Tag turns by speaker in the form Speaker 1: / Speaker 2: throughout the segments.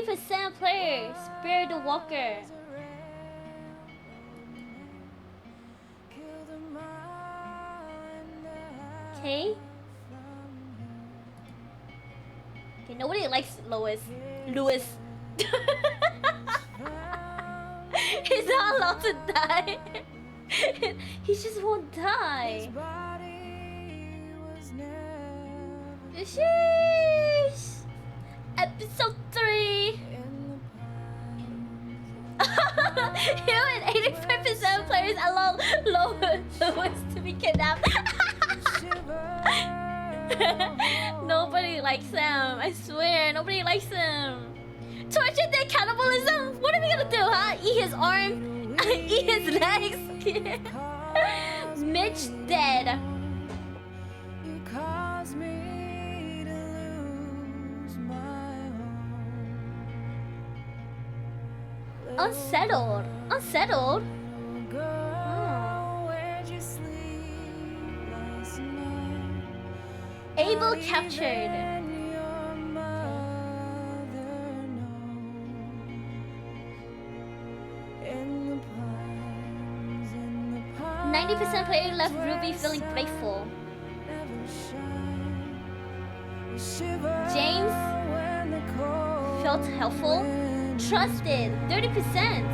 Speaker 1: 80% player, Spirit the Walker. Okay. Okay, nobody likes Lewis. He's not allowed to die. He just won't die. Sheesh. Episode 3. You and 85% players allow Lewis to be kidnapped. Nobody likes him. I swear, nobody likes him. Torture their cannibalism? What are we gonna do, huh? Eat his arm? Eat his legs? Mitch dead. Unsettled. Unsettled? Oh. Abel captured. 90% player left Ruby feeling grateful. James felt helpful. Trusted. 30%.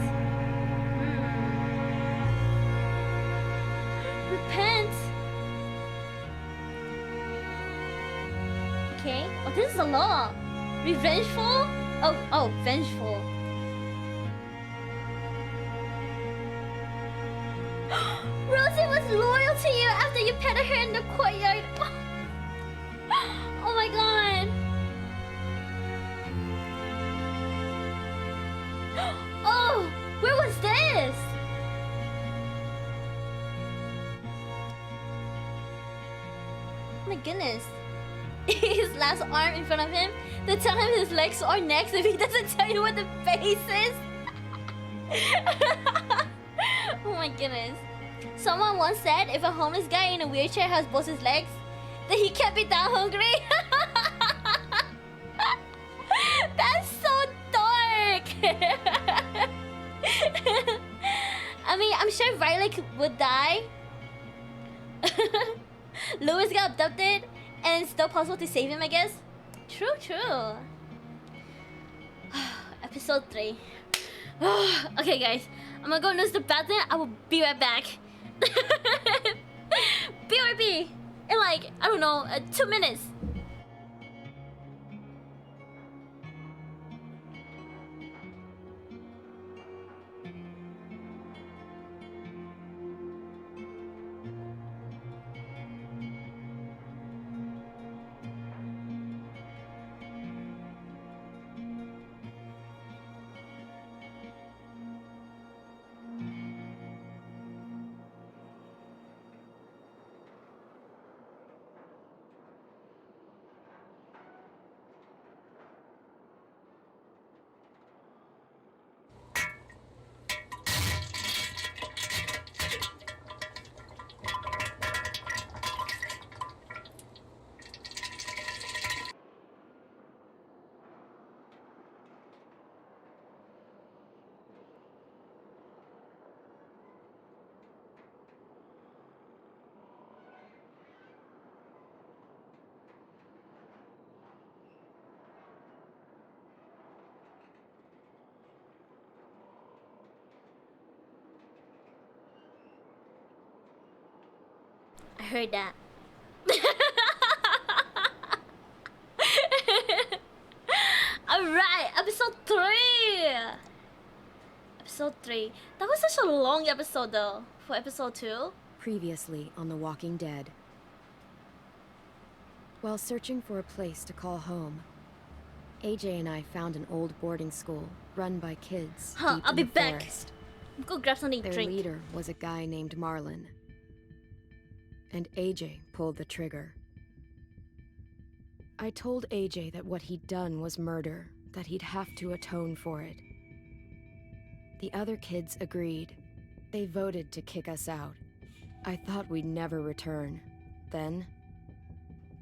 Speaker 1: Repent. Okay. Oh, this is a lot. Revengeful? Oh, vengeful. Rosie was loyal to you after you petted her in the courtyard. Oh my god. Oh, where was this? Oh my goodness. His last arm in front of him. They tell him his legs or necks if he doesn't tell you what the face is. Oh my goodness. Someone once said if a homeless guy in a wheelchair has both his legs, then he can't be that hungry. That's so dark. I mean, I'm sure Violet would die. Lewis got abducted and it's still possible to save him, I guess. True. Episode 3. Okay, guys. I'm gonna go use the bathroom. I will be right back. BRB in like, I don't know, 2 minutes. I heard that. Alright, episode 3! Episode 3. That was such a long episode though, for episode 2.
Speaker 2: Previously on The Walking Dead. While searching for a place to call home, AJ and I found an old boarding school run by kids deep
Speaker 1: I'll
Speaker 2: in
Speaker 1: be
Speaker 2: the
Speaker 1: back.
Speaker 2: forest.
Speaker 1: Go grab something to
Speaker 2: Their
Speaker 1: drink.
Speaker 2: leader was a guy named Marlon. And AJ pulled the trigger. I told AJ that what he'd done was murder, that he'd have to atone for it. The other kids agreed. They voted to kick us out. I thought we'd never return. Then,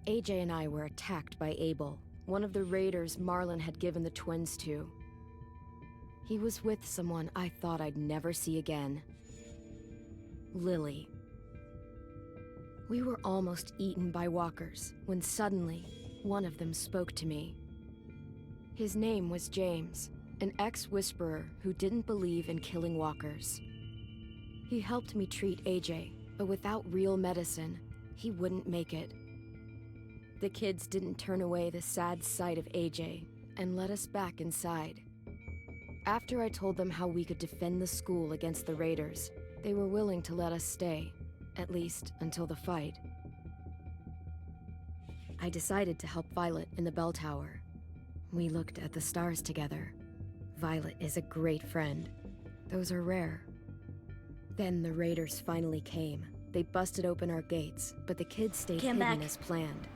Speaker 2: AJ and I were attacked by Abel, one of the raiders Marlon had given the twins to. He was with someone I thought I'd never see again. Lily. We were almost eaten by walkers when suddenly one of them spoke to me. His name was James, an ex-whisperer who didn't believe in killing walkers. He helped me treat AJ, but without real medicine, he wouldn't make it. The kids didn't turn away the sad sight of AJ and let us back inside. After I told them how we could defend the school against the raiders, they were willing to let us stay, at least until the fight. I decided to help Violet in the bell tower. We looked at the stars together. Violet is a great friend. Those are rare. Then the raiders finally came. They busted open our gates, but the kids stayed hidden as planned.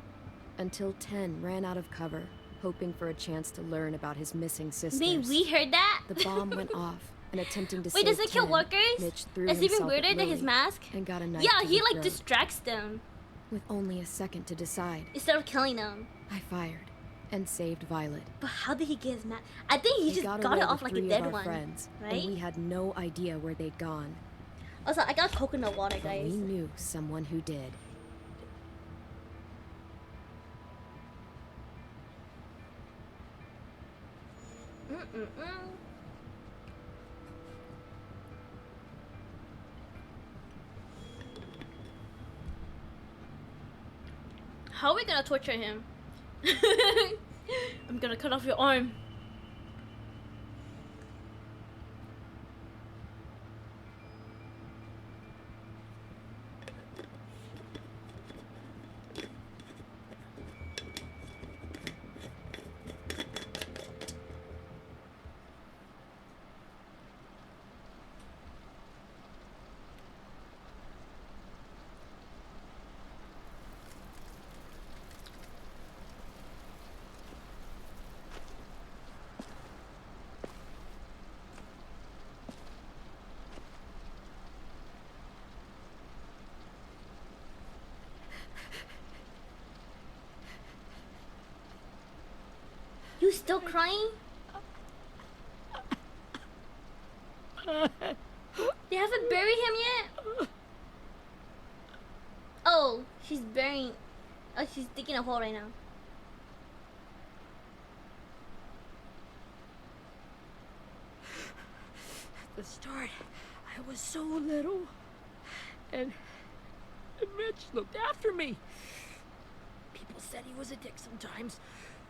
Speaker 2: Until 10 ran out of cover, hoping for a chance to learn about his missing sisters.
Speaker 1: We heard that?
Speaker 2: The bomb went off, and attempting to
Speaker 1: Wait,
Speaker 2: save
Speaker 1: does it kill
Speaker 2: 10,
Speaker 1: workers?
Speaker 2: Mitch threw
Speaker 1: It's even
Speaker 2: himself at
Speaker 1: weirder than his
Speaker 2: Lily
Speaker 1: mask?
Speaker 2: and got a knife
Speaker 1: Yeah,
Speaker 2: to
Speaker 1: he
Speaker 2: the
Speaker 1: like
Speaker 2: throat.
Speaker 1: distracts them
Speaker 2: With only a second to decide,
Speaker 1: instead of killing them.
Speaker 2: I fired and saved Violet.
Speaker 1: But how did he get his mask? I think he just got
Speaker 2: away
Speaker 1: it off
Speaker 2: with
Speaker 1: like a
Speaker 2: 3
Speaker 1: dead
Speaker 2: of our
Speaker 1: one,
Speaker 2: friends,
Speaker 1: right?
Speaker 2: and we had no idea where they'd gone.
Speaker 1: Also, I got coconut water,
Speaker 2: But
Speaker 1: guys.
Speaker 2: we knew someone who did.
Speaker 1: How are we gonna torture him? I'm gonna cut off your arm. You still crying? They haven't buried him yet? Oh, she's burying... Oh, she's digging a hole right now.
Speaker 3: At the start, I was so little. And Mitch looked after me. People said he was a dick sometimes.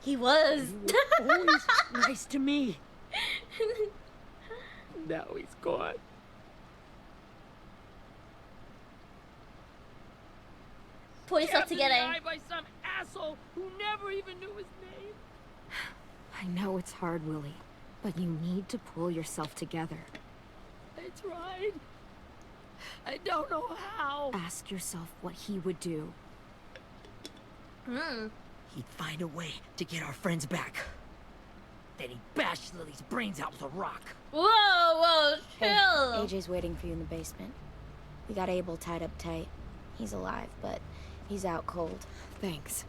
Speaker 1: He was.
Speaker 3: He was always nice to me. Now he's gone.
Speaker 1: Pull yourself
Speaker 3: Kept in
Speaker 1: together.
Speaker 3: the eye by some asshole who never even knew his name.
Speaker 2: I know it's hard, Willie, but you need to pull yourself together.
Speaker 3: I tried. I don't know how.
Speaker 2: Ask yourself what he would do.
Speaker 3: He'd find a way to get our friends back. Then he'd bash Lily's brains out with a rock.
Speaker 1: Whoa,
Speaker 4: Hey,
Speaker 1: chill.
Speaker 4: AJ's waiting for you in the basement. We got Abel tied up tight. He's alive, but he's out cold.
Speaker 2: Thanks.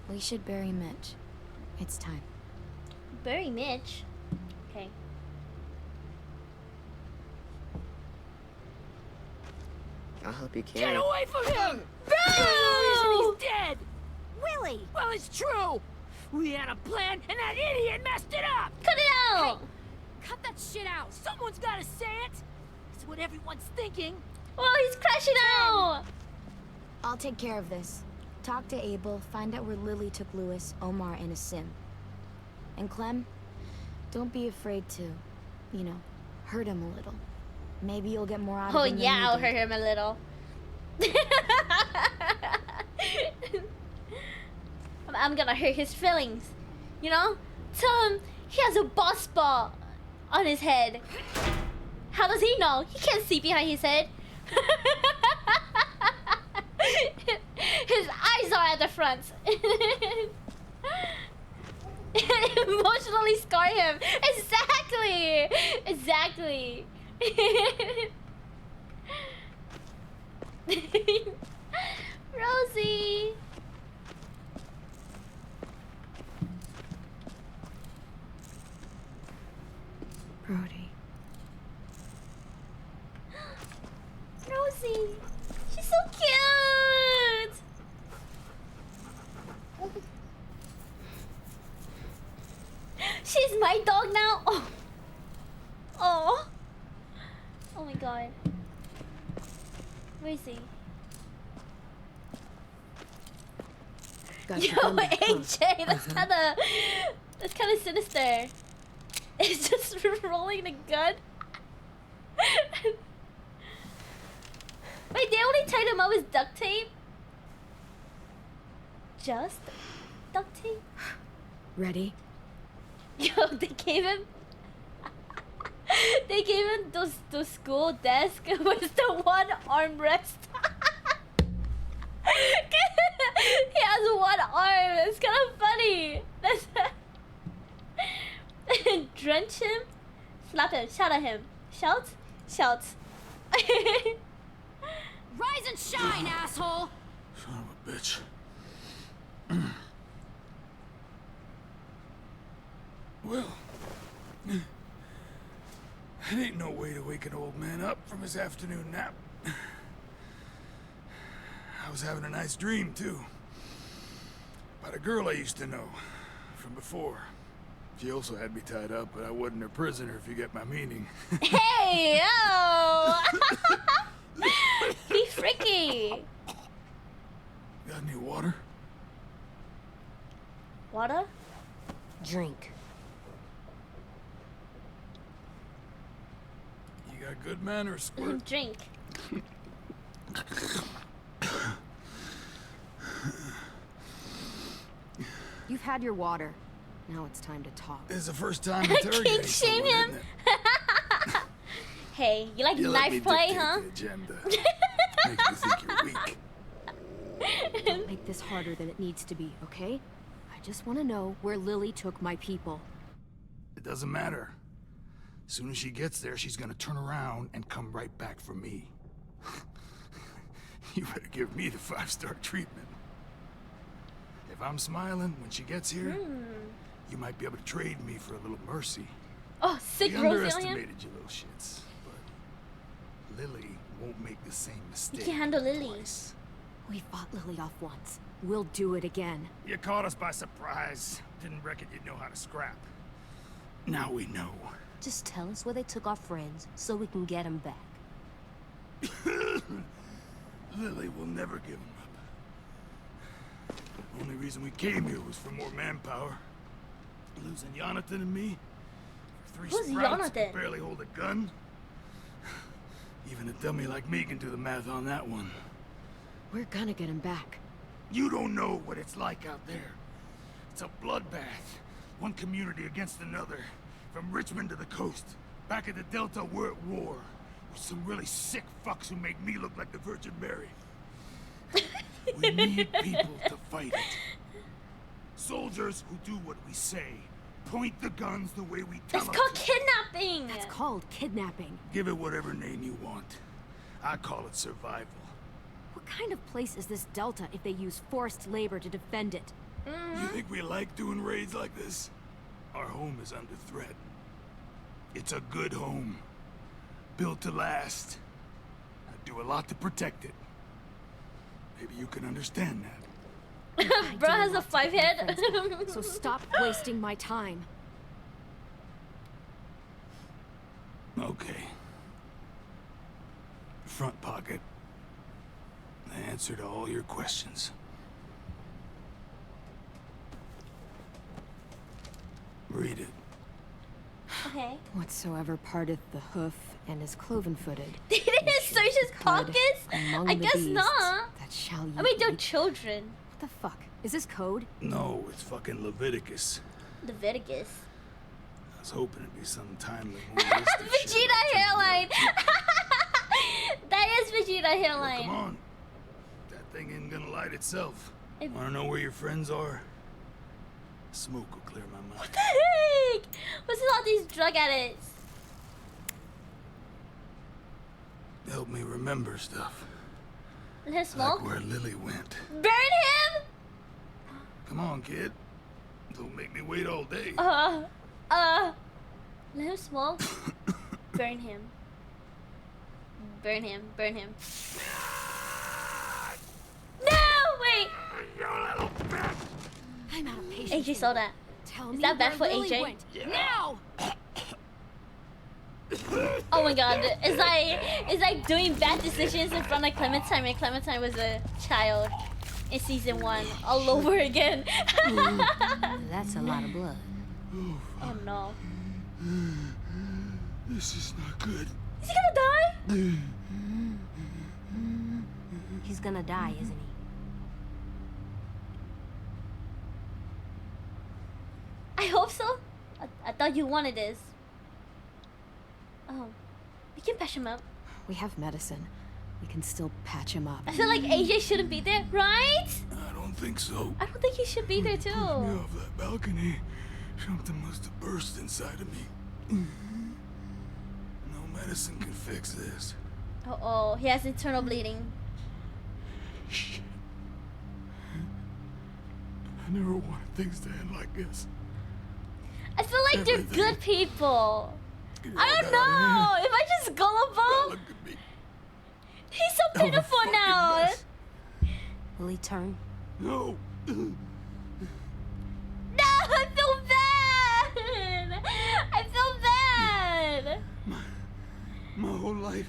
Speaker 4: We should bury Mitch. It's time.
Speaker 1: Bury Mitch. Okay.
Speaker 5: I'll help you
Speaker 3: Get
Speaker 5: carry.
Speaker 3: away from him!
Speaker 1: Bro!
Speaker 3: There's no reason he's dead!
Speaker 4: Willie!
Speaker 3: Well, it's true! We had a plan, and that idiot messed it up!
Speaker 1: Cut it out!
Speaker 3: Cut that shit out! Someone's gotta say it! It's what everyone's thinking.
Speaker 1: Oh, he's crashing out!
Speaker 4: I'll take care of this. Talk to Abel, find out where Lily took Lewis, Omar, and a sim. And Clem, don't be afraid to, you know, hurt him a little. Maybe you'll get more out
Speaker 1: Oh
Speaker 4: of him than
Speaker 1: yeah,
Speaker 4: you
Speaker 1: I'll
Speaker 4: did.
Speaker 1: hurt him a little. I'm gonna hurt his feelings. You know? Tell him he has a boss ball on his head. How does he know? He can't see behind his head. His eyes are at the front. Emotionally scar him. Exactly. Exactly. Rosie.
Speaker 2: Brody.
Speaker 1: Rosie. She's so cute. She's my dog now. Oh. Oh. Oh my god. Where is he?
Speaker 2: Got
Speaker 1: Yo,
Speaker 2: your gun back, huh?
Speaker 1: AJ, that's kinda sinister. It's just rolling the gun. Wait, they only tied him up with duct tape? Just duct tape?
Speaker 2: Ready?
Speaker 1: Yo, they gave him those school desk with the one armrest. He has one arm. It's kind of funny. That's drench him, slap him, shout at him, shout.
Speaker 3: Rise and shine, asshole!
Speaker 6: Son of a bitch. Well, it ain't no way to wake an old man up from his afternoon nap. I was having a nice dream, too. About a girl I used to know from before. She also had me tied up, but I wasn't her prisoner, if you get my meaning.
Speaker 1: Hey, yo! Be freaky.
Speaker 6: Got any water?
Speaker 1: Water?
Speaker 4: Drink.
Speaker 6: You got good manners, Squirt.
Speaker 1: Drink.
Speaker 2: You've had your water. Now it's time to talk.
Speaker 6: This is the first time interrogating
Speaker 1: Kink shame
Speaker 6: someone,
Speaker 1: him.
Speaker 6: isn't it?
Speaker 1: Hey, you like
Speaker 6: You let me
Speaker 1: knife play,
Speaker 6: dictate
Speaker 1: huh?
Speaker 6: the agenda. Makes me think you're weak.
Speaker 2: Don't make this harder than it needs to be, okay? I just want to know where Lily took my people.
Speaker 6: It doesn't matter. As soon as she gets there, she's gonna turn around and come right back for me. You better give me the 5-star treatment. If I'm smiling when she gets here, you might be able to trade me for a little mercy.
Speaker 1: Oh, sick
Speaker 6: We
Speaker 1: Rosie on him.
Speaker 6: underestimated you little shits, but Lily won't make the same mistake.
Speaker 1: You can't handle Lily.
Speaker 6: twice.
Speaker 2: We fought Lily off once. We'll do it again.
Speaker 6: You caught us by surprise. Didn't reckon you'd know how to scrap. Now we know.
Speaker 7: Just tell us where they took our friends so we can get them back.
Speaker 6: Lily will never give him up. Only reason we came here was for more manpower. Losing Jonathan and me for 3
Speaker 1: Who's
Speaker 6: sprouts who
Speaker 1: Jonathan?
Speaker 6: can barely hold a gun. Even a dummy like me can do the math on that one.
Speaker 2: We're gonna get him back.
Speaker 6: You don't know what it's like out there. It's a bloodbath. One community against another. From Richmond to the coast. Back at the Delta, we're at war. With some really sick fucks who make me look like the Virgin Mary. We need people to fight it. Soldiers who do what we say. Point the guns the way we tell
Speaker 1: It's
Speaker 6: them
Speaker 1: called
Speaker 6: to.
Speaker 1: kidnapping.
Speaker 2: It's called kidnapping.
Speaker 6: Give it whatever name you want. I call it survival.
Speaker 2: What kind of place is this Delta if they use forced labor to defend it?
Speaker 6: You think we like doing raids like this? Our home is under threat. It's a good home. Built to last. I do a lot to protect it. Maybe you can understand that.
Speaker 2: I
Speaker 1: Bro
Speaker 2: do
Speaker 1: has a
Speaker 2: want to
Speaker 1: 5
Speaker 2: defend
Speaker 1: head.
Speaker 2: friends, so stop wasting my time.
Speaker 6: Okay. Front pocket. The answer to all your questions. Read it.
Speaker 1: Okay.
Speaker 2: Whatsoever parteth the hoof and is cloven-footed.
Speaker 1: They didn't search his
Speaker 2: cud
Speaker 1: pockets?
Speaker 2: among
Speaker 1: I
Speaker 2: the
Speaker 1: guess
Speaker 2: beasts
Speaker 1: not.
Speaker 2: That shall you
Speaker 1: I mean, they're
Speaker 2: eat.
Speaker 1: children.
Speaker 2: What the fuck? Is this code?
Speaker 6: No, it's fucking Leviticus.
Speaker 1: Leviticus.
Speaker 6: I was hoping it'd be some timely moral
Speaker 1: Vegeta hairline. That is Vegeta
Speaker 6: Come
Speaker 1: hairline.
Speaker 6: on. That thing ain't gonna light itself.
Speaker 1: It-
Speaker 6: Wanna know where your friends are? Smoke will clear my mind.
Speaker 1: What the heck? What's with all these drug addicts?
Speaker 6: Help me remember stuff.
Speaker 1: Let him smoke?
Speaker 6: Like where Lily went.
Speaker 1: Burn him?
Speaker 6: Come on, kid. Don't make me wait all day.
Speaker 1: Let him smoke. Burn him. Burn him. Burn him. No! Wait!
Speaker 3: I'm out of patience.
Speaker 1: AJ saw that.
Speaker 3: Tell
Speaker 1: Is
Speaker 3: me
Speaker 1: that bad
Speaker 3: where
Speaker 1: for
Speaker 3: Lily
Speaker 1: AJ?
Speaker 3: went. Now!
Speaker 1: Oh my god. It's like doing bad decisions in front of Clementine when Clementine was a child in season 1 all over again.
Speaker 7: That's a lot of blood.
Speaker 1: Oh no.
Speaker 6: This is not good.
Speaker 1: Is he gonna die?
Speaker 7: He's gonna die, isn't he?
Speaker 1: I hope so. I thought you wanted this. Oh. We can patch him up.
Speaker 2: We have medicine. We can still patch him up.
Speaker 1: I feel like AJ shouldn't be there, right?
Speaker 6: I don't think so.
Speaker 1: I don't think he should be there
Speaker 6: Push me
Speaker 1: too.
Speaker 6: off that balcony. Something must have burst inside of me. No medicine can fix this.
Speaker 1: Uh-oh, he has internal bleeding.
Speaker 6: Shit. I never wanted things to end like this.
Speaker 1: I feel like they're
Speaker 6: Everything.
Speaker 1: good people.
Speaker 6: It
Speaker 1: I
Speaker 6: all
Speaker 1: don't
Speaker 6: got out of
Speaker 1: know.
Speaker 6: hand.
Speaker 1: If I just gullible,
Speaker 6: Look at me.
Speaker 1: he's so
Speaker 6: I'm a
Speaker 1: pitiful
Speaker 6: fucking
Speaker 1: now.
Speaker 6: mess.
Speaker 7: Will he turn?
Speaker 6: No.
Speaker 1: No, I feel bad. I feel bad.
Speaker 6: My whole life,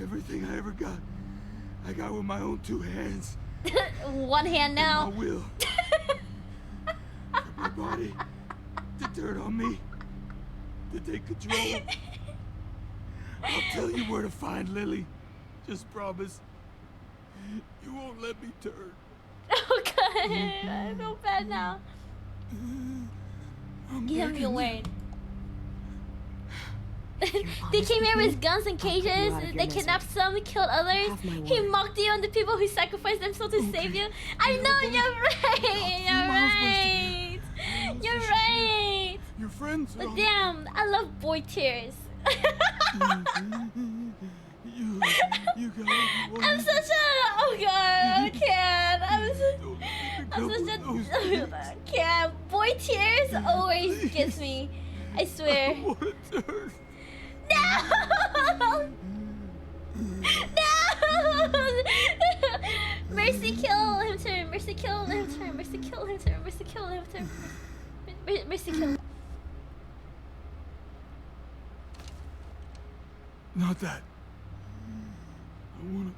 Speaker 6: everything I ever got, I got with my own 2 hands.
Speaker 1: One hand
Speaker 6: My
Speaker 1: now.
Speaker 6: will. For my body to turn on me, to take control. I'll tell you where to find Lily. Just promise. You won't let me turn.
Speaker 1: Okay, I feel bad now.
Speaker 6: I'm
Speaker 1: Give him
Speaker 6: begging
Speaker 1: your
Speaker 6: you.
Speaker 1: word. They came here with guns and
Speaker 2: I'll put you
Speaker 1: cages.
Speaker 2: out of your
Speaker 1: They kidnapped
Speaker 2: misery.
Speaker 1: some, killed others.
Speaker 2: Have my
Speaker 1: He
Speaker 2: word.
Speaker 1: mocked you and the people who sacrificed themselves to save you. I know you're right. You're right. You're right.
Speaker 6: Your friends are
Speaker 1: But
Speaker 6: all-
Speaker 1: damn, I love boy tears.
Speaker 6: You got
Speaker 1: I'm such a oh god, I can't. I'm such a I can't. Boy tears always gets me. I swear.
Speaker 6: I want to turn.
Speaker 1: No! No! Mercy kill him turn. Mercy kill him turn. Mercy kill him turn. Mercy kill him turn. Mercy kill.
Speaker 6: Not that. I wanna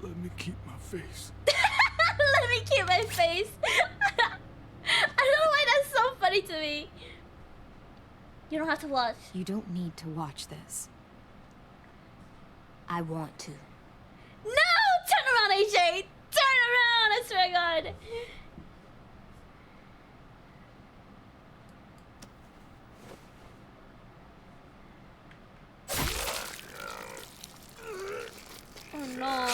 Speaker 6: let me keep my face.
Speaker 1: Let me keep my face. I don't know why that's so funny to me. You don't have to watch.
Speaker 2: You don't need to watch this.
Speaker 7: I want to.
Speaker 1: No! Turn around, AJ! Turn around! I swear to God. Oh no.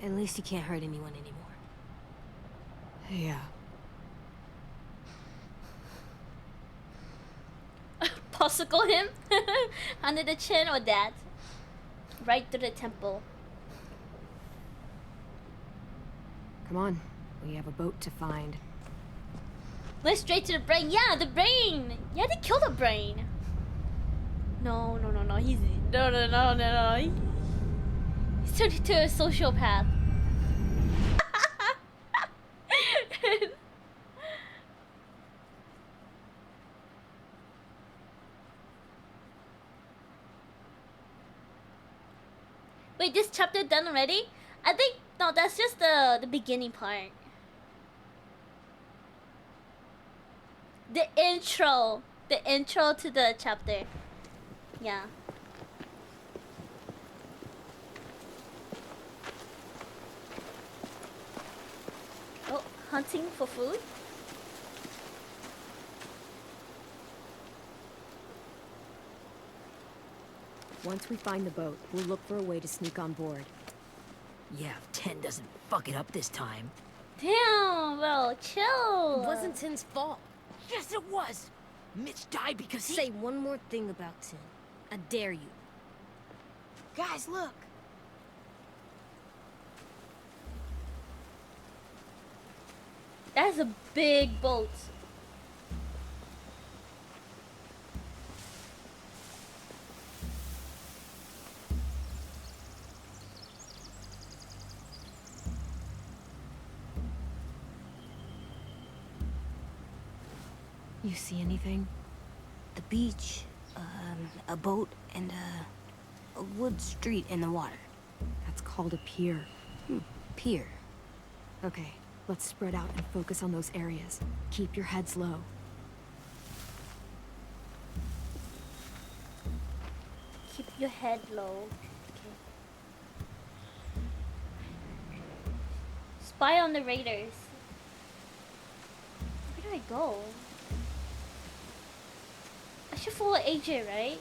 Speaker 7: At least he can't hurt anyone anymore.
Speaker 2: Yeah.
Speaker 1: Popsicle him under the chin or that. Right through the temple.
Speaker 2: Come on. We have a boat to find.
Speaker 1: Went straight to the brain. Yeah, the brain. Yeah, they killed the brain. No. He's no. He's turned into a sociopath. Wait, this chapter done already? I think no, that's just the beginning part. The intro to the chapter. Yeah. Oh, hunting for food?
Speaker 2: Once we find the boat, we'll look for a way to sneak on board.
Speaker 3: Yeah, if 10 doesn't fuck it up this time.
Speaker 1: Damn, bro, chill.
Speaker 7: It wasn't Tin's fault.
Speaker 3: Yes, it was! Mitch died because he...
Speaker 7: Say one more thing about Tin. I dare you.
Speaker 4: Guys, look.
Speaker 1: That's a big boat.
Speaker 2: You see anything?
Speaker 7: The beach, a boat, and a wood street in the water.
Speaker 2: That's called a pier.
Speaker 7: Pier.
Speaker 2: Okay, let's spread out and focus on those areas. Keep your heads low.
Speaker 1: Keep your head low. Okay. Spy on the raiders. Where do I go? I should follow AJ, right?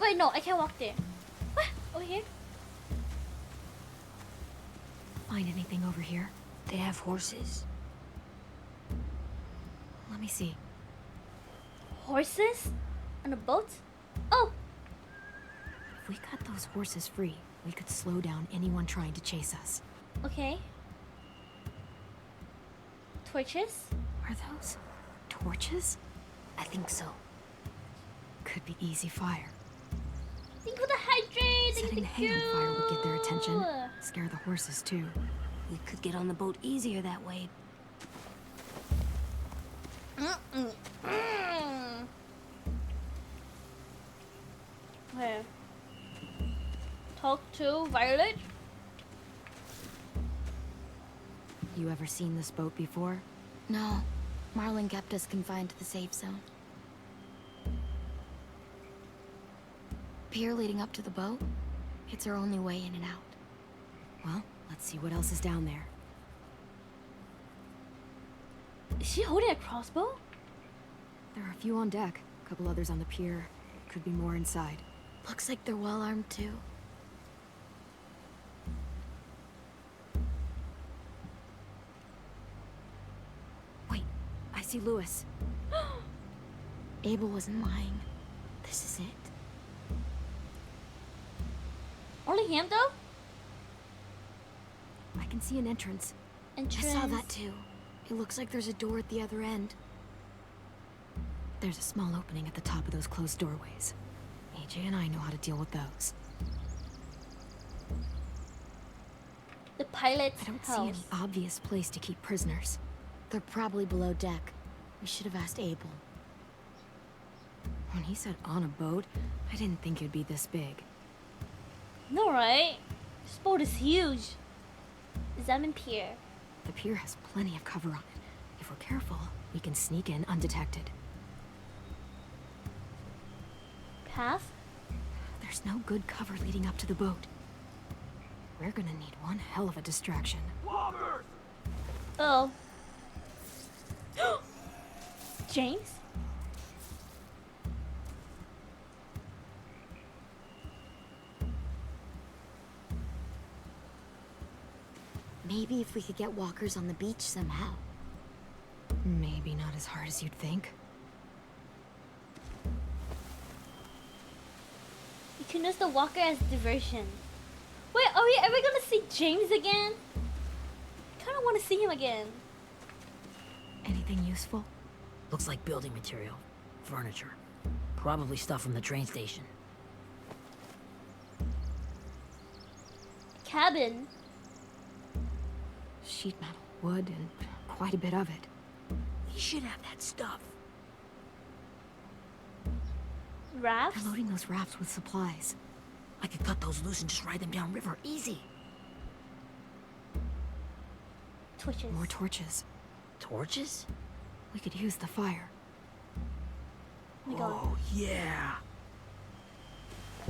Speaker 1: Wait, no, I can't walk there. What? Over here?
Speaker 2: Find anything over here?
Speaker 7: They have horses.
Speaker 2: Let me see.
Speaker 1: Horses? On a boat? Oh!
Speaker 2: If we cut those horses free, we could slow down anyone trying to chase us.
Speaker 1: Okay. Torches?
Speaker 2: Are those torches?
Speaker 7: I think so.
Speaker 2: Could be easy fire.
Speaker 1: Think of the hydrate!
Speaker 2: Setting hay on fire would get their attention. Scare the horses too.
Speaker 7: We could get on the boat easier that way.
Speaker 1: Where? Talk to Violet?
Speaker 2: You ever seen this boat before?
Speaker 4: No. Marlin kept us confined to the safe zone. Pier leading up to the boat? It's our only way in and out.
Speaker 2: Well, let's see what else is down there.
Speaker 1: Is she holding a crossbow?
Speaker 2: There are a few on deck, a couple others on the pier. Could be more inside.
Speaker 4: Looks like they're well armed too.
Speaker 2: Wait, I see Lewis.
Speaker 4: Abel wasn't lying. This is it.
Speaker 1: Only him though?
Speaker 2: I can see an entrance.
Speaker 1: Entrance.
Speaker 4: I saw that too. It looks like there's a door at the other end.
Speaker 2: There's a small opening at the top of those closed doorways. AJ and I know how to deal with those.
Speaker 1: The pilot's
Speaker 2: I don't
Speaker 1: house.
Speaker 2: see any obvious place to keep prisoners.
Speaker 4: They're probably below deck. We should have asked Abel.
Speaker 2: When he said on a boat, I didn't think it'd be this big.
Speaker 1: No, right? This boat is huge. Examine pier.
Speaker 2: The pier has plenty of cover on it. If we're careful, we can sneak in undetected.
Speaker 1: Path?
Speaker 2: There's no good cover leading up to the boat. We're gonna need one hell of a distraction.
Speaker 1: Oh. James?
Speaker 4: Maybe if we could get walkers on the beach somehow.
Speaker 2: Maybe not as hard as you'd think.
Speaker 1: You can use the walker as diversion. Wait, are we ever gonna see James again? I kinda wanna see him again.
Speaker 2: Anything useful?
Speaker 3: Looks like building material. Furniture. Probably stuff from the train station.
Speaker 1: Cabin.
Speaker 2: Sheet metal, wood, and quite a bit of it.
Speaker 3: We should have that stuff.
Speaker 1: Rafts.
Speaker 2: They're loading those rafts with supplies.
Speaker 3: I could cut those loose and just ride them downriver. Easy.
Speaker 1: Torches.
Speaker 2: More torches.
Speaker 3: Torches?
Speaker 2: We could use the fire.
Speaker 1: Oh my god.
Speaker 3: Oh, yeah.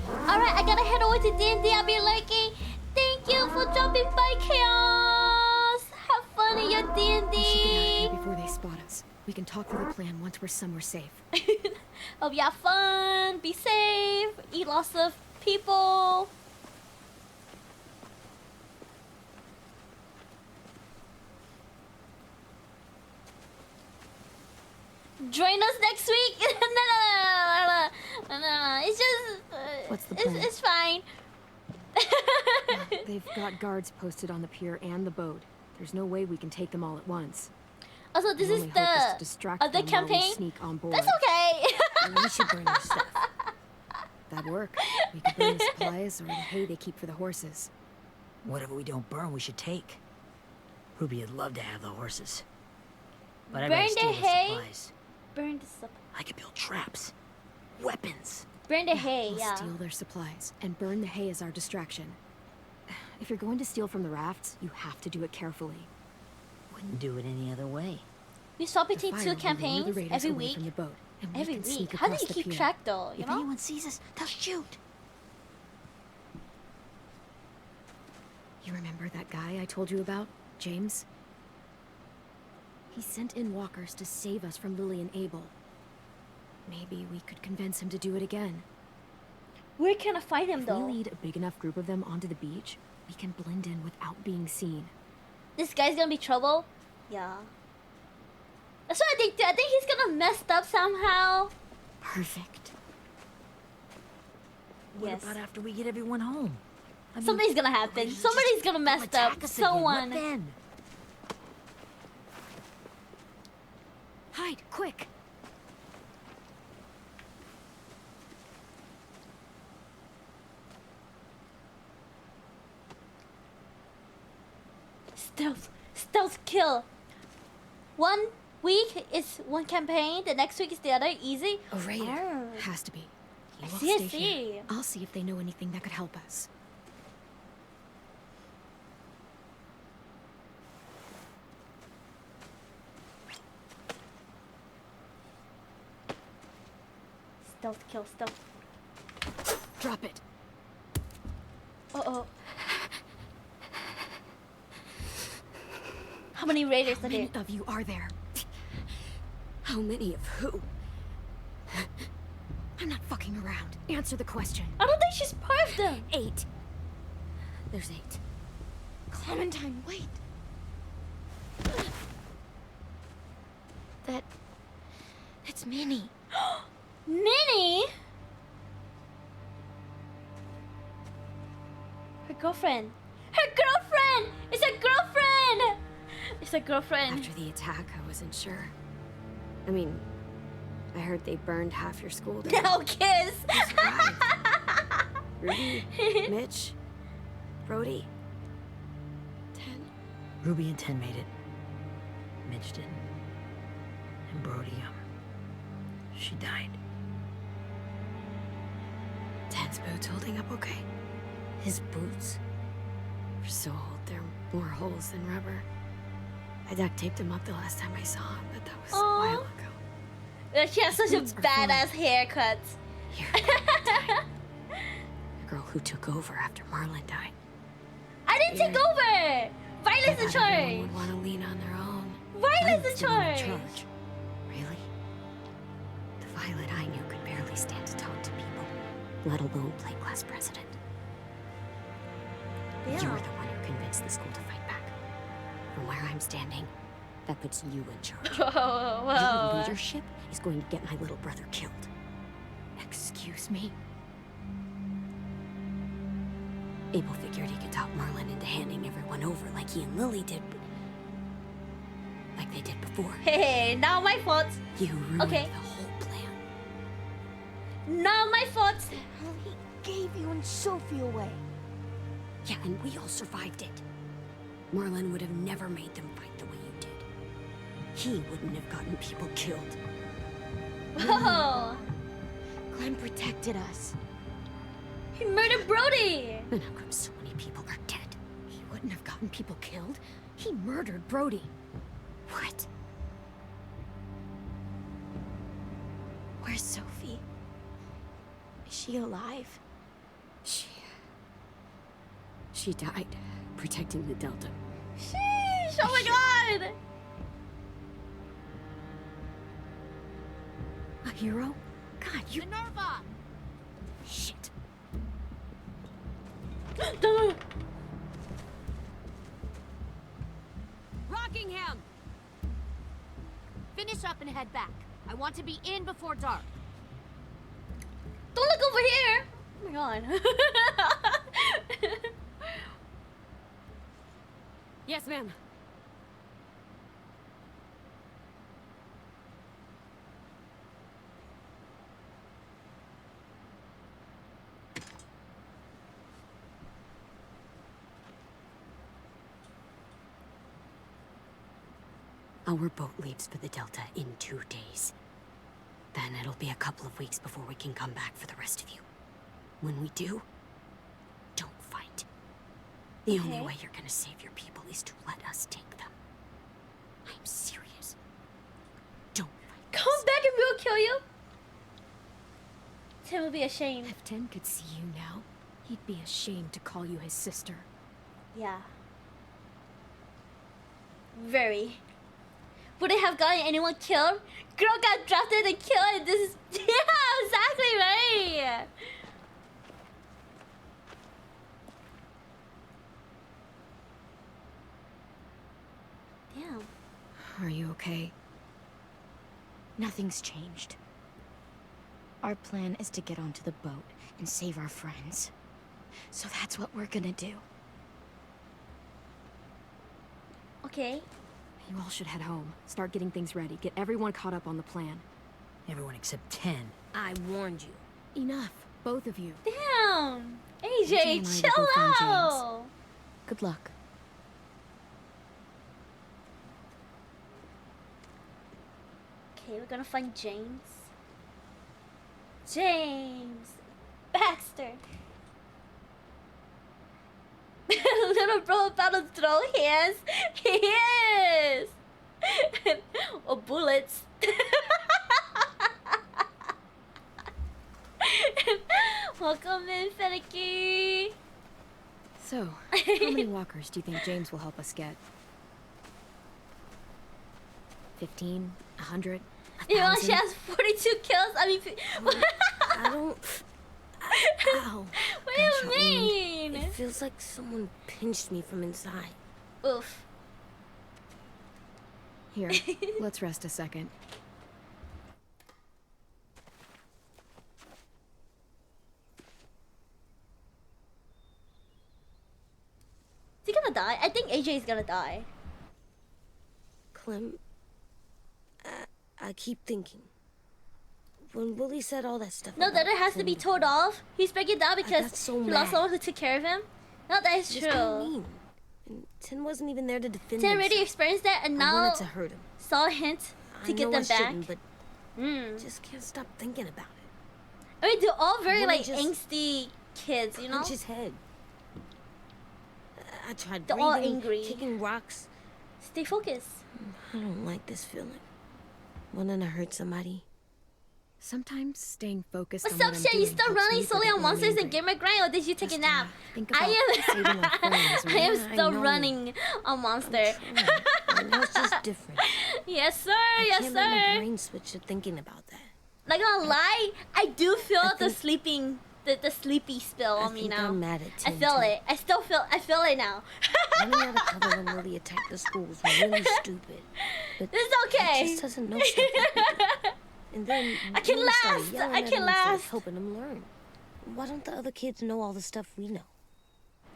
Speaker 1: Alright, I gotta head over to D&D. I'll be liking. Thank you for dropping by, Chaos. Have fun in your
Speaker 2: We should get out of
Speaker 1: D&D.
Speaker 2: here before they spot us. We can talk through the plan once we're somewhere safe.
Speaker 1: Hope you have fun. Be safe. Eat lots of people. Join us next week. No. It's just.
Speaker 2: What's the plan?
Speaker 1: It's fine.
Speaker 2: They've got guards posted on the pier and the boat. There's no way we can take them all at once.
Speaker 1: Also, this
Speaker 2: My
Speaker 1: is
Speaker 2: only hope is to
Speaker 1: the
Speaker 2: distract
Speaker 1: other
Speaker 2: them while we
Speaker 1: campaign.
Speaker 2: sneak on board.
Speaker 1: That's okay.
Speaker 7: We should burn their stuff.
Speaker 2: That'd work. We could burn the supplies or the hay they keep for the horses.
Speaker 3: Whatever we don't burn, we should take. Ruby would love to have the horses. But I
Speaker 1: Burn
Speaker 3: better
Speaker 1: the
Speaker 3: steal the
Speaker 1: hay.
Speaker 3: supplies.
Speaker 1: Burn the stuff.
Speaker 3: I could build traps. Weapons.
Speaker 1: Burn the hay.
Speaker 2: We'll
Speaker 1: Yeah.
Speaker 2: steal their supplies and burn the hay as our distraction. If you're going to steal from the rafts, you have to do it carefully.
Speaker 3: Wouldn't do it any other way.
Speaker 1: We swap
Speaker 2: The
Speaker 1: between
Speaker 2: fire
Speaker 1: two
Speaker 2: will lure the
Speaker 1: campaigns
Speaker 2: raiders
Speaker 1: every
Speaker 2: away
Speaker 1: week.
Speaker 2: from the boat, and we
Speaker 1: Every
Speaker 2: can
Speaker 1: week.
Speaker 2: sneak
Speaker 1: How do
Speaker 2: across
Speaker 1: you
Speaker 2: the
Speaker 1: keep
Speaker 2: pier.
Speaker 1: track though? You
Speaker 3: If
Speaker 1: know?
Speaker 3: anyone sees us, they'll shoot.
Speaker 2: You remember that guy I told you about, James? He sent in walkers to save us from Lily and Abel. Maybe we could convince him to do it again.
Speaker 1: Where can I find him
Speaker 2: If
Speaker 1: though?
Speaker 2: we lead a big enough group of them onto the beach, we can blend in without being seen.
Speaker 1: This guy's gonna be trouble. Yeah. That's what I think too. I think he's gonna mess up somehow.
Speaker 2: Perfect.
Speaker 3: What
Speaker 1: Yes.
Speaker 3: about after we get everyone home? I mean,
Speaker 1: Something's gonna happen.
Speaker 3: raiders
Speaker 1: Somebody's
Speaker 3: just
Speaker 1: gonna
Speaker 3: come
Speaker 1: mess
Speaker 3: attack
Speaker 1: up.
Speaker 3: us again.
Speaker 1: Someone.
Speaker 3: What then?
Speaker 2: Hide, quick!
Speaker 1: Stealth kill. 1 week is one campaign. The next week is the other. Easy.
Speaker 2: A raider.
Speaker 1: Oh.
Speaker 2: Has to be.
Speaker 1: I
Speaker 2: You all
Speaker 1: see, I
Speaker 2: stay here.
Speaker 1: see.
Speaker 2: I'll see if they know anything that could help us.
Speaker 1: Stealth kill. Stealth.
Speaker 2: Drop it.
Speaker 1: Uh-oh. How many raiders
Speaker 2: How
Speaker 1: are there?
Speaker 2: many of you are there? How many of who? I'm not fucking around. Answer the question.
Speaker 1: I don't think she's part of them.
Speaker 2: 8. There's 8.
Speaker 4: Clementine, wait. It's Minnie.
Speaker 1: Minnie? Her girlfriend. Her girlfriend! It's a girlfriend! It's a girlfriend.
Speaker 2: After the attack, I wasn't sure. I mean, I heard they burned half your school down.
Speaker 1: Now kiss!
Speaker 2: Ruby, Mitch, Brody. 10.
Speaker 3: Ruby and 10 made it. Mitch didn't. And Brody, she died.
Speaker 2: 10's boots holding up okay?
Speaker 3: His boots.
Speaker 2: They're so old, there are more holes than rubber. I duct taped him up the last time I saw him, but that was a
Speaker 1: Aw.
Speaker 2: while ago.
Speaker 1: She has such a
Speaker 2: Boots are
Speaker 1: badass haircut.
Speaker 2: Here, Clementine. The girl who took over after Marlon died.
Speaker 1: I didn't take over! Violet's in
Speaker 2: I thought everyone
Speaker 1: charge!
Speaker 2: would want to lean on their own.
Speaker 1: Violet's in
Speaker 2: Violet's the one
Speaker 1: charge!
Speaker 2: Really? The Violet I knew could barely stand to talk to people, let alone play class president. You were the one who convinced the school to fight back. From where I'm standing, that puts you in charge.
Speaker 1: Whoa,
Speaker 2: Your
Speaker 1: whoa.
Speaker 2: leadership is going to get my little brother killed. Excuse me? Abel figured he could talk Marlon into handing everyone over like he and Lily did, but like they did before.
Speaker 1: Hey, now my fault.
Speaker 2: You ruined
Speaker 1: Okay.
Speaker 2: the whole plan.
Speaker 1: Now my fault.
Speaker 4: Well, he gave you and Sophie away.
Speaker 2: Yeah, and we all survived it. Marlon would have never made them fight the way you did. He wouldn't have gotten people killed.
Speaker 1: Whoa.
Speaker 4: Clem protected us.
Speaker 1: He murdered Brody.
Speaker 2: And how come so many people are dead? He wouldn't have gotten people killed. He murdered Brody. What?
Speaker 4: Where's Sophie? Is she alive?
Speaker 2: She died protecting the Delta.
Speaker 1: Sheesh, oh my god.
Speaker 2: A hero? God, you...
Speaker 7: Minerva!
Speaker 2: Shit.
Speaker 7: Rockingham! Finish up and head back. I want to be in before dark.
Speaker 1: Don't look over here. Oh my god.
Speaker 2: Yes, ma'am.
Speaker 8: Our boat leaves for the Delta in 2 days. Then it'll be a couple of weeks before we can come back for the rest of you. When we do, don't fight. The only way you're gonna save your people is to let us take them. I'm serious. Don't fight.
Speaker 1: Come back and we'll kill you. Tim will be ashamed.
Speaker 2: If Tim could see you now, he'd be ashamed to call you his sister.
Speaker 1: Yeah. Very. Would they have gotten anyone killed? Girl got drafted and killed and this is... Yeah, exactly right! Damn.
Speaker 2: Are you okay?
Speaker 4: Nothing's changed. Our plan is to get onto the boat and save our friends. So that's what we're gonna do.
Speaker 1: Okay.
Speaker 2: You all should head home. Start getting things ready. Get everyone caught up on the plan.
Speaker 7: Everyone except 10.
Speaker 8: I warned you.
Speaker 2: Enough. Both of you.
Speaker 1: Damn!
Speaker 2: AJ and I
Speaker 1: AJ,
Speaker 2: will
Speaker 1: chill
Speaker 2: go find
Speaker 1: out!
Speaker 2: Good luck.
Speaker 1: Okay, we're gonna find James. James! Baxter! Little bro about to throw hands. He is! Or bullets. Welcome in, Fedeki.
Speaker 2: So, how many walkers do you think James will help us get? 15? 100?
Speaker 1: You know, she has 42 kills. I mean,
Speaker 8: I don't... Ow.
Speaker 1: what do you mean?
Speaker 8: It feels like someone pinched me from inside.
Speaker 1: Oof.
Speaker 2: Here, let's rest a second.
Speaker 1: Is he gonna die? I think AJ is gonna die.
Speaker 8: Clem, I keep thinking. When Willie said all that stuff.
Speaker 1: No,
Speaker 8: about
Speaker 1: that it has to be
Speaker 8: Tim,
Speaker 1: told off. He's breaking down because
Speaker 8: got so
Speaker 1: he lost
Speaker 8: mad.
Speaker 1: someone who took care of him. No, that is
Speaker 8: just being
Speaker 1: true.
Speaker 8: mean. And Tin wasn't even there to defend
Speaker 1: Tim
Speaker 8: himself.
Speaker 1: already experienced that and
Speaker 8: I
Speaker 1: now
Speaker 8: wanted to hurt him.
Speaker 1: saw a hint to
Speaker 8: I
Speaker 1: get
Speaker 8: know
Speaker 1: them
Speaker 8: I
Speaker 1: back.
Speaker 8: shouldn't, but
Speaker 1: Mm.
Speaker 8: just can't stop thinking about it.
Speaker 1: I mean, they're all very
Speaker 8: wanna
Speaker 1: like
Speaker 8: just
Speaker 1: angsty kids, you know?
Speaker 8: Punch his head. I tried
Speaker 1: They're all
Speaker 8: breathing,
Speaker 1: angry.
Speaker 8: kicking rocks.
Speaker 1: Stay focused.
Speaker 8: I don't like this feeling. Wanting to hurt somebody.
Speaker 2: Sometimes staying focused
Speaker 1: What's
Speaker 2: on
Speaker 1: up,
Speaker 2: what I'm
Speaker 1: Shay? You
Speaker 2: doing
Speaker 1: still
Speaker 2: helps
Speaker 1: running
Speaker 2: me
Speaker 1: solely
Speaker 2: forget
Speaker 1: on
Speaker 2: when I'm
Speaker 1: monsters and
Speaker 2: angry.
Speaker 1: Gamer Grind, or did you take a
Speaker 2: Just,
Speaker 1: nap?
Speaker 2: think
Speaker 1: I
Speaker 2: about saving our friends,
Speaker 1: am. I am
Speaker 2: right?
Speaker 1: still
Speaker 8: know.
Speaker 1: running on Monster.
Speaker 8: I know it's just different.
Speaker 1: Yes, sir.
Speaker 8: I
Speaker 1: Yes,
Speaker 8: can't let my
Speaker 1: sir.
Speaker 8: brain switch to thinking about that.
Speaker 1: Not gonna lie, I do feel the
Speaker 8: think-
Speaker 1: sleeping, the sleepy spill
Speaker 8: I
Speaker 1: on me
Speaker 8: think
Speaker 1: now.
Speaker 8: I'm mad at
Speaker 1: I
Speaker 8: Tim,
Speaker 1: feel
Speaker 8: too.
Speaker 1: it. I feel it now.
Speaker 8: Running out of cover when Lily attacked the school was really stupid. But
Speaker 1: It's okay.
Speaker 8: he just doesn't know stuff like that. And then
Speaker 1: I can
Speaker 8: Lily started
Speaker 1: last.
Speaker 8: yelling
Speaker 1: I
Speaker 8: at
Speaker 1: can
Speaker 8: him instead of
Speaker 1: last.
Speaker 8: helping him learn. Why don't the other kids know all the stuff we know?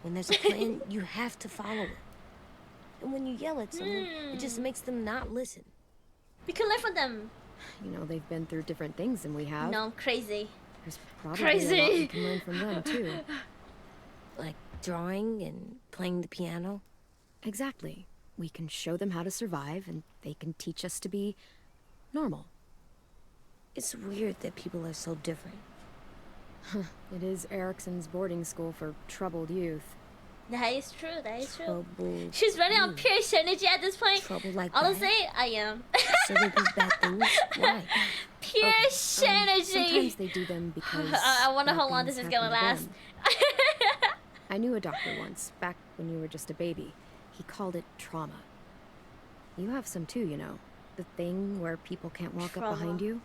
Speaker 8: When there's a plan, you have to follow it. And when you yell at someone, it just makes them not listen.
Speaker 1: We can learn from them.
Speaker 2: You know, they've been through different things than we have.
Speaker 1: No, I'm crazy.
Speaker 2: There's probably a lot
Speaker 1: Crazy.
Speaker 2: we can learn from them, too.
Speaker 8: Like drawing and playing the piano.
Speaker 2: Exactly. We can show them how to survive, and they can teach us to be normal.
Speaker 8: It's weird that people are so different.
Speaker 2: It is Erickson's boarding school for troubled youth.
Speaker 1: That is true. That is true.
Speaker 8: Trouble.
Speaker 1: She's running on pure synergy at this point.
Speaker 8: Trouble like
Speaker 1: Honestly,
Speaker 8: that?
Speaker 1: I am.
Speaker 8: So they do bad things? Why?
Speaker 1: Pure synergy.
Speaker 2: Sometimes they do them because
Speaker 1: I wonder
Speaker 2: bad
Speaker 1: how long
Speaker 2: things
Speaker 1: this is
Speaker 2: happen
Speaker 1: gonna
Speaker 2: to
Speaker 1: last.
Speaker 2: them. I knew a doctor once, back when you were just a baby. He called it trauma. You have some too, you know. The thing where people can't walk
Speaker 1: Trauma.
Speaker 2: up behind you.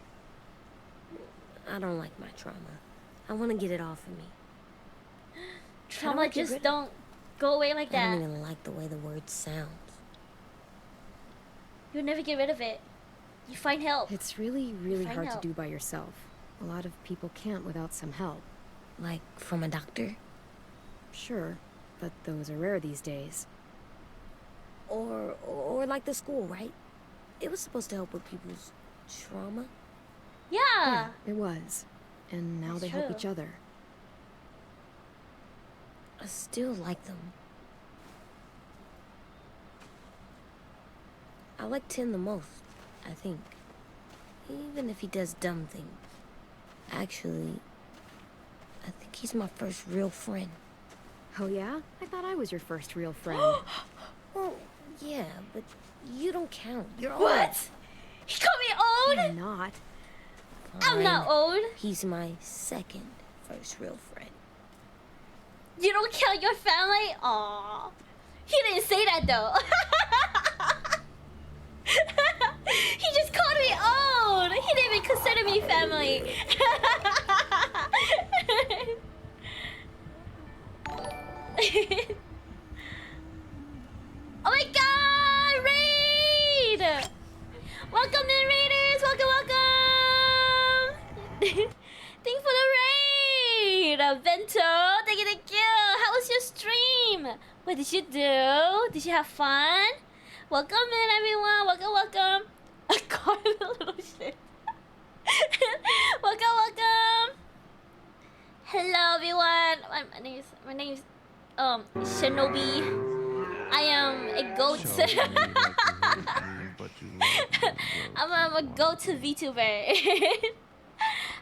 Speaker 8: I don't like my trauma. I want to get it off of me.
Speaker 1: Trauma
Speaker 8: I get
Speaker 1: just
Speaker 8: rid of-
Speaker 1: don't go away like
Speaker 8: I
Speaker 1: that.
Speaker 8: don't even like the way the word sounds.
Speaker 1: You'll never get rid of it. You find help.
Speaker 2: It's really, really
Speaker 1: Find
Speaker 2: hard
Speaker 1: help.
Speaker 2: to do by yourself. A lot of people can't without some help.
Speaker 8: Like from a doctor.
Speaker 2: Sure, but those are rare these days.
Speaker 7: Or like the school, right? It was supposed to help with people's trauma.
Speaker 1: Yeah.
Speaker 2: It was. And now
Speaker 1: That's
Speaker 2: they help
Speaker 1: true.
Speaker 2: each other.
Speaker 7: I still like them. I like Tim the most, I think. Even if he does dumb things. Actually, I think he's my first real friend.
Speaker 2: Oh yeah? I thought I was your first real friend.
Speaker 7: Well, yeah, but you don't count. You're old.
Speaker 1: What? He called me old?
Speaker 2: I'm not.
Speaker 1: I'm not
Speaker 7: Fine.
Speaker 1: old.
Speaker 7: He's my second first real friend.
Speaker 1: You don't count your family? Aw. He didn't say that though. He just called me old. He didn't even consider me family. Oh my god! Raid! Welcome in, Raiders! Welcome, welcome! Thanks for the raid! Vento, thank you, thank you! How was your stream? What did you do? Did you have fun? Welcome in, everyone! Welcome, welcome! I caught a little shit. Welcome, welcome! Hello, everyone! My name is Shinobi. I am a goat. I'm a go-to VTuber.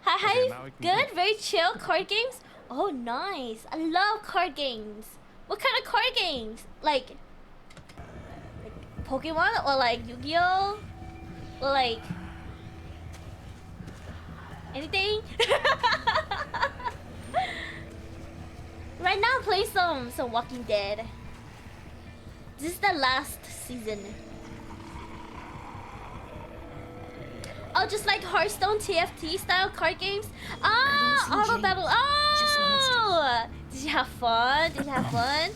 Speaker 1: Hi, good, very chill. Card games. Oh, nice. I love card games. What kind of card games? Like Pokemon or like Yu-Gi-Oh? Or like anything? Right now, I'm playing some Walking Dead. This is the last season. Oh, just like Hearthstone TFT style card games. Ah, Auto Battle. Oh, did you have fun? Did you have fun?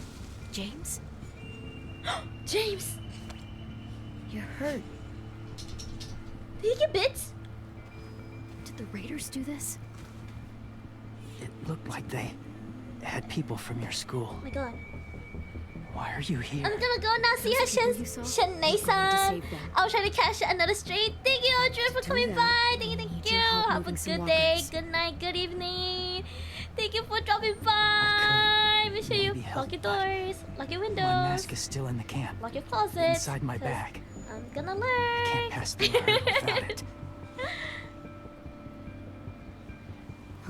Speaker 2: James?
Speaker 1: James,
Speaker 2: You're hurt.
Speaker 1: did you get bits?
Speaker 2: Did the raiders do this?
Speaker 9: It looked like they had people from your school.
Speaker 1: Oh my god.
Speaker 9: Why are you here?
Speaker 1: I'm gonna go now see her,
Speaker 2: Those people you saw?
Speaker 1: Shen
Speaker 2: I'm going to
Speaker 1: Shan.
Speaker 2: save them.
Speaker 1: I'll try to catch another stream. Thank you, Audrey, for coming
Speaker 2: that,
Speaker 1: by. Thank you,
Speaker 2: I
Speaker 1: thank
Speaker 2: need
Speaker 1: you.
Speaker 2: your help
Speaker 1: Have a
Speaker 2: moving some
Speaker 1: good day,
Speaker 2: walkers.
Speaker 1: good night, good evening. Thank you for dropping by. Make sure you
Speaker 9: be
Speaker 1: lock your
Speaker 9: helped, but
Speaker 1: doors, lock your
Speaker 9: My
Speaker 1: windows,
Speaker 9: mask is still in the camp,
Speaker 1: lock your closet.
Speaker 9: inside my bag.
Speaker 1: I'm gonna learn.
Speaker 9: I can't pass through her without it.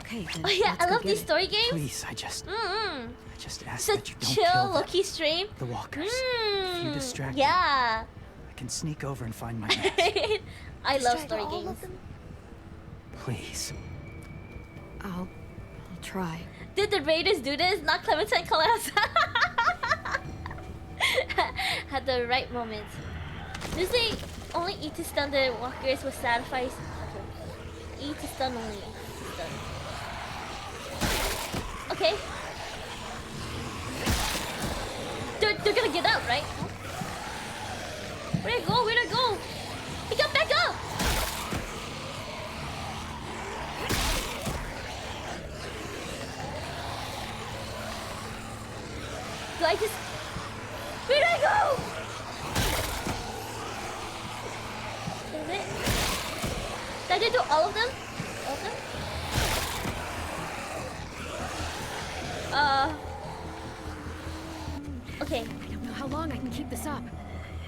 Speaker 2: Okay, then
Speaker 1: Oh yeah,
Speaker 2: let's
Speaker 1: I
Speaker 2: go
Speaker 1: love
Speaker 2: get
Speaker 1: these
Speaker 2: it.
Speaker 1: story games.
Speaker 9: Please, I just ask
Speaker 1: So
Speaker 9: that you don't
Speaker 1: chill,
Speaker 9: kill them.
Speaker 1: low-key stream.
Speaker 9: The walkers. If you distract them,
Speaker 1: Yeah.
Speaker 9: I can sneak over and find my mask.
Speaker 1: I love story games.
Speaker 9: Please.
Speaker 2: I'll try.
Speaker 1: Did the Raiders do this? Not Clementine collapse. Had the right moment. Usually only eat to stun the walkers with sacrifice. Okay. Eat to stun only. Stun. Okay. They're gonna get up, right? Where'd it go? Where'd it go? He got back up! Do I just... Where'd I go? Is it? Did I do all of them? All of them? Okay.
Speaker 2: I don't know how long I can keep this up.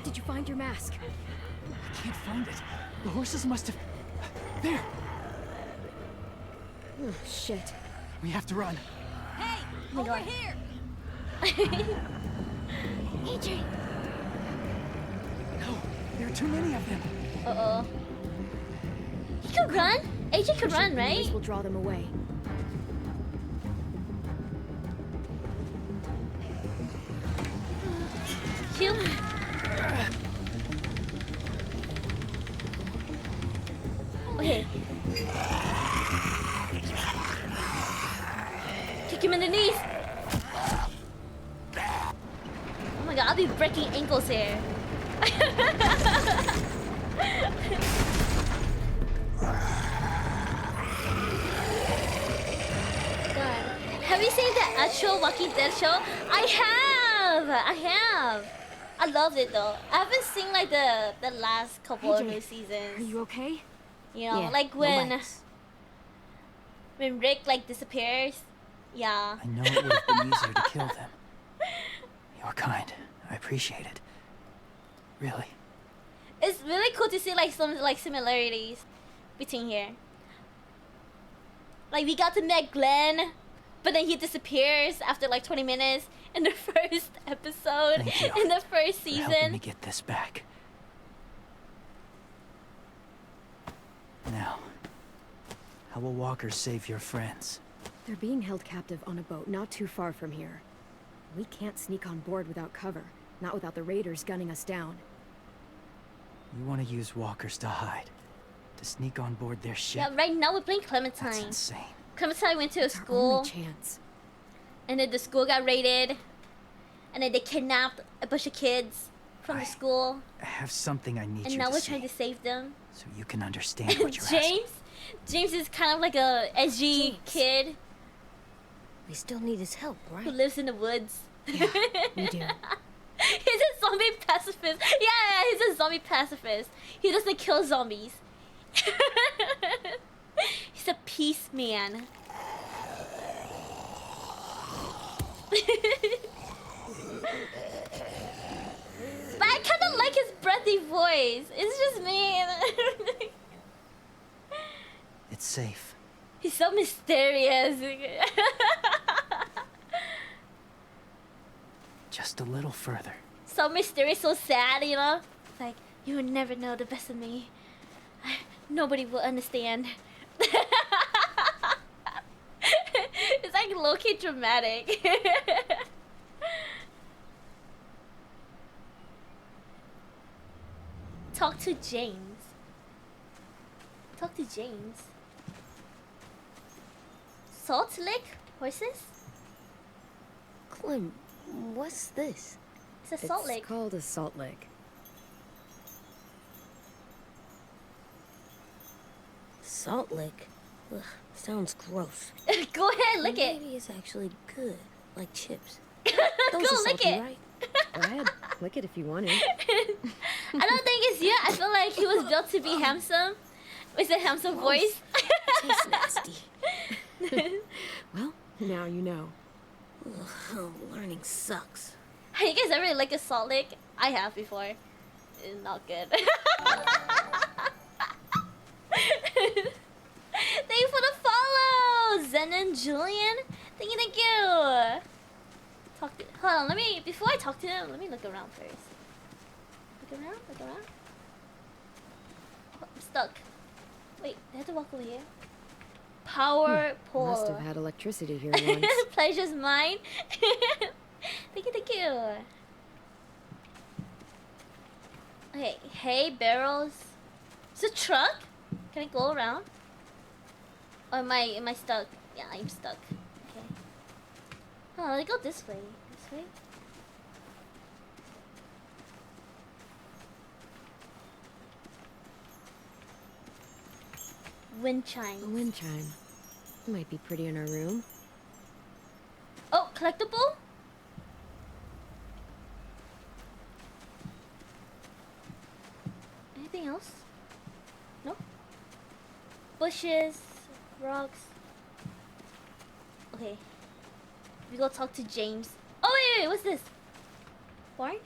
Speaker 2: Did you find your mask?
Speaker 9: I can't find it. The horses must have... There!
Speaker 2: Oh, shit.
Speaker 9: We have to run.
Speaker 3: Hey,
Speaker 1: Oh my
Speaker 3: over
Speaker 1: God.
Speaker 3: here!
Speaker 1: AJ!
Speaker 9: No, there are too many of them.
Speaker 1: Uh-oh. He could run. AJ could run, right?
Speaker 2: Noise will draw them away.
Speaker 1: Kill. Okay. Kick him in the knees. Oh my god, I'll be breaking ankles here. God. Have you seen the actual Walking Dead show? I have! I loved it though. I haven't seen like the last couple of new seasons.
Speaker 2: Are you okay?
Speaker 1: You know,
Speaker 8: Yeah,
Speaker 1: like when
Speaker 8: relax.
Speaker 1: Rick like disappears. Yeah.
Speaker 9: I know it would have been easier to kill them. You're kind. I appreciate it. Really.
Speaker 1: It's really cool to see like some like similarities between here. Like we got to meet Glenn, but then he disappears after like 20 minutes in the first episode
Speaker 9: Thank you
Speaker 1: in the first
Speaker 9: for helping
Speaker 1: season.
Speaker 9: me get this back. Now, how will walkers save your friends?
Speaker 2: They're being held captive on a boat not too far from here. We can't sneak on board without cover, not without the raiders gunning us down.
Speaker 9: You want to use walkers to hide, to sneak on board their ship?
Speaker 1: Yeah, right now we're playing
Speaker 9: That's
Speaker 1: Clementine.
Speaker 9: insane.
Speaker 1: Clementine went to a
Speaker 2: It's our
Speaker 1: school,
Speaker 2: only chance.
Speaker 1: and then the school got raided, and then they kidnapped a bunch of kids from the school,
Speaker 9: I have something I need
Speaker 1: and
Speaker 9: you
Speaker 1: now
Speaker 9: to
Speaker 1: we're
Speaker 9: see,
Speaker 1: trying to save them.
Speaker 9: so you can understand what you're asking.
Speaker 1: James is kind of like a edgy
Speaker 7: James.
Speaker 1: kid
Speaker 7: We still need his help,
Speaker 1: who
Speaker 7: right?
Speaker 1: lives in the woods.
Speaker 2: Yeah, we do.
Speaker 1: He's a zombie pacifist. Yeah, he's a zombie pacifist. He doesn't kill zombies. He's a peace man. But I kind of like his breathy voice. It's just me.
Speaker 9: It's safe.
Speaker 1: He's so mysterious.
Speaker 9: Just a little further.
Speaker 1: So mysterious, so sad, you know? It's like, you will never know the best of me. Nobody will understand. It's like low-key dramatic. Talk to James. Talk to James. Salt Lake horses?
Speaker 7: Clem, what's this?
Speaker 1: It's a salt
Speaker 2: It's
Speaker 1: lake.
Speaker 2: called a salt lake.
Speaker 7: Salt lick? Ugh, sounds gross.
Speaker 1: Go ahead, lick it.
Speaker 7: Maybe it's actually good, like chips.
Speaker 1: Go
Speaker 7: Those are
Speaker 1: lick
Speaker 7: salty,
Speaker 1: it.
Speaker 7: right?
Speaker 2: Go ahead, lick it if you want to.
Speaker 1: I don't think it's you. I feel like he was built to be handsome. With a handsome voice.
Speaker 7: Tastes nasty.
Speaker 2: Well, now you know.
Speaker 7: Ugh, learning sucks.
Speaker 1: You guys ever like a salt lick? I have before. It's not good. Thank you for the follow, Zen and Julian. Thank you, thank you. Hold on, before I talk to him, let me look around first. Look around. Oh, I'm stuck. Wait, I have to walk over here. Power pole.
Speaker 2: Must have had electricity here once.
Speaker 1: Pleasure's mine. Thank you. Okay, hay, barrels. It's a truck? Can I go around? Or am I stuck? Yeah, I'm stuck. Okay. Oh, let's go this way. This way? Wind chime.
Speaker 2: A wind chime. Might be pretty in our room.
Speaker 1: Oh, collectible? Anything else? No? Bushes, rocks. Okay. We go talk to James. Oh, wait, what's this? Barn?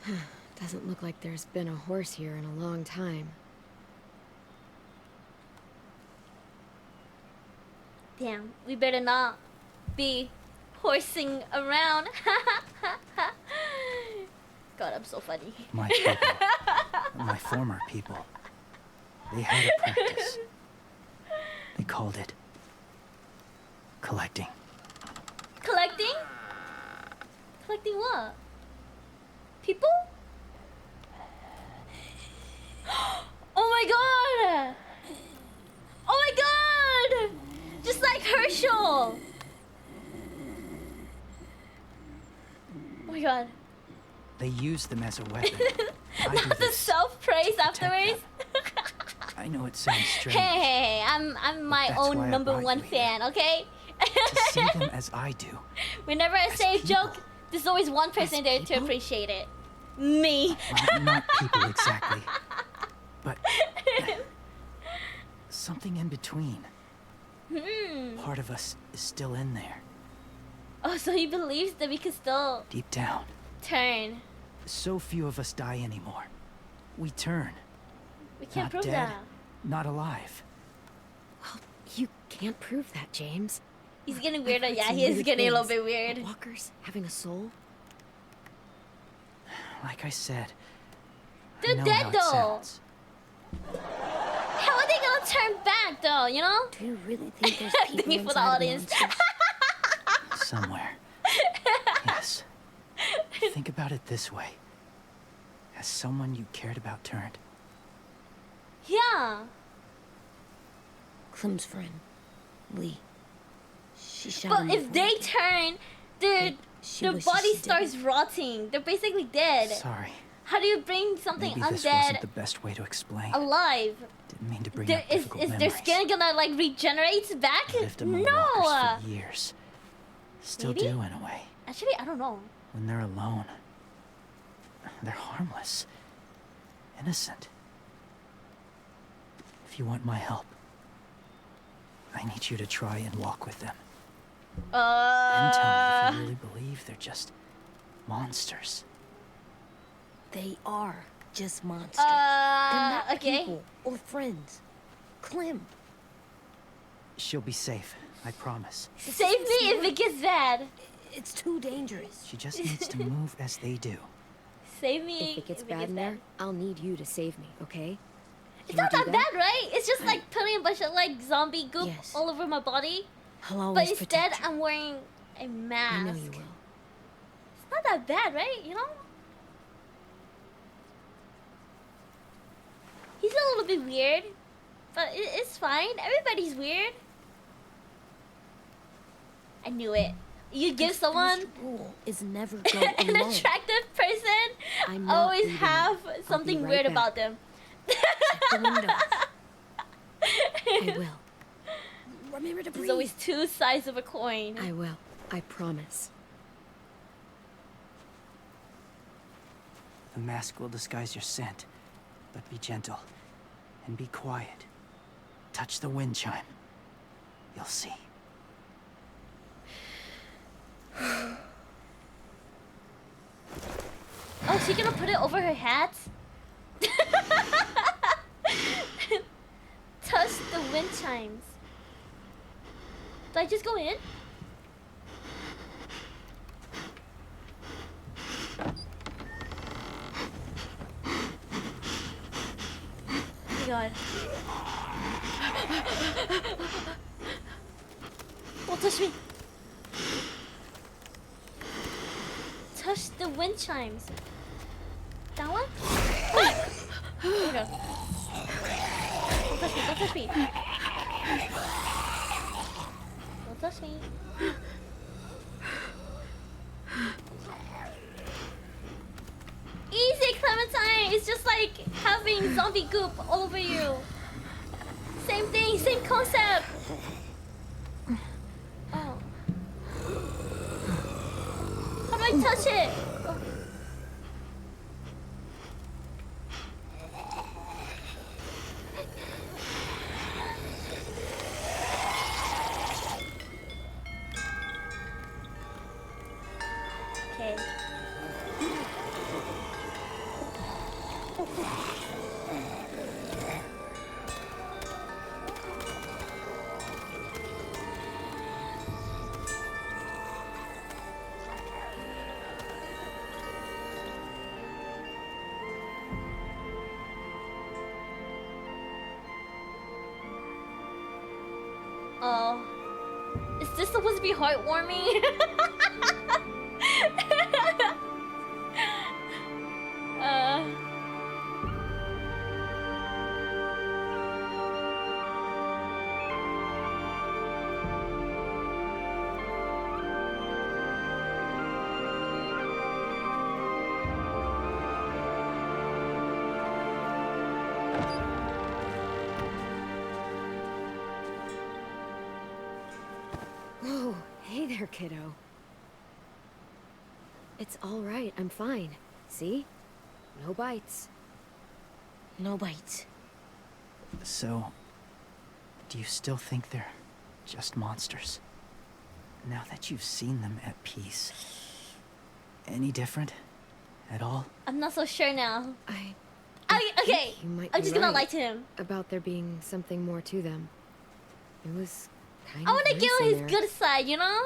Speaker 2: Doesn't look like there's been a horse here in a long time.
Speaker 1: Damn, we better not be horsing around. God, I'm so funny.
Speaker 9: My people, my former people, they had a practice. They called it collecting.
Speaker 1: Collecting? Collecting what? People? Oh my god! Oh my god! Just like Herschel! Oh my god.
Speaker 9: They used them as a weapon. I do
Speaker 1: Not the
Speaker 9: this
Speaker 1: self-praise
Speaker 9: to protect
Speaker 1: afterwards?
Speaker 9: I know it sounds strange.
Speaker 1: Hey, I'm my
Speaker 9: That's why
Speaker 1: own
Speaker 9: I
Speaker 1: number
Speaker 9: brought
Speaker 1: one
Speaker 9: you here.
Speaker 1: fan, okay?
Speaker 9: To see them as I do.
Speaker 1: Whenever I say a
Speaker 9: people.
Speaker 1: joke, there's always one person
Speaker 2: As
Speaker 1: there to
Speaker 2: people?
Speaker 1: appreciate it. Me.
Speaker 9: Well, not people exactly. But something in between. Part of us is still in there.
Speaker 1: Oh, so he believes that we can still
Speaker 9: Deep down.
Speaker 1: turn.
Speaker 9: So few of us die anymore. We turn.
Speaker 1: We can't
Speaker 9: Not
Speaker 1: prove
Speaker 9: dead,
Speaker 1: that.
Speaker 9: not alive.
Speaker 2: Well, you can't prove that, James.
Speaker 1: He's getting
Speaker 2: I've
Speaker 1: weirder.
Speaker 2: heard
Speaker 1: Yeah,
Speaker 2: some
Speaker 1: he is
Speaker 2: weird
Speaker 1: getting a little
Speaker 2: things.
Speaker 1: bit weird.
Speaker 2: Walkers having a soul?
Speaker 9: Like I said,
Speaker 1: They're
Speaker 9: I know
Speaker 1: dead
Speaker 9: how it
Speaker 1: though.
Speaker 9: sounds.
Speaker 1: How are they gonna turn back though, you know?
Speaker 7: Do you really think there's
Speaker 1: Thank
Speaker 7: people
Speaker 1: you for the
Speaker 7: inside of
Speaker 1: audience.
Speaker 7: monsters?
Speaker 9: Somewhere. Yes. Think about it this way. Has someone you cared about turned?
Speaker 1: Yeah.
Speaker 7: Clem's friend, Lee. She shot
Speaker 1: But
Speaker 7: him
Speaker 1: if
Speaker 7: before.
Speaker 1: they turn, their
Speaker 7: She
Speaker 1: their
Speaker 7: wishes
Speaker 1: body
Speaker 7: she didn't.
Speaker 1: starts rotting. They're basically dead.
Speaker 9: Sorry.
Speaker 1: How do you bring something
Speaker 9: Maybe this
Speaker 1: undead
Speaker 9: wasn't the best way to explain.
Speaker 1: alive?
Speaker 9: Didn't mean to bring
Speaker 1: There
Speaker 9: up
Speaker 1: is
Speaker 9: difficult
Speaker 1: their
Speaker 9: memories.
Speaker 1: skin gonna like regenerate back?
Speaker 9: I lived among
Speaker 1: No.
Speaker 9: walkers for years. Still
Speaker 1: Maybe?
Speaker 9: do in a way.
Speaker 1: Actually, I don't know.
Speaker 9: When they're alone, they're harmless, innocent. If you want my help, I need you to try and walk with them. Then tell me if you really believe they're just monsters.
Speaker 7: They are just monsters. They're not
Speaker 1: Okay.
Speaker 7: people or friends. Clem.
Speaker 9: She'll be safe, I promise.
Speaker 1: Save me if it gets bad.
Speaker 7: It's too dangerous.
Speaker 9: She just needs to move as they do.
Speaker 1: Save me
Speaker 2: If it gets bad in there, I'll need you to save me, okay?
Speaker 1: It's
Speaker 2: Can
Speaker 1: not
Speaker 2: you
Speaker 1: that
Speaker 2: do
Speaker 1: bad, right? It's just like putting a bunch of like zombie goop
Speaker 7: Yes.
Speaker 1: all over my body.
Speaker 7: I'll
Speaker 1: But
Speaker 7: always
Speaker 1: instead,
Speaker 7: protect you.
Speaker 1: I'm wearing a mask.
Speaker 7: I know you will.
Speaker 1: It's not that bad, right? You know? He's a little bit weird, but it's fine. Everybody's weird. I knew it. You give
Speaker 7: The
Speaker 1: someone
Speaker 7: first rule is never go
Speaker 1: an
Speaker 7: alone.
Speaker 1: attractive person,
Speaker 2: I'm not
Speaker 1: always
Speaker 2: leaving
Speaker 1: have
Speaker 2: you. I'll be
Speaker 1: something
Speaker 2: right
Speaker 1: weird
Speaker 2: back.
Speaker 1: about them.
Speaker 7: The windows. I will. Remember to breathe.
Speaker 1: There's always two sides of a coin.
Speaker 2: I will. I promise.
Speaker 9: The mask will disguise your scent, but be gentle and be quiet. Touch the wind chime. You'll see.
Speaker 1: Oh, she gonna put it over her hat? Touch the wind chimes. Do I just go in? Oh my god. Don't touch me. Touch the wind chimes. That one? There we go. Don't touch me, don't touch me. Don't touch me. Easy, Clementine! It's just like having zombie goop all over you. Same thing, same concept. Oh. How do I touch it? Oh. Okay. Oh. Is this supposed to be heartwarming? uh.
Speaker 2: Whoa, hey there, kiddo. It's all right. I'm fine. See? No bites.
Speaker 7: No bites.
Speaker 9: So, do you still think they're just monsters? Now that you've seen them at peace. Any different? At all?
Speaker 1: I'm not so sure now. Okay,
Speaker 2: You might
Speaker 1: I'm
Speaker 2: be
Speaker 1: just gonna
Speaker 2: right
Speaker 1: lie to him.
Speaker 2: about there being something more to them. It was kind
Speaker 1: I
Speaker 2: of
Speaker 1: wanna
Speaker 2: nice
Speaker 1: give
Speaker 2: in
Speaker 1: him his
Speaker 2: there.
Speaker 1: good side, you know?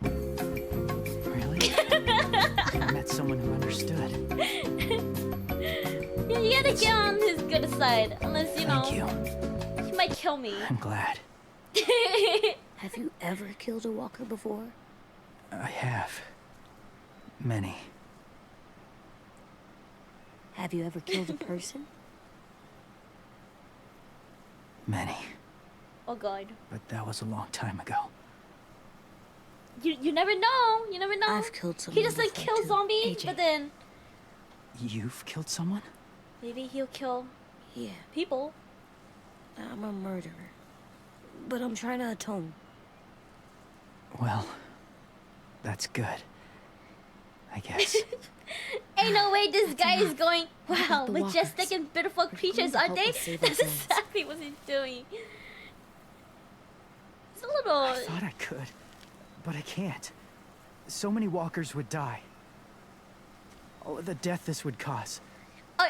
Speaker 9: Really? I met someone who understood.
Speaker 1: Yeah, you gotta get on his good side. Unless, you know,
Speaker 9: Thank you.
Speaker 1: he might kill me.
Speaker 9: I'm glad.
Speaker 7: Have you ever killed a walker before?
Speaker 9: I have. Many.
Speaker 7: Have you ever killed a person?
Speaker 9: Many.
Speaker 1: Oh god.
Speaker 9: But that was a long time ago.
Speaker 1: You never know. You never know.
Speaker 7: I've killed someone
Speaker 1: He just like
Speaker 7: before,
Speaker 1: kills
Speaker 7: too.
Speaker 1: zombies,
Speaker 2: AJ.
Speaker 1: but then
Speaker 9: You've killed someone?
Speaker 1: maybe he'll kill
Speaker 7: Yeah,
Speaker 1: people.
Speaker 7: I'm a murderer. But I'm trying to atone.
Speaker 9: Well, that's good. I guess.
Speaker 1: Ain't no way this guy is going,
Speaker 2: What
Speaker 1: wow,
Speaker 2: about the
Speaker 1: majestic
Speaker 2: walkers?
Speaker 1: and beautiful
Speaker 2: They're
Speaker 1: creatures,
Speaker 2: going to
Speaker 1: are
Speaker 2: help
Speaker 1: they?
Speaker 2: us save
Speaker 1: That's
Speaker 2: our friends.
Speaker 1: exactly what he's doing. It's a
Speaker 9: I
Speaker 1: little...
Speaker 9: thought I could, but I can't. So many walkers would die. Oh, the death this would cause.
Speaker 1: Uh,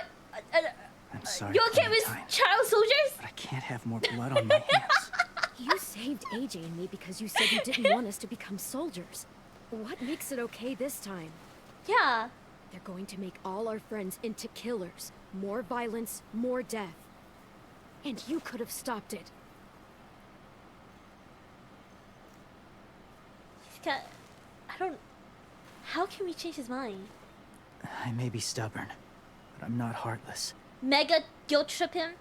Speaker 9: I'm sorry,
Speaker 1: you okay with
Speaker 9: Clementine,
Speaker 1: child soldiers?
Speaker 9: but I can't have more blood on my hands.
Speaker 2: You saved AJ and me because you said you didn't want us to become soldiers. What makes it okay this time?
Speaker 1: Yeah.
Speaker 2: They're going to make all our friends into killers. More violence, more death. And you could have stopped it.
Speaker 1: He's got... I don't... How can we change his mind?
Speaker 9: I may be stubborn, but I'm not heartless.
Speaker 1: Mega guilt trip him?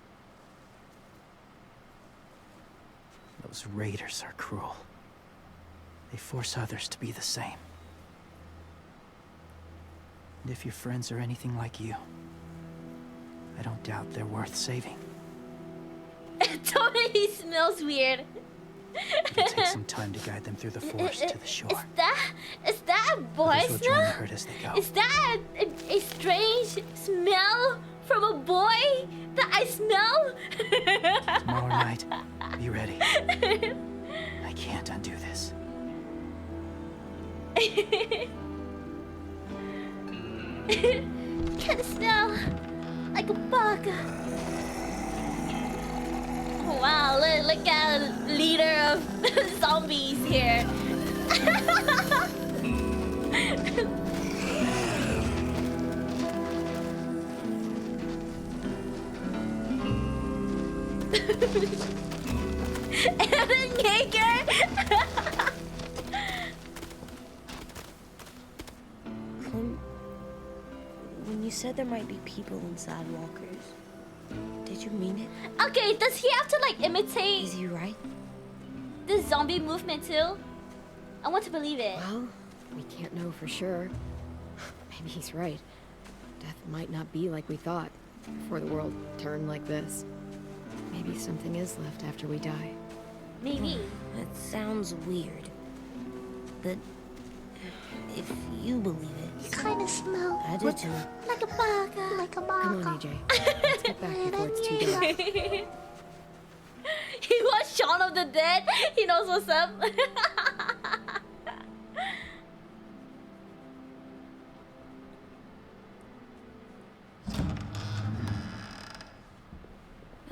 Speaker 9: Those raiders are cruel. They force others to be the same. And if your friends are anything like you, I don't doubt they're worth saving.
Speaker 1: Totally smells weird.
Speaker 9: It'll take some time to guide them through the forest to the shore.
Speaker 1: Is that a boy
Speaker 9: Others will join the
Speaker 1: smell?
Speaker 9: herd as they go.
Speaker 1: Is that a strange smell from a boy that I smell?
Speaker 9: Tomorrow night, be ready. I can't undo this.
Speaker 1: Kinda smell like a bug. Oh, wow, look at leader of zombies here. Aaron Yeager.
Speaker 7: When you said there might be people inside walkers, did you mean it?
Speaker 1: Okay, does he have to like imitate
Speaker 7: Is he right?
Speaker 1: the zombie movement too? I want to believe it.
Speaker 2: Well, we can't know for sure. Maybe he's right. Death might not be like we thought before the world turned like this. Maybe something is left after we die.
Speaker 1: Maybe.
Speaker 7: That sounds weird. But if you believe it,
Speaker 4: Kind of smell
Speaker 7: I do too.
Speaker 1: Like a bug.
Speaker 4: like a
Speaker 2: Come on, AJ. Let's get back before it's too dark.
Speaker 1: He watched Shaun of the Dead. He knows what's up.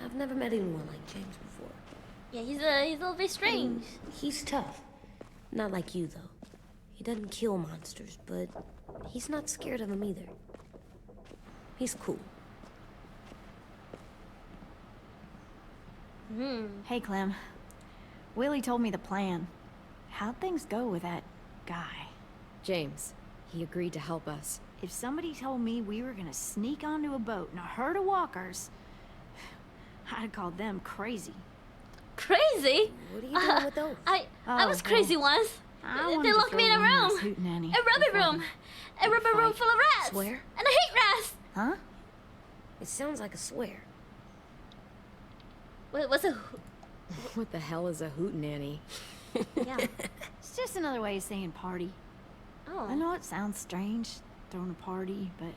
Speaker 7: I've never met anyone like James before.
Speaker 1: Yeah, he's a little bit strange.
Speaker 7: He's tough. Not like you, though. He doesn't kill monsters, but he's not scared of them either. He's cool.
Speaker 10: Hey, Clem. Willie told me the plan. How'd things go with that guy?
Speaker 2: James, he agreed to help us.
Speaker 10: If somebody told me we were gonna sneak onto a boat in a herd of walkers, I'd have called them crazy.
Speaker 1: Crazy?
Speaker 7: What are you doing with those?
Speaker 1: I was
Speaker 10: Oh,
Speaker 1: crazy
Speaker 10: well,
Speaker 1: once.
Speaker 10: I
Speaker 1: They
Speaker 10: wanted to
Speaker 1: locked me in a
Speaker 10: throw one
Speaker 1: room.
Speaker 10: last hootenanny
Speaker 1: A rubber
Speaker 10: before
Speaker 1: room. A rubber room
Speaker 10: fight.
Speaker 1: full of rats.
Speaker 7: Swear?
Speaker 1: And I hate rats.
Speaker 10: Huh?
Speaker 7: It sounds like a swear.
Speaker 1: What's a...
Speaker 2: What the hell is a hootenanny?
Speaker 1: Yeah.
Speaker 10: It's just another way of saying party. I
Speaker 1: Oh.
Speaker 10: know it sounds strange, throwing a party, but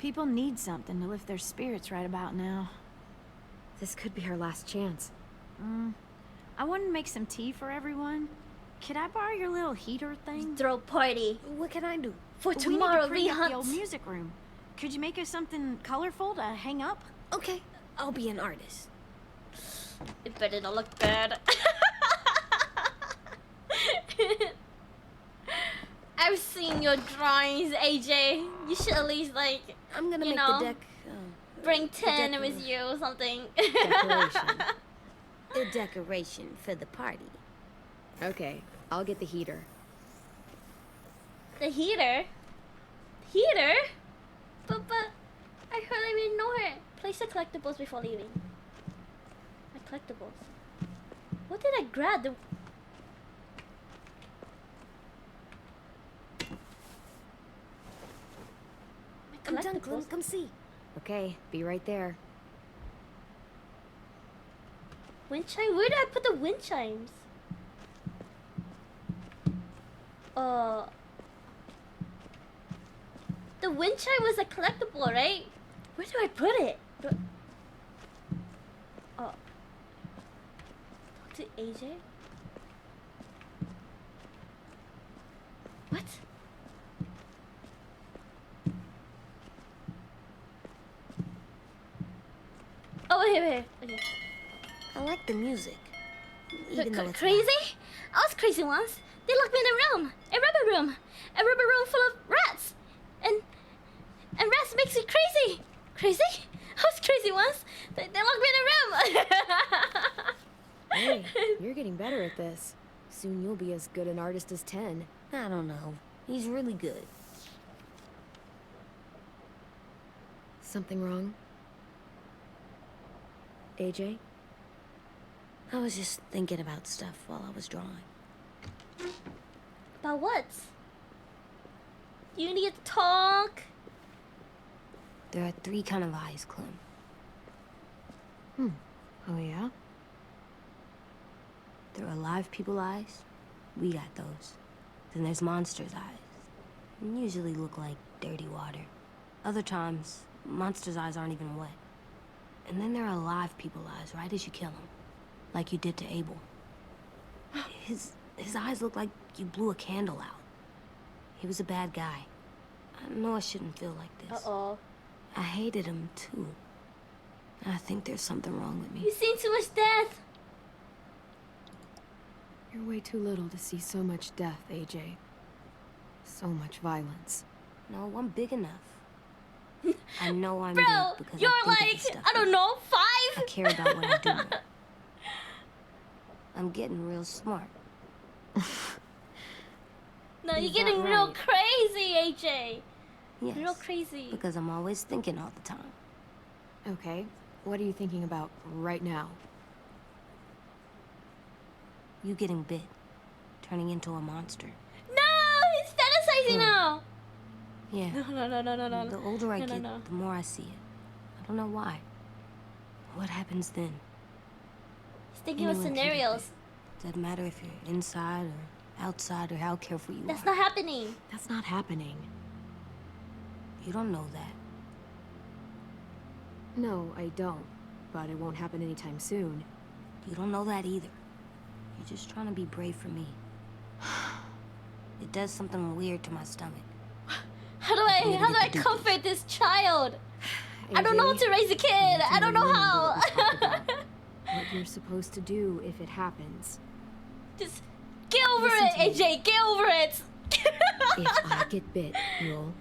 Speaker 10: People need something to lift their spirits right about now.
Speaker 2: This could be our last chance.
Speaker 10: I wanted to make some tea for everyone. Could I borrow your little heater thing?
Speaker 1: Throw party.
Speaker 7: What can I do?
Speaker 1: For
Speaker 10: We need
Speaker 1: tomorrow,
Speaker 10: to pretty up the
Speaker 1: hunt.
Speaker 10: old music room. Could you make us something colorful to hang up?
Speaker 7: Okay, I'll be an artist.
Speaker 1: It better not look bad. I've seen your drawings, AJ. You should at least, like,
Speaker 7: I'm gonna
Speaker 1: you
Speaker 7: make
Speaker 1: know,
Speaker 7: the deck.
Speaker 1: bring 10 with you or something.
Speaker 7: Decoration. The decoration for the party.
Speaker 2: Okay, I'll get the heater.
Speaker 1: The heater? Heater? But I hardly even know her. Place the collectibles before leaving. My collectibles. What did I grab? The...
Speaker 7: I'm done, Clem. Come see.
Speaker 2: Okay, be right there.
Speaker 1: Wind chime? Where did I put the wind chimes? The wind chime was a collectible, right? Where do I put it? Oh. Talk to AJ? What? Oh, wait. Okay.
Speaker 7: I like the music. Even though it's
Speaker 1: Crazy?
Speaker 7: loud.
Speaker 1: I was crazy once. They locked me in a room. A rubber room full of rats. And rats makes me crazy. Crazy? I was crazy once. They locked me in a room.
Speaker 2: Hey, you're getting better at this. Soon you'll be as good an artist as 10.
Speaker 7: I don't know. He's really good.
Speaker 2: Something wrong? AJ?
Speaker 7: I was just thinking about stuff while I was drawing.
Speaker 1: About what? You need to talk.
Speaker 7: There are 3 kind of eyes, Clem.
Speaker 2: Oh yeah?
Speaker 7: There are live people eyes. We got those. Then there's monsters' eyes. And usually look like dirty water. Other times, monsters' eyes aren't even wet. And then there are live people eyes right as you kill them. Like you did to Abel. His eyes look like you blew a candle out. He was a bad guy. I know I shouldn't feel like this.
Speaker 1: Uh-oh.
Speaker 7: I hated him too. I think there's something wrong with me.
Speaker 1: You've seen too much death.
Speaker 2: You're way too little to see so much death, AJ. So much violence.
Speaker 7: No, I'm big enough. I know I'm
Speaker 1: Bro,
Speaker 7: big because
Speaker 1: you're
Speaker 7: I think
Speaker 1: like,
Speaker 7: of this stuff.
Speaker 1: I don't know, 5?
Speaker 7: I care about what I do. I'm getting real smart.
Speaker 1: No, you're
Speaker 7: Is
Speaker 1: getting
Speaker 7: that
Speaker 1: real
Speaker 7: right?
Speaker 1: crazy, AJ.
Speaker 7: Yes,
Speaker 1: Real crazy.
Speaker 7: because I'm always thinking all the time.
Speaker 2: Okay, what are you thinking about right now?
Speaker 7: You getting bit, turning into a monster.
Speaker 1: No, he's fantasizing now.
Speaker 7: Yeah.
Speaker 1: No.
Speaker 7: The older I
Speaker 1: No,
Speaker 7: get,
Speaker 1: no.
Speaker 7: the more I see it. I don't know why. What happens then?
Speaker 1: He's thinking of
Speaker 7: Anyone can get
Speaker 1: scenarios.
Speaker 7: bit. Doesn't matter if you're inside or outside or how careful you
Speaker 1: That's
Speaker 7: are.
Speaker 1: not happening.
Speaker 2: That's not happening.
Speaker 7: You don't know that.
Speaker 2: No, I don't. But it won't happen anytime soon.
Speaker 7: You don't know that either. You're just trying to be brave for me. It does something weird to my stomach.
Speaker 1: How do
Speaker 7: really
Speaker 1: I
Speaker 7: get to do
Speaker 1: comfort this child? I don't know how to raise a kid. I don't know how.
Speaker 2: What you're supposed to do if it happens.
Speaker 1: Just get over
Speaker 2: Listen
Speaker 1: it,
Speaker 2: to me.
Speaker 1: AJ. Get over it.
Speaker 2: If I get bit, you'll...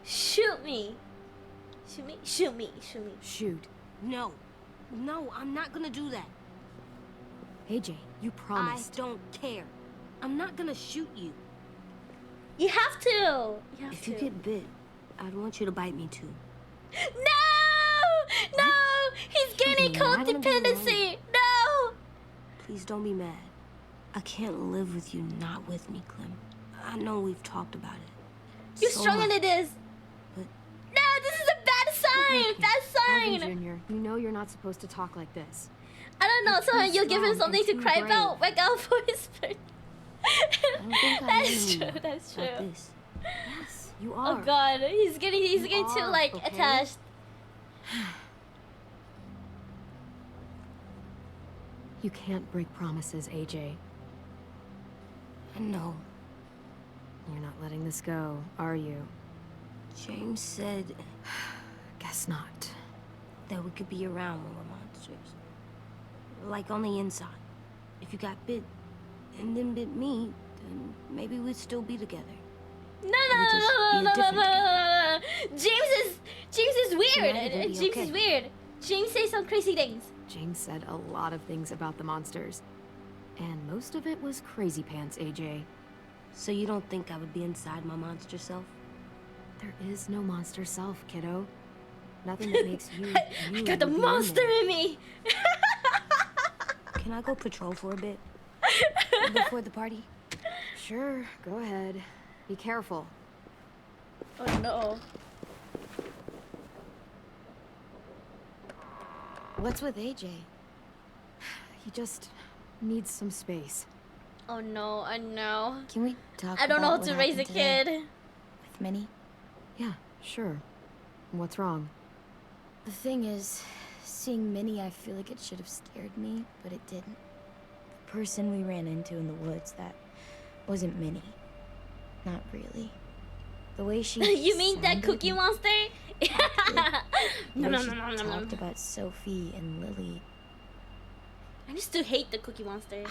Speaker 1: Shoot me. Shoot me.
Speaker 2: shoot.
Speaker 7: No. No, I'm not gonna do that.
Speaker 2: AJ, you promised.
Speaker 7: I don't care. I'm not gonna shoot you.
Speaker 1: You have to. You have
Speaker 7: If
Speaker 1: to.
Speaker 7: you get bit, I'd want you to bite me too.
Speaker 1: No! He's gaining
Speaker 7: Something I don't
Speaker 1: codependency. No!
Speaker 7: Please don't be mad. I can't live with you not with me, Clem. I know we've talked about it.
Speaker 1: You're
Speaker 7: so
Speaker 1: stronger
Speaker 7: much,
Speaker 1: than this.
Speaker 7: but
Speaker 1: No, this is a bad sign. Bad
Speaker 2: Alvin
Speaker 1: sign.
Speaker 2: Jr., you know you're not supposed to talk like this.
Speaker 1: I don't know.
Speaker 2: You're
Speaker 1: Sometimes
Speaker 2: too
Speaker 1: you'll give him
Speaker 2: strong
Speaker 1: something to
Speaker 2: and
Speaker 1: cry
Speaker 2: too
Speaker 1: about. Wake up for his birthday.
Speaker 7: I don't think I
Speaker 1: That's
Speaker 7: am
Speaker 1: true.
Speaker 7: anymore.
Speaker 1: That's
Speaker 7: Not
Speaker 1: true.
Speaker 7: this.
Speaker 2: Yes, you are.
Speaker 1: Oh god, he's getting too
Speaker 2: are,
Speaker 1: like
Speaker 2: okay?
Speaker 1: attached.
Speaker 2: You can't break promises, AJ.
Speaker 7: I know.
Speaker 2: You're not letting this go, are you?
Speaker 7: James said
Speaker 2: Guess not.
Speaker 7: that we could be around when we're monsters. Like on the inside. If you got bit and then bit me, then maybe we'd still be together.
Speaker 1: No,
Speaker 7: We just be a different together.
Speaker 1: James is weird.
Speaker 7: might even be
Speaker 1: James
Speaker 7: okay.
Speaker 1: is weird. James says some crazy things.
Speaker 2: James said a lot of things about the monsters. And most of it was crazy pants, AJ.
Speaker 7: So you don't think I would be inside my monster self?
Speaker 2: There is no monster self, kiddo. Nothing that makes you,
Speaker 1: I
Speaker 2: you
Speaker 1: got the
Speaker 2: would be in
Speaker 1: monster
Speaker 2: there.
Speaker 1: in me.
Speaker 7: Can I go patrol for a bit? Before the party?
Speaker 2: Sure, go ahead. Be careful.
Speaker 1: Oh no.
Speaker 2: What's with AJ? He just needs some space.
Speaker 1: Oh no, I know.
Speaker 4: Can we talk
Speaker 1: I don't know how
Speaker 4: about
Speaker 1: to
Speaker 4: what
Speaker 1: raise a
Speaker 4: happened today
Speaker 1: kid.
Speaker 4: with Minnie?
Speaker 2: Yeah, sure. What's wrong?
Speaker 4: The thing is, seeing Minnie, I feel like it should have scared me, but it didn't. The person we ran into in the woods, that wasn't Minnie. Not really. The way she
Speaker 1: You mean that
Speaker 4: sounded
Speaker 1: cookie
Speaker 4: and
Speaker 1: monster?
Speaker 4: the
Speaker 1: No,
Speaker 4: way
Speaker 1: no,
Speaker 4: she
Speaker 1: no, no, no, no.
Speaker 4: talked about Sophie and Lily.
Speaker 1: I just still hate the cookie monster.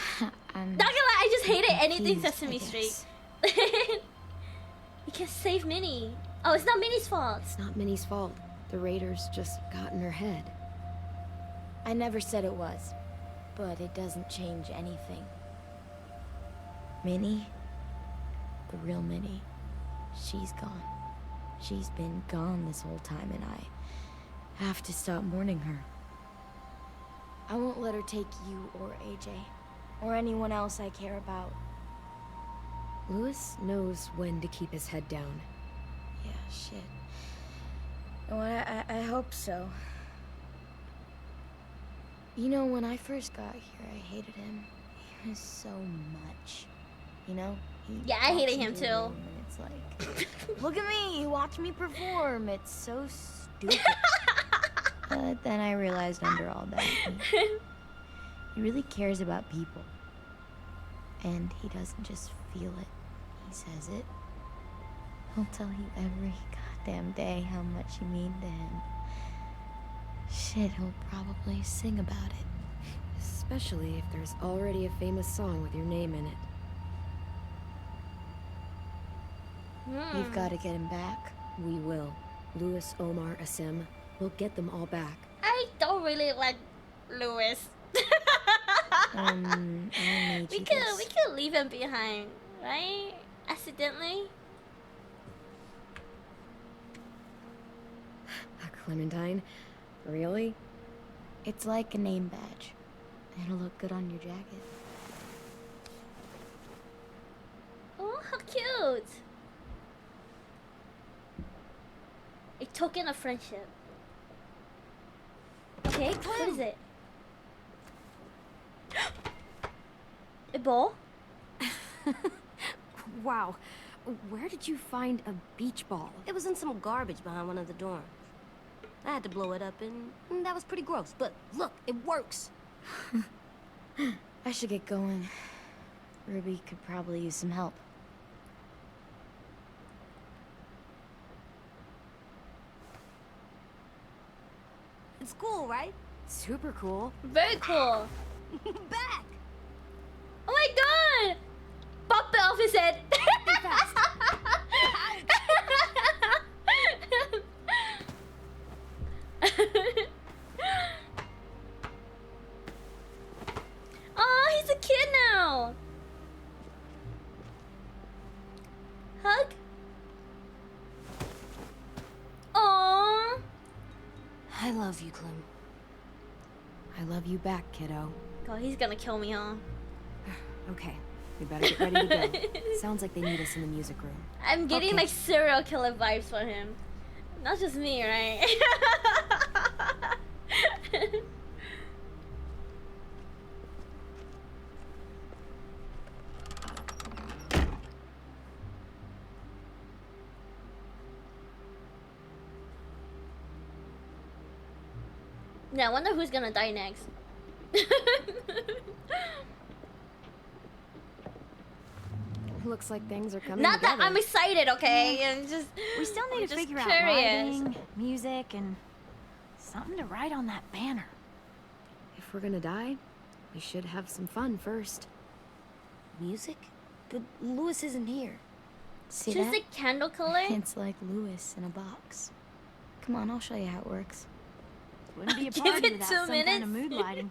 Speaker 4: I'm
Speaker 1: Not gonna lie, I just hated anything
Speaker 4: confused,
Speaker 1: Sesame
Speaker 4: I
Speaker 1: Street.
Speaker 4: guess.
Speaker 1: You can save Minnie. Oh, it's not Minnie's fault.
Speaker 2: It's not Minnie's fault. The raiders just got in her head.
Speaker 4: I never said it was, but it doesn't change anything. Minnie, the real Minnie, she's gone. She's been gone this whole time, and I have to stop mourning her. I won't let her take you or AJ, or anyone else I care about.
Speaker 2: Louis knows when to keep his head down.
Speaker 4: Yeah, shit. Oh, I hope so. You know, when I first got here, I hated him. He was so much. You know? He
Speaker 1: Yeah, I hated
Speaker 4: walks
Speaker 1: him
Speaker 4: into a
Speaker 1: too.
Speaker 4: room and it's like, look at me, watch me perform. It's so stupid. But then I realized under all that, he really cares about people. And he doesn't just feel it, he says it. He'll tell you every goddamn day how much you mean to him. Shit, he'll probably sing about it.
Speaker 2: Especially if there's already a famous song with your name in it.
Speaker 4: We've got to get him back.
Speaker 2: We will. Louis, Omar, Asim. We'll get them all back.
Speaker 1: I don't really like Louis.
Speaker 4: I made
Speaker 1: we
Speaker 4: you
Speaker 1: could
Speaker 4: this.
Speaker 1: we could leave him behind, right? Accidentally.
Speaker 2: Clementine? Really?
Speaker 4: It's like a name badge. It'll look good on your jacket.
Speaker 1: Oh, how cute! A token of friendship. Okay, what is it? A ball?
Speaker 2: Wow. Where did you find a beach ball?
Speaker 7: It was in some garbage behind one of the dorms. I had to blow it up and that was pretty gross. But look, it works.
Speaker 4: I should get going. Ruby could probably use some help.
Speaker 7: It's cool, right?
Speaker 2: Super cool.
Speaker 1: Very cool.
Speaker 7: Back!
Speaker 1: Oh my god! Pop it off his head. Oh, he's a kid now. Hug. Aww.
Speaker 7: I love you, Clem.
Speaker 2: I love you back, kiddo.
Speaker 1: God, he's gonna kill me, huh?
Speaker 2: Okay, we better get ready to go. Sounds like they need us in the music room.
Speaker 1: I'm getting
Speaker 2: Okay.
Speaker 1: like serial killer vibes from him. Not just me, right? Yeah, I wonder who's gonna die next.
Speaker 2: Looks like things are coming
Speaker 1: Not
Speaker 2: together.
Speaker 1: that I'm excited, okay? And just
Speaker 10: We still
Speaker 1: I'm
Speaker 10: need to
Speaker 1: just
Speaker 10: figure out
Speaker 1: curious.
Speaker 10: lighting, music, and something to write on that banner.
Speaker 2: If we're gonna die, we should have some fun first.
Speaker 4: Music? But Lewis isn't here. See
Speaker 1: Choose
Speaker 4: that?
Speaker 1: the candle color.
Speaker 4: It's like Lewis in a box. Come on, I'll show you how it works.
Speaker 10: Wouldn't be a
Speaker 1: Give
Speaker 10: party
Speaker 1: it
Speaker 10: without
Speaker 1: 2
Speaker 10: some kind of
Speaker 1: minutes.
Speaker 10: mood lighting.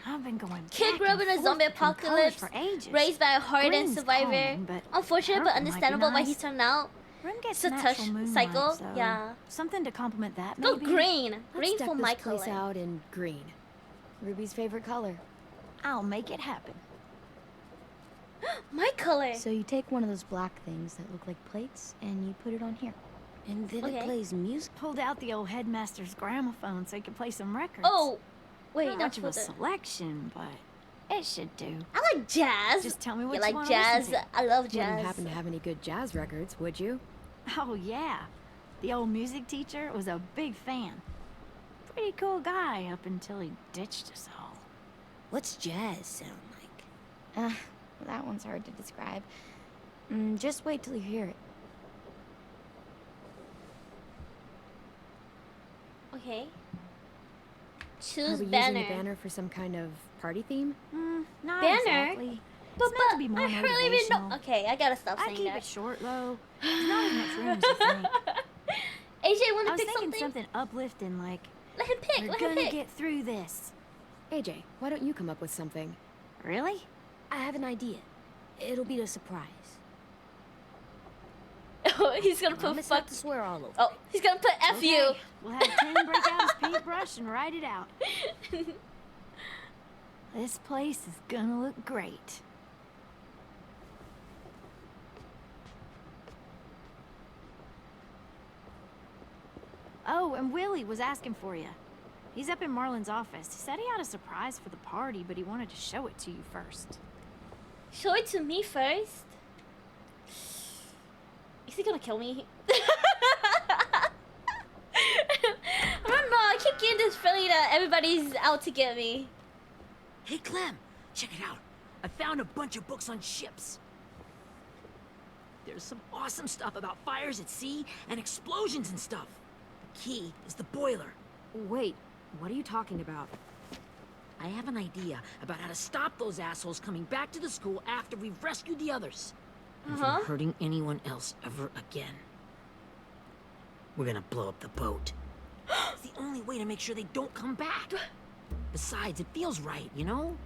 Speaker 10: I've been going
Speaker 1: Kid
Speaker 10: back
Speaker 1: grew up
Speaker 10: and
Speaker 1: in a
Speaker 10: forth
Speaker 1: zombie
Speaker 10: between colors
Speaker 1: apocalypse,
Speaker 10: for ages.
Speaker 1: raised by a hardened
Speaker 10: Green's
Speaker 1: survivor.
Speaker 10: calming, but
Speaker 1: Unfortunate but
Speaker 10: purple might be
Speaker 1: understandable why he
Speaker 10: nice.
Speaker 1: turned out.
Speaker 10: Room gets
Speaker 1: It's a
Speaker 10: natural
Speaker 1: touch
Speaker 10: moonlight,
Speaker 1: cycle,
Speaker 10: so
Speaker 1: yeah.
Speaker 10: something to complement that,
Speaker 1: Go
Speaker 10: maybe.
Speaker 1: green.
Speaker 2: Let's
Speaker 1: Green
Speaker 2: deck
Speaker 1: for
Speaker 2: this
Speaker 1: my
Speaker 2: place
Speaker 1: color.
Speaker 2: out in green. Ruby's favorite color.
Speaker 10: I'll make it happen.
Speaker 1: My color.
Speaker 4: So you take one of those black things that look like plates and you put it on here.
Speaker 7: And then
Speaker 1: Okay.
Speaker 7: it plays music.
Speaker 10: Pulled out the old headmaster's gramophone so he could play some records.
Speaker 1: Oh, wait,
Speaker 10: Not
Speaker 1: that's
Speaker 10: much
Speaker 1: for
Speaker 10: of a
Speaker 1: the.
Speaker 10: selection, but it should do.
Speaker 1: I like jazz.
Speaker 10: Just tell me what
Speaker 1: you
Speaker 10: you
Speaker 1: like
Speaker 10: wanna
Speaker 1: jazz?
Speaker 10: listen to.
Speaker 1: I love
Speaker 2: Wouldn't
Speaker 1: jazz.
Speaker 2: happen to have any good jazz records, would you?
Speaker 10: Oh yeah, the old music teacher was a big fan. Pretty cool guy up until he ditched us all.
Speaker 7: What's jazz sound like?
Speaker 4: That one's hard to describe. Just wait till you hear it.
Speaker 1: Okay.
Speaker 2: Are
Speaker 1: Choose
Speaker 2: we
Speaker 1: banner.
Speaker 2: using the banner for some kind of party theme?
Speaker 10: Not
Speaker 1: Banner?
Speaker 10: exactly.
Speaker 1: But,
Speaker 10: It's meant to be more
Speaker 1: I hardly even know.
Speaker 10: motivational.
Speaker 1: Okay, I gotta stop
Speaker 10: I
Speaker 1: saying
Speaker 10: keep
Speaker 1: that.
Speaker 10: it short though. There's not as much room as you think.
Speaker 1: AJ, wanna
Speaker 10: I was
Speaker 1: pick
Speaker 10: thinking
Speaker 1: something?
Speaker 10: something uplifting like,
Speaker 1: Let him pick.
Speaker 10: we're
Speaker 1: Let him
Speaker 10: gonna
Speaker 1: pick.
Speaker 10: get through this.
Speaker 2: AJ, why don't you come up with something?
Speaker 10: Really?
Speaker 7: I have an idea. It'll be a surprise.
Speaker 1: Oh, he's gonna put
Speaker 7: Promise
Speaker 1: fuck.
Speaker 7: not to swear all over.
Speaker 1: Oh, he's gonna put F you.
Speaker 10: Okay, we'll have Tim break out his paintbrush and write it out. This place is gonna look great. Oh, and Willie was asking for you. He's up in Marlon's office. He said he had a surprise for the party, but he wanted to show it to you first.
Speaker 1: Show it to me first. Is he gonna kill me? I don't know. I keep getting this feeling that everybody's out to get me.
Speaker 3: Hey, Clem, check it out. I found a bunch of books on ships. There's some awesome stuff about fires at sea and explosions and stuff. The key is the boiler.
Speaker 2: Wait, what are you talking about?
Speaker 3: I have an idea about how to stop those assholes coming back to the school after we've rescued the others. And from hurting anyone else ever again. We're gonna blow up the boat. It's the only way to make sure they don't come back. Besides, it feels right, you know?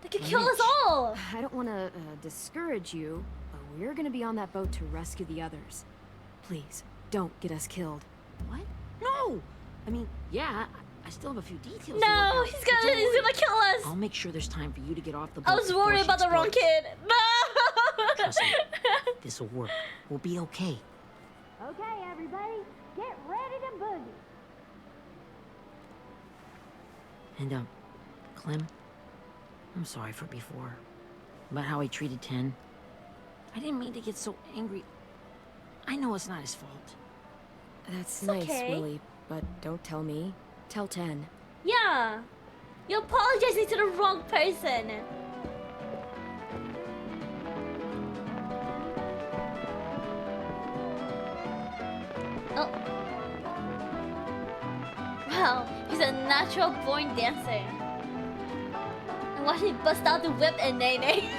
Speaker 1: They could kill us all.
Speaker 2: I don't want to discourage you, but we're gonna be on that boat to rescue the others. Please, don't get us killed.
Speaker 3: What? No! I mean, yeah, I still have a few details to work
Speaker 1: No,
Speaker 3: out,
Speaker 1: he's
Speaker 3: but don't
Speaker 1: gonna
Speaker 3: worry.
Speaker 1: kill us.
Speaker 3: I'll make sure there's time for you to get off the boat.
Speaker 1: I was
Speaker 3: before
Speaker 1: worried
Speaker 3: she
Speaker 1: about the wrong
Speaker 3: explodes.
Speaker 1: kid. No.
Speaker 3: Trust me, this'll work. We'll be okay.
Speaker 10: Okay, everybody, get ready to boogie.
Speaker 3: And, Clem, I'm sorry for before. About how I treated Ten. I didn't mean to get so angry. I know it's not his fault.
Speaker 2: That's
Speaker 1: It's
Speaker 2: nice,
Speaker 1: okay.
Speaker 2: Willie, but don't tell me. Tell 10.
Speaker 1: Yeah. You're apologizing to the wrong person. Oh. Wow, he's a natural born dancer. And watch me bust out the whip and nay nay.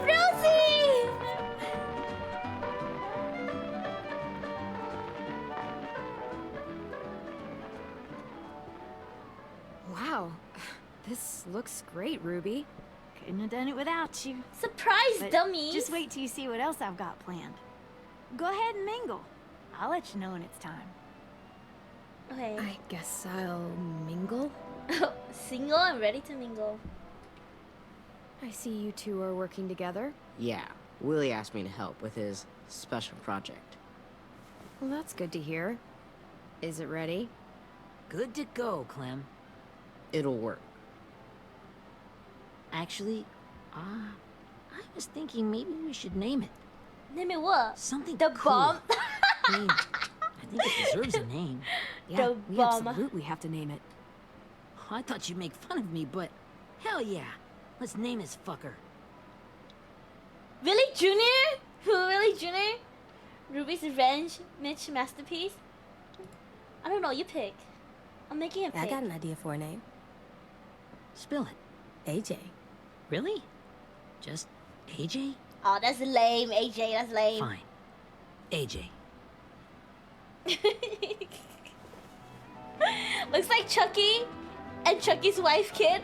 Speaker 1: Rosie!
Speaker 2: Wow, this looks great, Ruby.
Speaker 10: Couldn't have done it without you.
Speaker 1: Surprise,
Speaker 10: But
Speaker 1: dummies!
Speaker 10: just wait till you see what else I've got planned. Go ahead and mingle. I'll let you know when it's time.
Speaker 1: Okay.
Speaker 2: I guess I'll mingle?
Speaker 1: Single and ready to mingle.
Speaker 2: I see you two are working together.
Speaker 5: Yeah, Willie asked me to help with his special project.
Speaker 2: Well, that's good to hear. Is it ready?
Speaker 3: Good to go, Clem.
Speaker 5: It'll work.
Speaker 3: Actually, I was thinking maybe we should name it.
Speaker 1: Name it what?
Speaker 3: Something
Speaker 1: The
Speaker 3: cool.
Speaker 1: bomb?
Speaker 3: I mean, I think it deserves a name.
Speaker 8: Yeah,
Speaker 1: The
Speaker 8: we
Speaker 1: bum.
Speaker 8: absolutely have to name it.
Speaker 3: I thought you'd make fun of me, but hell yeah. Let's name this fucker.
Speaker 1: Willie Jr.? Willie Jr.? Ruby's Revenge, Mitch Masterpiece? I don't know, you pick. I'm making a pick.
Speaker 7: I got an idea for a name.
Speaker 3: Spill it.
Speaker 7: AJ.
Speaker 3: Really? Just AJ?
Speaker 1: Oh, that's lame, AJ, that's lame.
Speaker 3: Fine. AJ.
Speaker 1: Looks like Chucky and Chucky's wife kid.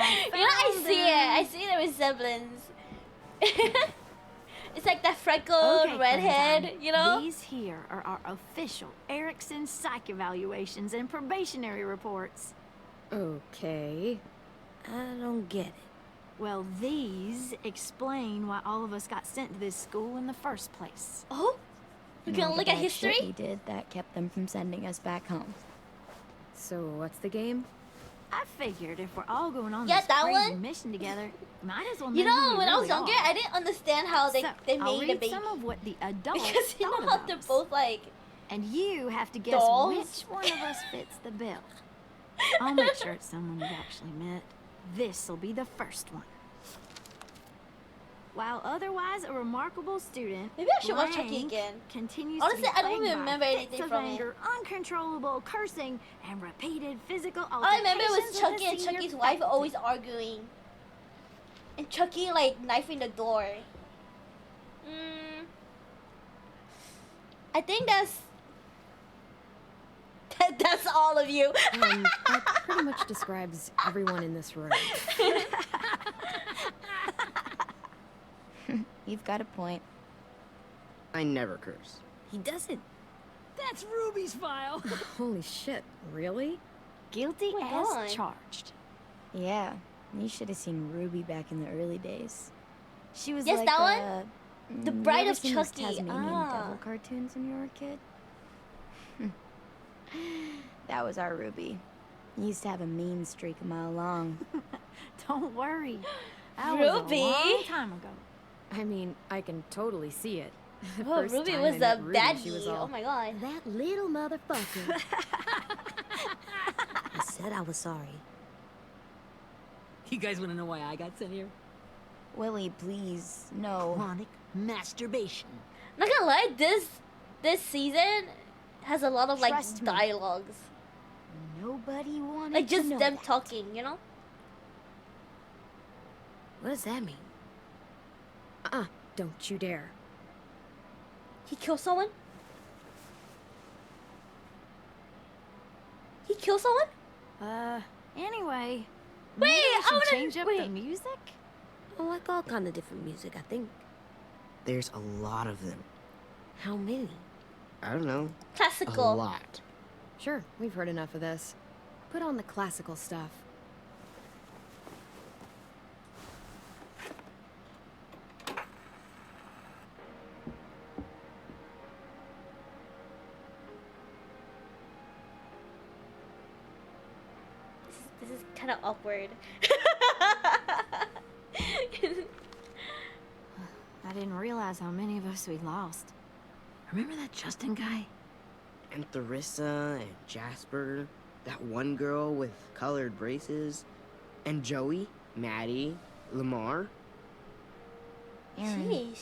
Speaker 1: I see it. I see the resemblance. It's like that freckled redhead,
Speaker 10: Clementine,
Speaker 1: you know?
Speaker 10: These here are our official Erickson psych evaluations and probationary reports.
Speaker 2: Okay.
Speaker 7: I don't get it.
Speaker 10: Well, these explain why all of us got sent to this school in the first place.
Speaker 1: Oh? You can
Speaker 4: All the
Speaker 1: look at
Speaker 4: bad shit
Speaker 1: history?
Speaker 4: we did that kept them from sending us back home.
Speaker 2: So what's the game?
Speaker 10: I figured if we're all going on
Speaker 1: Yeah,
Speaker 10: this
Speaker 1: that
Speaker 10: crazy
Speaker 1: one?
Speaker 10: mission together, might as well
Speaker 1: You
Speaker 10: know who
Speaker 1: know,
Speaker 10: we
Speaker 1: when I was
Speaker 10: really
Speaker 1: younger,
Speaker 10: are.
Speaker 1: I didn't understand how they
Speaker 10: So,
Speaker 1: made
Speaker 10: I'll
Speaker 1: a
Speaker 10: read
Speaker 1: baby.
Speaker 10: some of what the adults
Speaker 1: Because you
Speaker 10: thought
Speaker 1: know how
Speaker 10: about
Speaker 1: they're
Speaker 10: us.
Speaker 1: both like...
Speaker 10: And you have to guess
Speaker 1: dolls.
Speaker 10: which one of us fits the bill. I'll make sure it's someone you've actually met. This'll be the first one. While otherwise a remarkable student,
Speaker 1: Maybe I should watch Chucky
Speaker 10: blank
Speaker 1: again.
Speaker 10: continues
Speaker 1: Honestly,
Speaker 10: to be
Speaker 1: I don't
Speaker 10: plagued
Speaker 1: even
Speaker 10: by
Speaker 1: remember
Speaker 10: fits
Speaker 1: anything
Speaker 10: of
Speaker 1: from it.
Speaker 10: anger, uncontrollable cursing, and repeated physical
Speaker 1: All I remember was
Speaker 10: altercations with
Speaker 1: Chucky
Speaker 10: the
Speaker 1: and
Speaker 10: senior
Speaker 1: Chucky's wife
Speaker 10: faculty.
Speaker 1: always arguing. And Chucky like knifing the door. I think that's all of you.
Speaker 2: That pretty much describes everyone in this room.
Speaker 4: You've got a point.
Speaker 5: I never curse.
Speaker 7: He doesn't.
Speaker 3: That's Ruby's file.
Speaker 2: Holy shit, really?
Speaker 10: Guilty
Speaker 1: Oh my
Speaker 10: as
Speaker 1: God.
Speaker 10: charged.
Speaker 4: Yeah, you should have seen Ruby back in the early days. She was
Speaker 1: Yes,
Speaker 4: like
Speaker 1: that one? The
Speaker 4: you
Speaker 1: Bride
Speaker 4: ever
Speaker 1: of
Speaker 4: seen those
Speaker 1: Chucky.
Speaker 4: Tasmanian
Speaker 1: Ah.
Speaker 4: devil cartoons when you were a kid? That was our Ruby. Used to have a mean streak a mile long.
Speaker 10: Don't worry. That was a
Speaker 1: Ruby?
Speaker 10: long time ago.
Speaker 2: I mean, I can totally see it. The
Speaker 1: Oh,
Speaker 2: first
Speaker 1: Ruby
Speaker 2: time
Speaker 1: was
Speaker 2: I
Speaker 1: a
Speaker 2: met Ruby,
Speaker 1: baddie.
Speaker 2: she was
Speaker 1: Oh
Speaker 2: all,
Speaker 1: my god.
Speaker 8: That little motherfucker.
Speaker 7: I said I was sorry.
Speaker 3: You guys want to know why I got sent here?
Speaker 4: Willie, please, no.
Speaker 3: Chronic masturbation.
Speaker 1: Not gonna lie, this season has a lot of like
Speaker 4: Trust me.
Speaker 1: dialogues.
Speaker 4: Nobody wanted
Speaker 1: Like
Speaker 4: to
Speaker 1: just
Speaker 4: know
Speaker 1: them
Speaker 4: that.
Speaker 1: talking, you know?
Speaker 7: What does that mean?
Speaker 2: don't you dare.
Speaker 1: He killed someone? He killed someone?
Speaker 10: Anyway.
Speaker 1: Wait,
Speaker 10: maybe
Speaker 1: I
Speaker 10: we should
Speaker 1: wanna-
Speaker 10: change up the
Speaker 1: wait.
Speaker 10: music?
Speaker 7: I like all kind of different music, I think.
Speaker 5: There's a lot of them.
Speaker 7: How many?
Speaker 5: I don't know. A
Speaker 1: Classical.
Speaker 5: lot.
Speaker 2: Sure, we've heard enough of this. Put on the classical stuff.
Speaker 1: This is kind of awkward.
Speaker 10: I didn't realize how many of us we lost.
Speaker 3: Remember that Justin guy?
Speaker 5: And Theresa and Jasper. That one girl with colored braces. And Joey, Maddie, Lamar.
Speaker 4: Aaron,
Speaker 1: Jeez.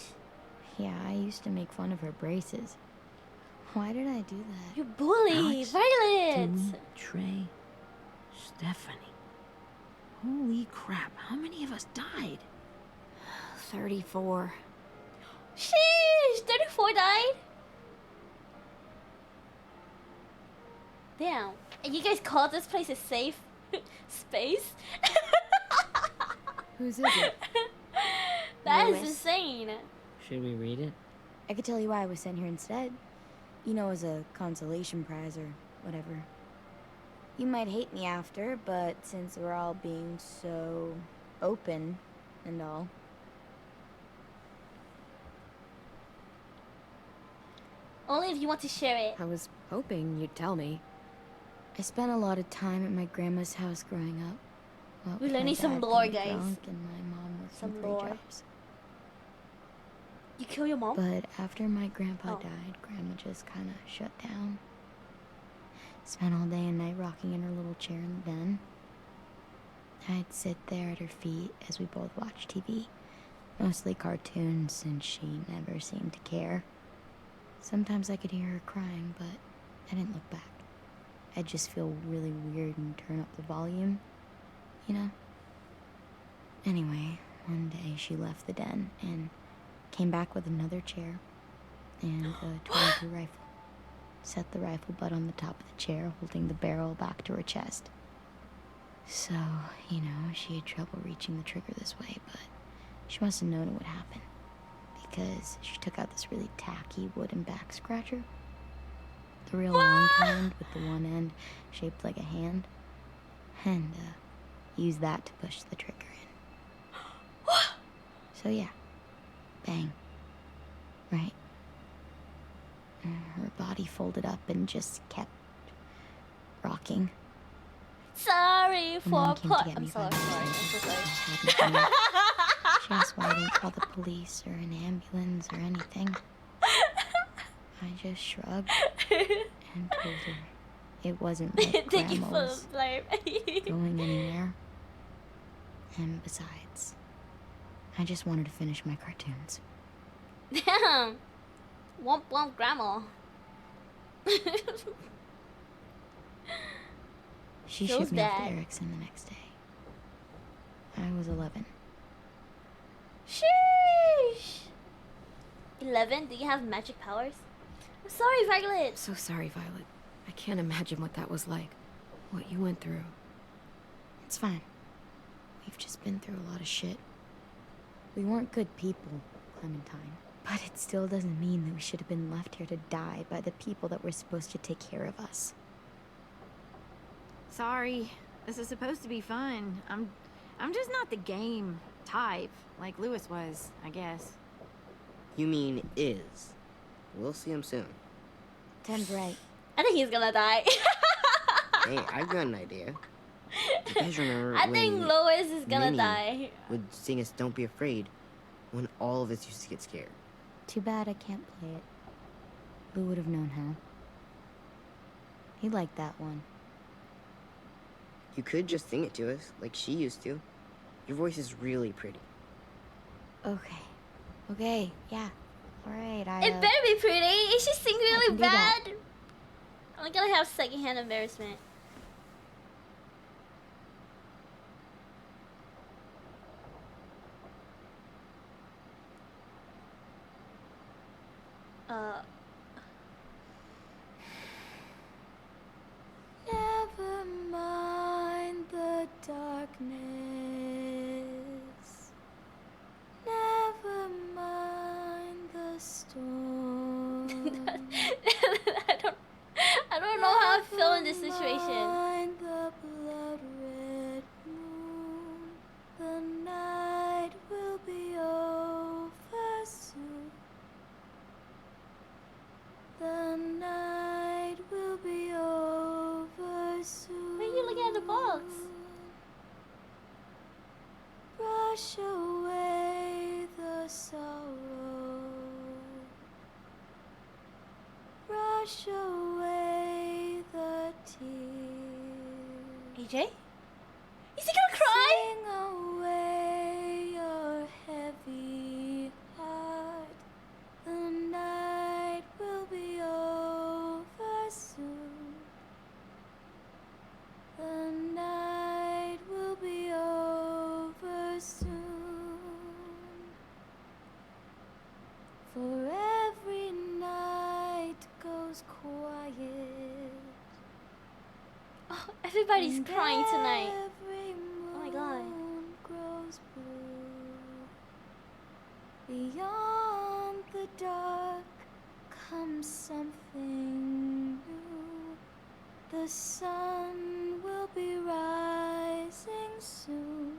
Speaker 4: yeah, I used to make fun of her braces. Why did I do that?
Speaker 1: You bully.
Speaker 3: Alex,
Speaker 1: Violet.
Speaker 3: Timmy, Trey, Stephanie. Holy crap, how many of us died?
Speaker 10: 34.
Speaker 1: Sheesh. 34 died? Damn. And you guys call this place a safe space?
Speaker 2: Whose is it?
Speaker 1: That is
Speaker 4: Lewis.
Speaker 1: insane.
Speaker 5: Should we read it?
Speaker 4: I could tell you why I was sent here instead. You know, as a consolation prize or whatever. You might hate me after, but since we're all being so open and all.
Speaker 1: Only if you want to share it.
Speaker 2: I was hoping you'd tell me.
Speaker 4: I spent a lot of time at my grandma's house growing up. Well,
Speaker 1: We're learning
Speaker 4: my
Speaker 1: some
Speaker 4: dad
Speaker 1: lore,
Speaker 4: getting
Speaker 1: guys.
Speaker 4: drunk and my mom with
Speaker 1: Some
Speaker 4: some free
Speaker 1: lore.
Speaker 4: jobs.
Speaker 1: You kill your mom?
Speaker 4: But after my grandpa
Speaker 1: Oh.
Speaker 4: died, Grandma just kind of shut down. Spent all day and night rocking in her little chair in the den. I'd sit there at her feet as we both watched TV. Mostly cartoons, since she never seemed to care. Sometimes I could hear her crying, but I didn't look back. I'd just feel really weird and turn up the volume, you know? Anyway, one day she left the den and came back with another chair and a .22 rifle. Set the rifle butt on the top of the chair, holding the barrel back to her chest. So, you know, she had trouble reaching the trigger this way, but she must have known it would happen. Because she took out this really tacky wooden back scratcher. The real long kind with the one end shaped like a hand. And, used that to push the trigger in. So yeah, bang. Right. Her body folded up and just kept rocking.
Speaker 1: Sorry for
Speaker 4: Mom came to
Speaker 1: put.
Speaker 4: get
Speaker 1: I'm
Speaker 4: me
Speaker 1: sorry.
Speaker 4: 5
Speaker 1: Sorry. I'm
Speaker 4: minutes
Speaker 1: so
Speaker 4: later.
Speaker 1: sorry.
Speaker 4: I hadn't come. She asked why I didn't call the police or an ambulance or anything. I just shrugged and told her it wasn't like
Speaker 1: Thank you
Speaker 4: Grandma
Speaker 1: for
Speaker 4: was
Speaker 1: the blame.
Speaker 4: going anywhere. And besides, I just wanted to finish my cartoons.
Speaker 1: Damn. Womp womp grandma.
Speaker 4: She
Speaker 1: Feels
Speaker 4: shipped me off to
Speaker 1: bad.
Speaker 4: Erickson the next day. I was 11.
Speaker 1: Sheesh. 11? Do you have magic powers? I'm sorry, Violet.
Speaker 2: So sorry, Violet. I can't imagine what that was like. What you went through.
Speaker 4: It's fine. We've just been through a lot of shit. We weren't good people, Clementine. But it still doesn't mean that we should have been left here to die by the people that were supposed to take care of us.
Speaker 10: Sorry. This is supposed to be fun. I'm just not the game type, like Lewis was, I guess.
Speaker 5: You mean is. We'll see him soon.
Speaker 4: Tim's right.
Speaker 1: I think he's gonna die.
Speaker 5: Hey, I've got an idea. You guys remember
Speaker 1: I
Speaker 5: when
Speaker 1: think Lois is gonna
Speaker 5: Minnie
Speaker 1: die.
Speaker 5: would sing us Don't Be Afraid when all of us used to get scared?
Speaker 4: Too bad I can't play it. Lou would have known how. He liked that one.
Speaker 5: You could just sing it to us, like she used to. Your voice is really pretty.
Speaker 4: Okay. Okay, yeah. Alright,
Speaker 1: It better be pretty. Is she sing really
Speaker 4: can do that.
Speaker 1: bad? I'm gonna have secondhand embarrassment.
Speaker 4: Never mind the darkness. Never mind the storm.
Speaker 1: I don't know how I feel in this situation.
Speaker 4: Mind the blood red moon. The night will be over soon. The night will be over soon.
Speaker 1: Why are you looking at the box?
Speaker 4: Brush away the sorrow. Brush away the tears.
Speaker 1: AJ? Is he gonna cry?
Speaker 4: Sing away your heavy heart. The night will be over soon. The night will be over soon. For every night goes quiet.
Speaker 1: Oh, everybody's
Speaker 4: and
Speaker 1: crying tonight.
Speaker 4: every
Speaker 1: Oh my God.
Speaker 4: moon grows blue. Beyond the dark comes something new. The sun will be rising soon.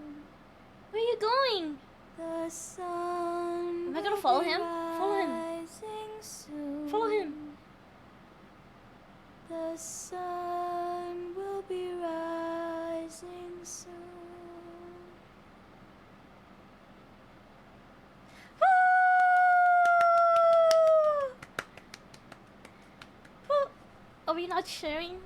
Speaker 1: Where are you going?
Speaker 4: The sun
Speaker 1: Am I gonna
Speaker 4: will
Speaker 1: follow
Speaker 4: be
Speaker 1: him? Follow him.
Speaker 4: rising soon.
Speaker 1: Follow him.
Speaker 4: The sun will be rising soon.
Speaker 1: without sharing?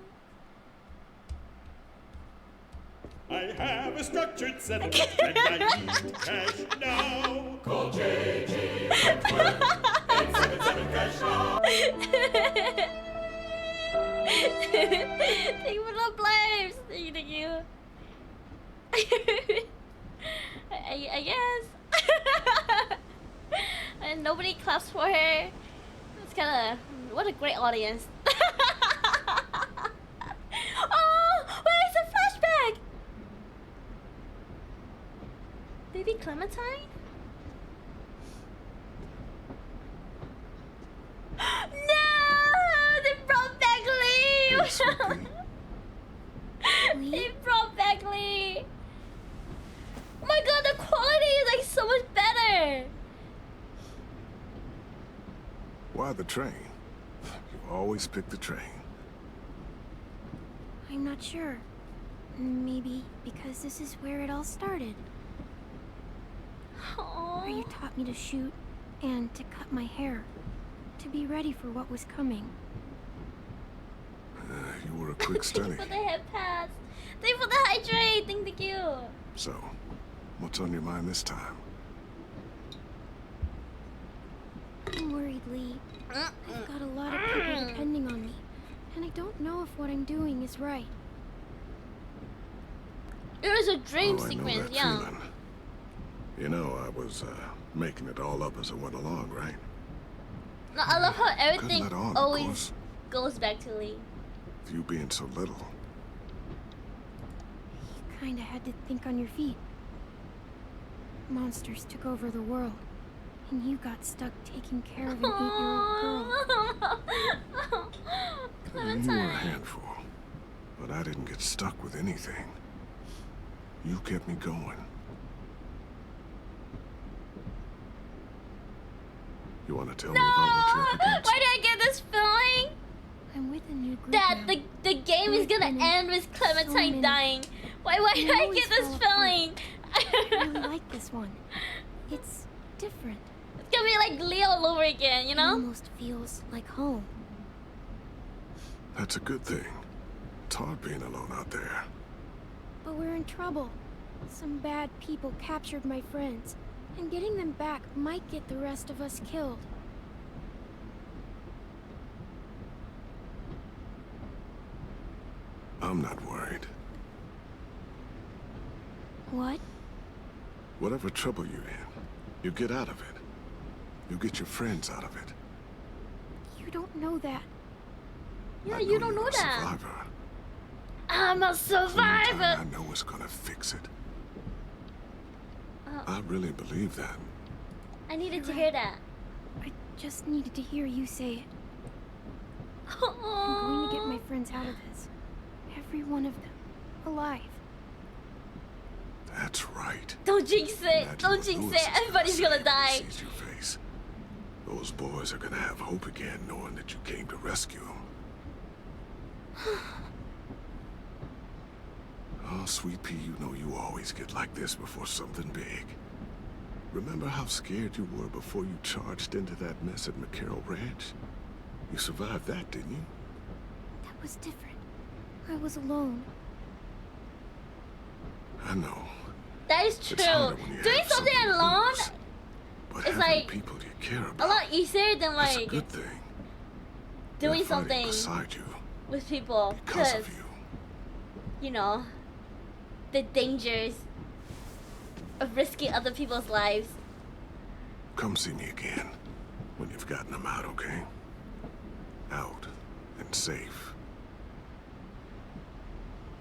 Speaker 11: I have a structured settlement and I need cash now. Call JG Wentworth, 877 cash now.
Speaker 1: Thank you for the flames. Thank you. I guess. And nobody claps for her. It's kind of what a great audience. Oh, wait, it's a flashback. Baby Clementine? No! They brought back Lee! They brought back Lee! Oh my god, the quality is like so much better!
Speaker 12: Why the train? You always pick the train.
Speaker 4: I'm not sure. Maybe because this is where it all started.
Speaker 1: Aww.
Speaker 4: Where you taught me to shoot and to cut my hair. To be ready for what was coming.
Speaker 12: You were a quick study.
Speaker 1: Thank you for the head pass. Thank you for the hydrate. Thank you.
Speaker 12: So, what's on your mind this time?
Speaker 4: I'm worried, Lee. I've got a lot of people depending on me. And I don't know if what I'm doing is right.
Speaker 1: It was a dream
Speaker 12: I know
Speaker 1: sequence,
Speaker 12: that
Speaker 1: yeah.
Speaker 12: feeling. You know, I was making it all up as I went along, right?
Speaker 1: No, I love how everything
Speaker 12: let on, of
Speaker 1: always
Speaker 12: course.
Speaker 1: goes back to Lee.
Speaker 12: With you being so little.
Speaker 4: You kinda had to think on your feet. Monsters took over the world. And you got stuck taking care of an 8-year-old girl.
Speaker 12: You were a handful. But I didn't get stuck with anything. You kept me going. You want to tell me about what you're up against?
Speaker 1: Why did I get this feeling?
Speaker 4: I'm with a new group
Speaker 1: That
Speaker 4: now.
Speaker 1: the game is gonna end with Clementine dying. Why did I get this feeling?
Speaker 4: I really like this one. It's different.
Speaker 1: It's gonna be like Leo all over again, you
Speaker 4: It
Speaker 1: know?
Speaker 4: almost feels like home.
Speaker 12: That's a good thing. It's hard being alone out there.
Speaker 4: But we're in trouble. Some bad people captured my friends. And getting them back might get the rest of us killed.
Speaker 12: I'm not worried.
Speaker 4: What?
Speaker 12: Whatever trouble you're in, you get out of it. You get your friends out of it.
Speaker 4: You don't know that.
Speaker 1: Yeah,
Speaker 12: I
Speaker 1: you don't
Speaker 12: you're
Speaker 1: know
Speaker 12: a
Speaker 1: that.
Speaker 12: Survivor.
Speaker 1: I'm a survivor.
Speaker 12: Clementine, I know is gonna fix it. I really believe that.
Speaker 1: I needed
Speaker 4: You're
Speaker 1: to
Speaker 4: right.
Speaker 1: hear that.
Speaker 4: I just needed to hear you say it. I'm going to get my friends out of this. Every one of them. Alive.
Speaker 12: That's right.
Speaker 1: Don't jinx it.
Speaker 12: Imagine
Speaker 1: Don't
Speaker 12: what
Speaker 1: jinx
Speaker 12: Louis
Speaker 1: it.
Speaker 12: is
Speaker 1: Everybody's
Speaker 12: say
Speaker 1: gonna
Speaker 12: when he
Speaker 1: die.
Speaker 12: sees your face. Those boys are gonna have hope again, knowing that you came to rescue them. Oh, Sweet Pea, you know you always get like this before something big. Remember how scared you were before you charged into that mess at McCarroll Ranch? You survived that, didn't you?
Speaker 4: That was different. I was alone.
Speaker 12: I know.
Speaker 1: That is
Speaker 12: It's
Speaker 1: true.
Speaker 12: harder when you
Speaker 1: Doing
Speaker 12: have
Speaker 1: something
Speaker 12: to
Speaker 1: alone
Speaker 12: lose. But
Speaker 1: is
Speaker 12: having
Speaker 1: like
Speaker 12: people you care
Speaker 1: a
Speaker 12: about,
Speaker 1: lot easier than
Speaker 12: that's a
Speaker 1: like
Speaker 12: good thing.
Speaker 1: doing
Speaker 12: They're fighting
Speaker 1: something
Speaker 12: beside you
Speaker 1: with people
Speaker 12: because of
Speaker 1: you know, the dangers of risking other people's lives.
Speaker 12: Come see me again when you've gotten them out, okay? Out and safe.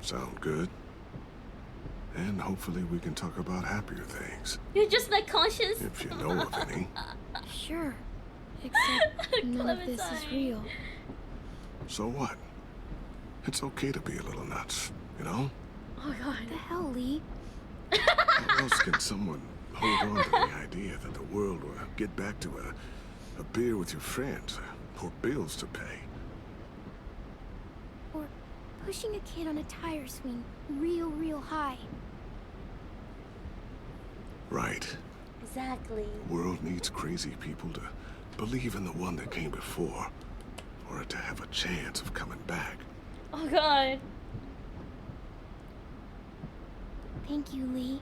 Speaker 12: Sound good? And hopefully we can talk about happier things,
Speaker 1: You're just not conscious.
Speaker 12: if you know of any.
Speaker 4: Sure. Except none of this is
Speaker 1: Clementine.
Speaker 4: real.
Speaker 12: So what? It's okay to be a little nuts, you know?
Speaker 1: Oh god.
Speaker 4: The hell, Lee?
Speaker 12: How else can someone hold on to the idea that the world will get back to a beer with your friends, or bills to pay?
Speaker 4: Or pushing a kid on a tire swing real high.
Speaker 12: Right.
Speaker 1: Exactly.
Speaker 12: The world needs crazy people to believe in the one that came before. for it to have a chance of coming back.
Speaker 1: Oh god.
Speaker 4: Thank you, Lee.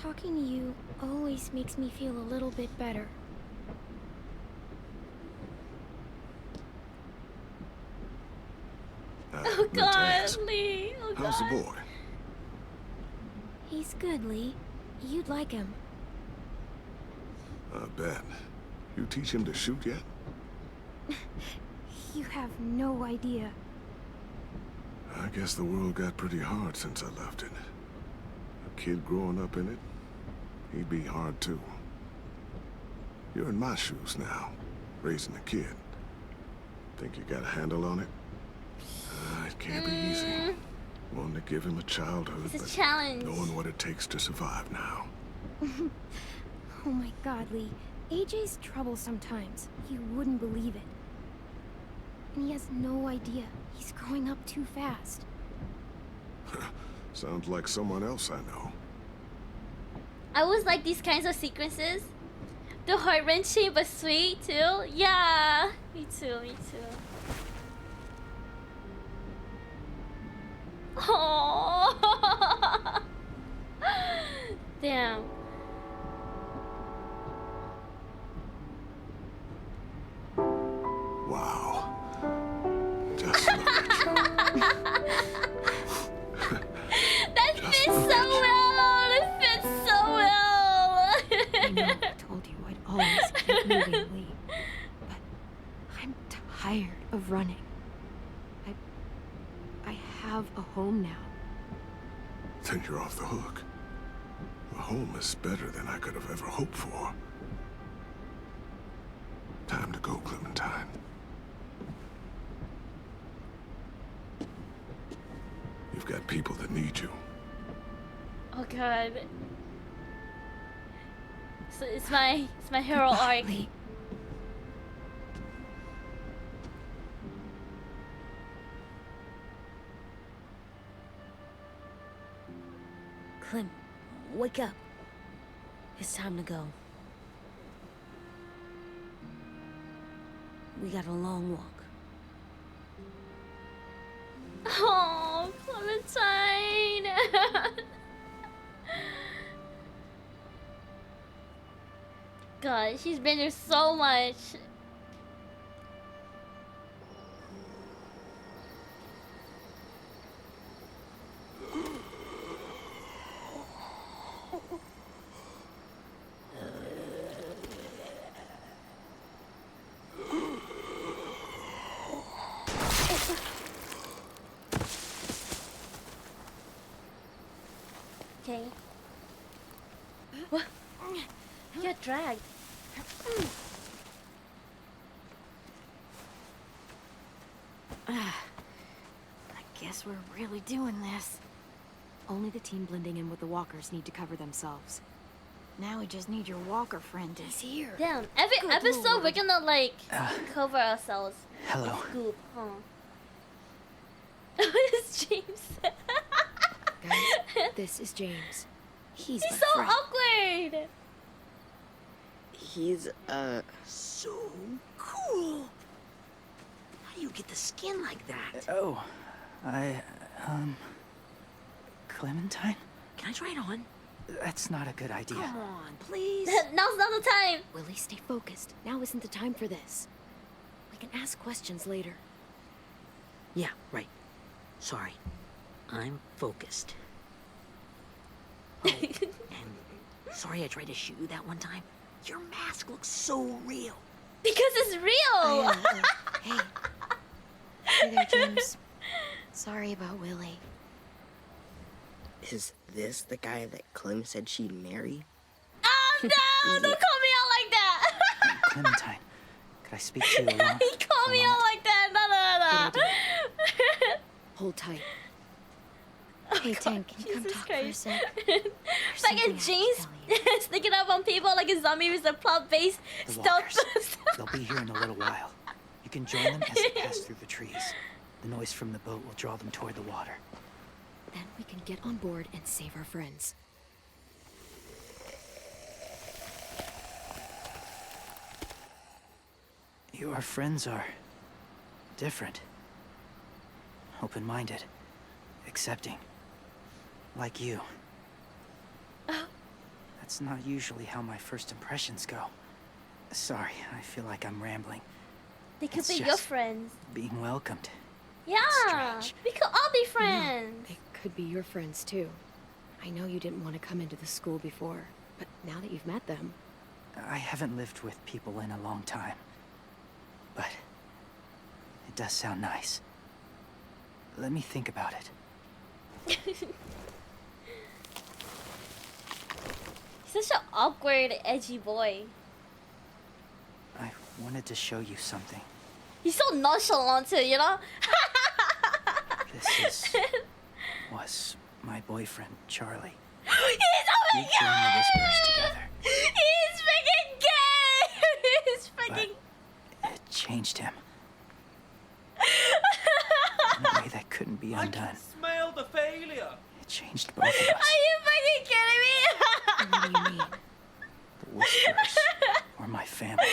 Speaker 4: Talking to you always makes me feel a little bit better.
Speaker 12: I
Speaker 1: Oh
Speaker 12: meant to
Speaker 1: god,
Speaker 12: ask,
Speaker 1: Lee. Oh god.
Speaker 12: how's the boy?
Speaker 4: He's good, Lee. You'd like him.
Speaker 12: I bet. You teach him to shoot yet?
Speaker 4: You have no idea.
Speaker 12: I guess the world got pretty hard since I left it. A kid growing up in it, he'd be hard too. You're in my shoes now, raising a kid. Think you got a handle on it? It can't be easy. Wanting to give him a childhood,
Speaker 1: It's a
Speaker 12: but
Speaker 1: challenge.
Speaker 12: knowing what it takes to survive now.
Speaker 4: Oh my god, Lee. AJ's trouble sometimes. You wouldn't believe it. And he has no idea. He's growing up too fast.
Speaker 12: Sounds like someone else I know.
Speaker 1: I always like these kinds of sequences. The heart-wrenching but sweet too. Yeah, me too, me too. Oh, damn.
Speaker 12: Wow. Just look at you.
Speaker 1: That fits so well. It fits so well.
Speaker 2: I know I told you I'd always keep moving, Lee. But I'm tired of running. I have a home now.
Speaker 12: Then you're off the hook. A home is better than I could have ever hoped for. Time to go, Clementine. You've got people that need you.
Speaker 1: Oh god. So it's my hero arc.
Speaker 2: Lee.
Speaker 3: Clem, wake up. It's time to go. We got a long walk.
Speaker 1: Oh, Clementine. God, she's been through so much. Okay. What? You got dragged.
Speaker 2: I guess we're really doing this. Only the team blending in with the walkers need to cover themselves.
Speaker 10: Now we just need your walker friend. He's here.
Speaker 1: Damn, every
Speaker 10: Good
Speaker 1: episode
Speaker 10: lord.
Speaker 1: we're gonna like cover ourselves.
Speaker 9: Hello.
Speaker 1: Scoop, huh? What is James?
Speaker 2: Guys, this is James. He's
Speaker 1: He's
Speaker 2: my
Speaker 1: so
Speaker 2: friend.
Speaker 1: awkward.
Speaker 5: He's, so cool.
Speaker 3: How do you get the skin like that?
Speaker 9: Oh, Clementine?
Speaker 3: Can I try it on?
Speaker 9: That's not a good idea.
Speaker 3: Come on, please.
Speaker 1: Now's not the time.
Speaker 2: Willie, stay focused. Now isn't the time for this. We can ask questions later.
Speaker 3: Yeah, right. Sorry. I'm focused. Oh, and sorry I tried to shoot you that one time. Your mask looks so real.
Speaker 1: Because it's real.
Speaker 2: Hey. Hey there, James. Sorry about Willie.
Speaker 5: Is this the guy that Clem said she'd marry?
Speaker 1: Oh no! Don't call me out like that.
Speaker 9: Clementine, could I speak to you alone?
Speaker 1: He called me out like that. No.
Speaker 2: Hold tight.
Speaker 1: Oh,
Speaker 2: Hey,
Speaker 1: God,
Speaker 2: Tank, can you come
Speaker 1: Jesus
Speaker 2: talk for a
Speaker 1: Christ.
Speaker 2: sec?
Speaker 1: Fucking James sneaking up on people like a zombie with a plot-based
Speaker 9: The
Speaker 1: stealth.
Speaker 9: walkers. They'll be here in a little while. You can join them as they pass through the trees. The noise from the boat will draw them toward the water.
Speaker 2: Then we can get on board and save our friends.
Speaker 9: Your friends are different. Open-minded. Accepting. Like you. That's not usually how my first impressions go. Sorry, I feel like I'm rambling.
Speaker 1: They could
Speaker 9: It's
Speaker 1: be your
Speaker 9: just
Speaker 1: friends.
Speaker 9: being welcomed.
Speaker 1: Yeah,
Speaker 9: strange.
Speaker 1: we could all be friends.
Speaker 2: They could be your friends too. I know you didn't want to come into the school before, but now that you've met them...
Speaker 9: I haven't lived with people in a long time. But it does sound nice. Let me think about it.
Speaker 1: He's such an awkward, edgy boy.
Speaker 9: I wanted to show you something.
Speaker 1: He's so nonchalant too, you know?
Speaker 9: Was my boyfriend, Charlie.
Speaker 1: Oh my
Speaker 9: We joined the Whisperers together.
Speaker 1: He's freaking gay! He's freaking...
Speaker 9: But it changed him. In a way that couldn't be undone.
Speaker 13: I can smell the failure.
Speaker 9: It changed both of us.
Speaker 1: Are you fucking kidding me?
Speaker 2: What do you mean?
Speaker 9: The Whisperers were my family.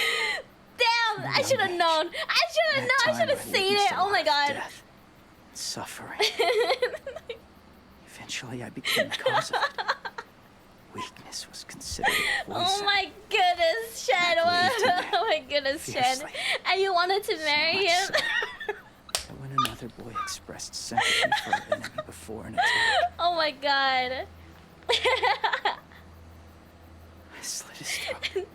Speaker 1: Damn, I should have known. I should have known. I should have seen it. Oh my god.
Speaker 9: Death, suffering. Eventually, I became the cause of it. Weakness was considered a poison.
Speaker 1: Oh my goodness, Shen. Oh my goodness, Shen.
Speaker 9: Fiercely.
Speaker 1: And you wanted to marry him?
Speaker 9: So that when another boy expressed sympathy for an enemy before an attack,
Speaker 1: Oh my god.
Speaker 9: I slit his throat.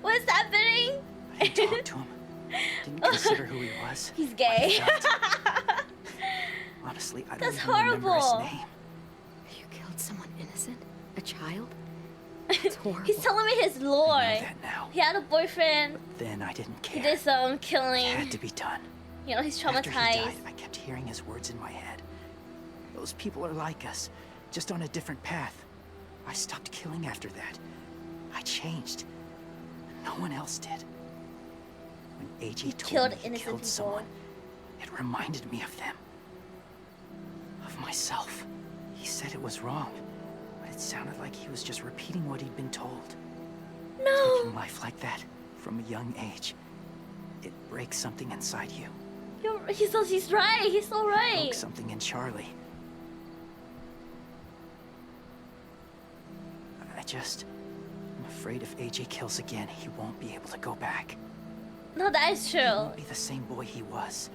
Speaker 1: What's happening?
Speaker 9: I didn't talk to him. Didn't consider who he was.
Speaker 1: He's gay.
Speaker 9: Honestly, I don't
Speaker 1: That's
Speaker 9: even remember his
Speaker 1: horrible.
Speaker 9: name.
Speaker 2: You killed someone innocent? A child? It's horrible.
Speaker 1: He's telling me his lore.
Speaker 9: I know that now.
Speaker 1: He had a boyfriend.
Speaker 9: Then I didn't
Speaker 1: He
Speaker 9: care.
Speaker 1: did some
Speaker 9: It
Speaker 1: killing.
Speaker 9: had to be done.
Speaker 1: You know, he's
Speaker 9: After he
Speaker 1: traumatized.
Speaker 9: died, I kept hearing his words in my head. Those people are like us, just on a different path. I stopped killing after that. I changed. No one else did. When AJ told
Speaker 1: killed
Speaker 9: me he
Speaker 1: innocent
Speaker 9: killed
Speaker 1: people.
Speaker 9: someone, it reminded me of them. Of myself. He said it was wrong, but it sounded like he was just repeating what he'd been told.
Speaker 1: No.
Speaker 9: Taking life like that, from a young age, it breaks something inside you.
Speaker 1: He's right. He's so right.
Speaker 9: Broke something in Charlie. I'm afraid if AJ kills again, he won't be able to go back.
Speaker 1: No, that is
Speaker 9: He
Speaker 1: true.
Speaker 9: won't be the same boy he was.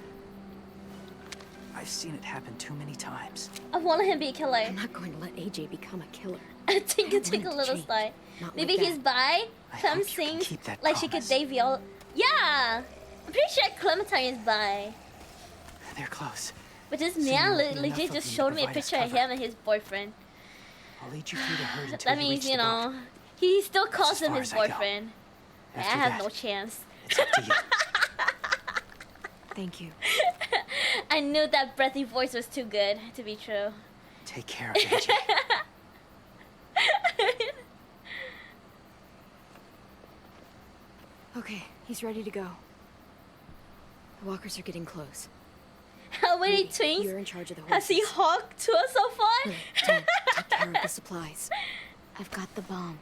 Speaker 9: I've seen it happen too many times.
Speaker 1: I want him to be a killer.
Speaker 2: I'm not going to let AJ become a killer.
Speaker 1: I think
Speaker 2: I
Speaker 1: it's like a
Speaker 2: want to
Speaker 1: little
Speaker 2: change.
Speaker 1: sly.
Speaker 2: Not
Speaker 1: Maybe
Speaker 2: like
Speaker 1: he's
Speaker 2: that.
Speaker 1: bi.
Speaker 9: I
Speaker 1: Clem
Speaker 9: hope you can
Speaker 1: sings
Speaker 9: keep that
Speaker 1: like she could
Speaker 9: promise.
Speaker 1: date Viola. Yeah, I'm pretty sure Clementine is bi.
Speaker 9: They're close.
Speaker 1: But this
Speaker 9: Soon
Speaker 1: man
Speaker 9: there won't be
Speaker 1: legit
Speaker 9: enough of
Speaker 1: just
Speaker 9: you to
Speaker 1: showed me a
Speaker 9: provide us
Speaker 1: picture of
Speaker 9: cover.
Speaker 1: him and his boyfriend.
Speaker 9: I'll lead you through the herd until
Speaker 1: That
Speaker 9: you
Speaker 1: means,
Speaker 9: reach
Speaker 1: you
Speaker 9: the
Speaker 1: know,
Speaker 9: boat.
Speaker 1: he still
Speaker 9: That's
Speaker 1: calls
Speaker 9: as
Speaker 1: him
Speaker 9: far
Speaker 1: his
Speaker 9: as I go.
Speaker 1: boyfriend. I
Speaker 9: After
Speaker 1: have
Speaker 9: that,
Speaker 1: no chance.
Speaker 9: It's up to you.
Speaker 2: Thank you.
Speaker 1: I knew that breathy voice was too good to be true.
Speaker 9: Take care of AJ.
Speaker 2: Okay, he's ready to go. The walkers are getting close.
Speaker 1: How many
Speaker 2: Maybe
Speaker 1: twins
Speaker 2: You're in charge of the
Speaker 1: has
Speaker 2: horses.
Speaker 1: he hawked to us so far?
Speaker 2: Lily, Jen, take care of the supplies.
Speaker 4: I've got the bomb.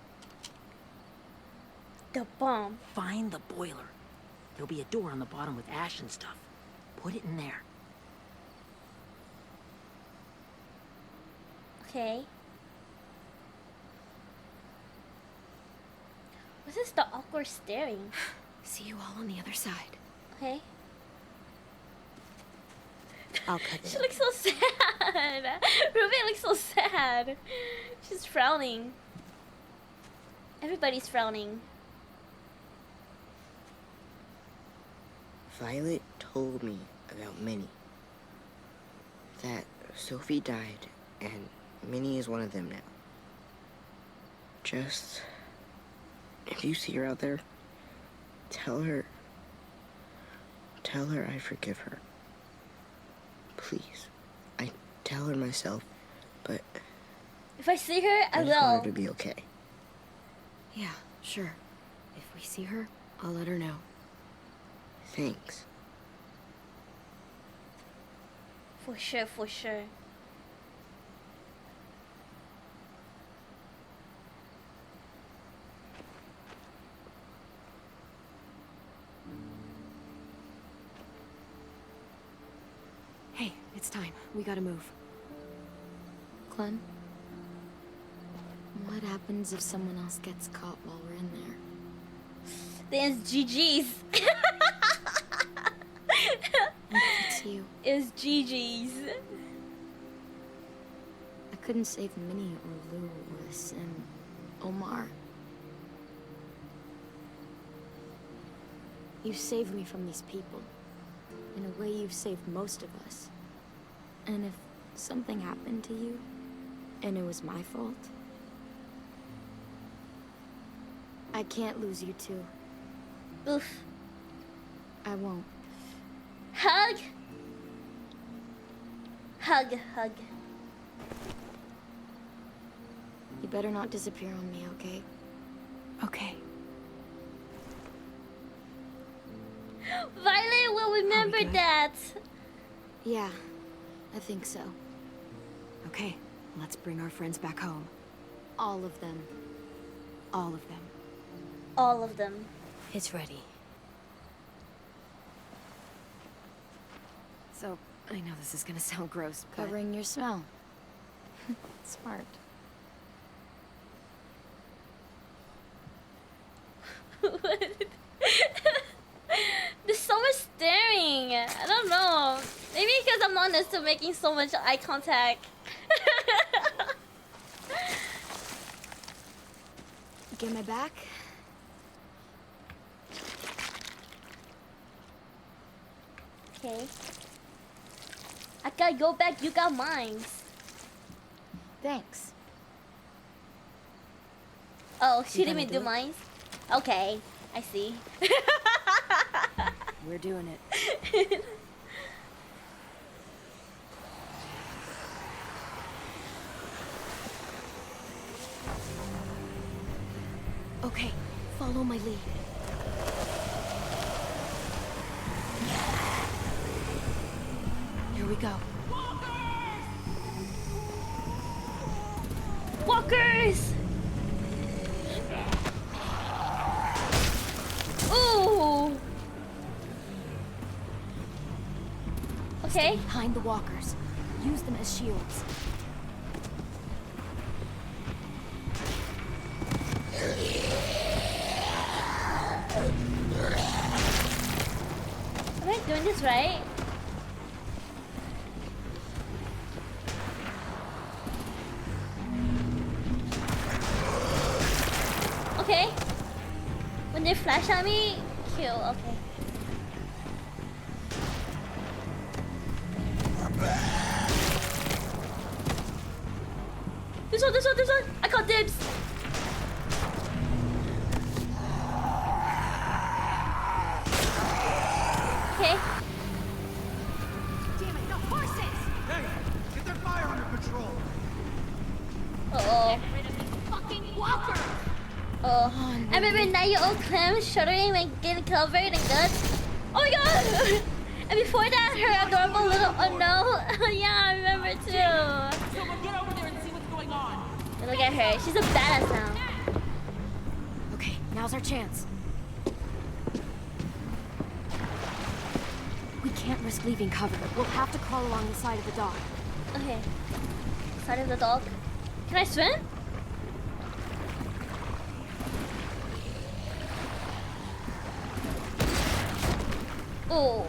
Speaker 1: The bomb.
Speaker 3: Find the boiler. There'll be a door on the bottom with ash and stuff. Put it in there.
Speaker 1: Okay. What is the awkward staring?
Speaker 2: See you all on the other side.
Speaker 1: Okay.
Speaker 2: I'll cut
Speaker 1: She
Speaker 2: it.
Speaker 1: looks so sad. Ruby looks so sad. She's frowning. Everybody's frowning.
Speaker 5: Violet told me about Minnie. That Sophie died, and Minnie is one of them now. Just... if you see her out there, tell her I forgive her. Please. I tell her myself, but
Speaker 1: If I see her, I
Speaker 5: I just want her
Speaker 1: will.
Speaker 5: to be okay.
Speaker 2: Yeah, sure. If we see her, I'll let her know.
Speaker 5: Thanks.
Speaker 1: For sure, for sure.
Speaker 2: It's time. We gotta move.
Speaker 4: Clem? What happens if someone else gets caught while we're in there?
Speaker 1: Then it's GG's.
Speaker 4: It's you.
Speaker 1: It's GG's.
Speaker 4: I couldn't save Minnie or Lou or Sim. Omar. You saved me from these people. In a way, you've saved most of us. And if something happened to you, and it was my fault, I can't lose you too.
Speaker 1: Oof.
Speaker 4: I won't.
Speaker 1: Hug. Hug, hug.
Speaker 4: You better not disappear on me, okay?
Speaker 2: Okay.
Speaker 1: Violet will remember that.
Speaker 4: Yeah, I think so.
Speaker 2: Okay, let's bring our friends back home.
Speaker 4: All of them.
Speaker 2: All of them.
Speaker 1: All of them.
Speaker 8: It's ready.
Speaker 2: So, I know this is gonna sound gross, but...
Speaker 4: Covering your smell. Smart.
Speaker 1: There's so much staring. I don't know. Maybe because I'm not used to making so much eye contact.
Speaker 4: Get my back?
Speaker 1: Okay. I gotta go back, you got mine.
Speaker 4: Thanks.
Speaker 1: Oh, she
Speaker 2: You
Speaker 1: didn't
Speaker 2: gonna
Speaker 1: even do
Speaker 2: do it?
Speaker 1: mine? Okay, I see.
Speaker 2: We're doing it.
Speaker 4: Okay, follow my lead.
Speaker 2: Here we go.
Speaker 1: Walkers! Ooh! Okay.
Speaker 2: Behind the walkers. Use them as shields.
Speaker 1: Am I doing this right? Okay. When they flash at me, kill. Okay. This one, this one, this one. I got dibs. Okay.
Speaker 10: Damn it, the horses!
Speaker 13: Hey, get their fire under control.
Speaker 1: Uh-oh.
Speaker 10: Get rid of these fucking walkers!
Speaker 1: Oh. I remember 9-year-old Clem shuddering and getting covered in guts. Oh my god! And before that, her adorable little oh no. Yeah, I remember too.
Speaker 14: Someone get over there and see what's going on.
Speaker 1: Look at her. She's a badass now.
Speaker 2: Okay, now's our chance. We can't risk leaving cover. We'll have to crawl along the side of the dock.
Speaker 1: Okay. Side of the dog. Can I swim? Oh.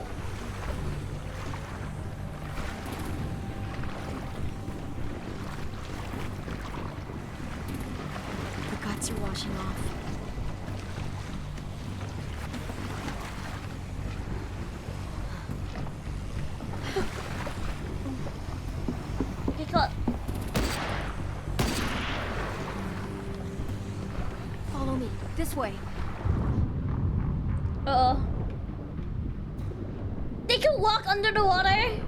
Speaker 2: The guts are washing off.
Speaker 1: Okay, cool.
Speaker 2: Follow me. This way.
Speaker 1: Uh-oh. They can walk under the water?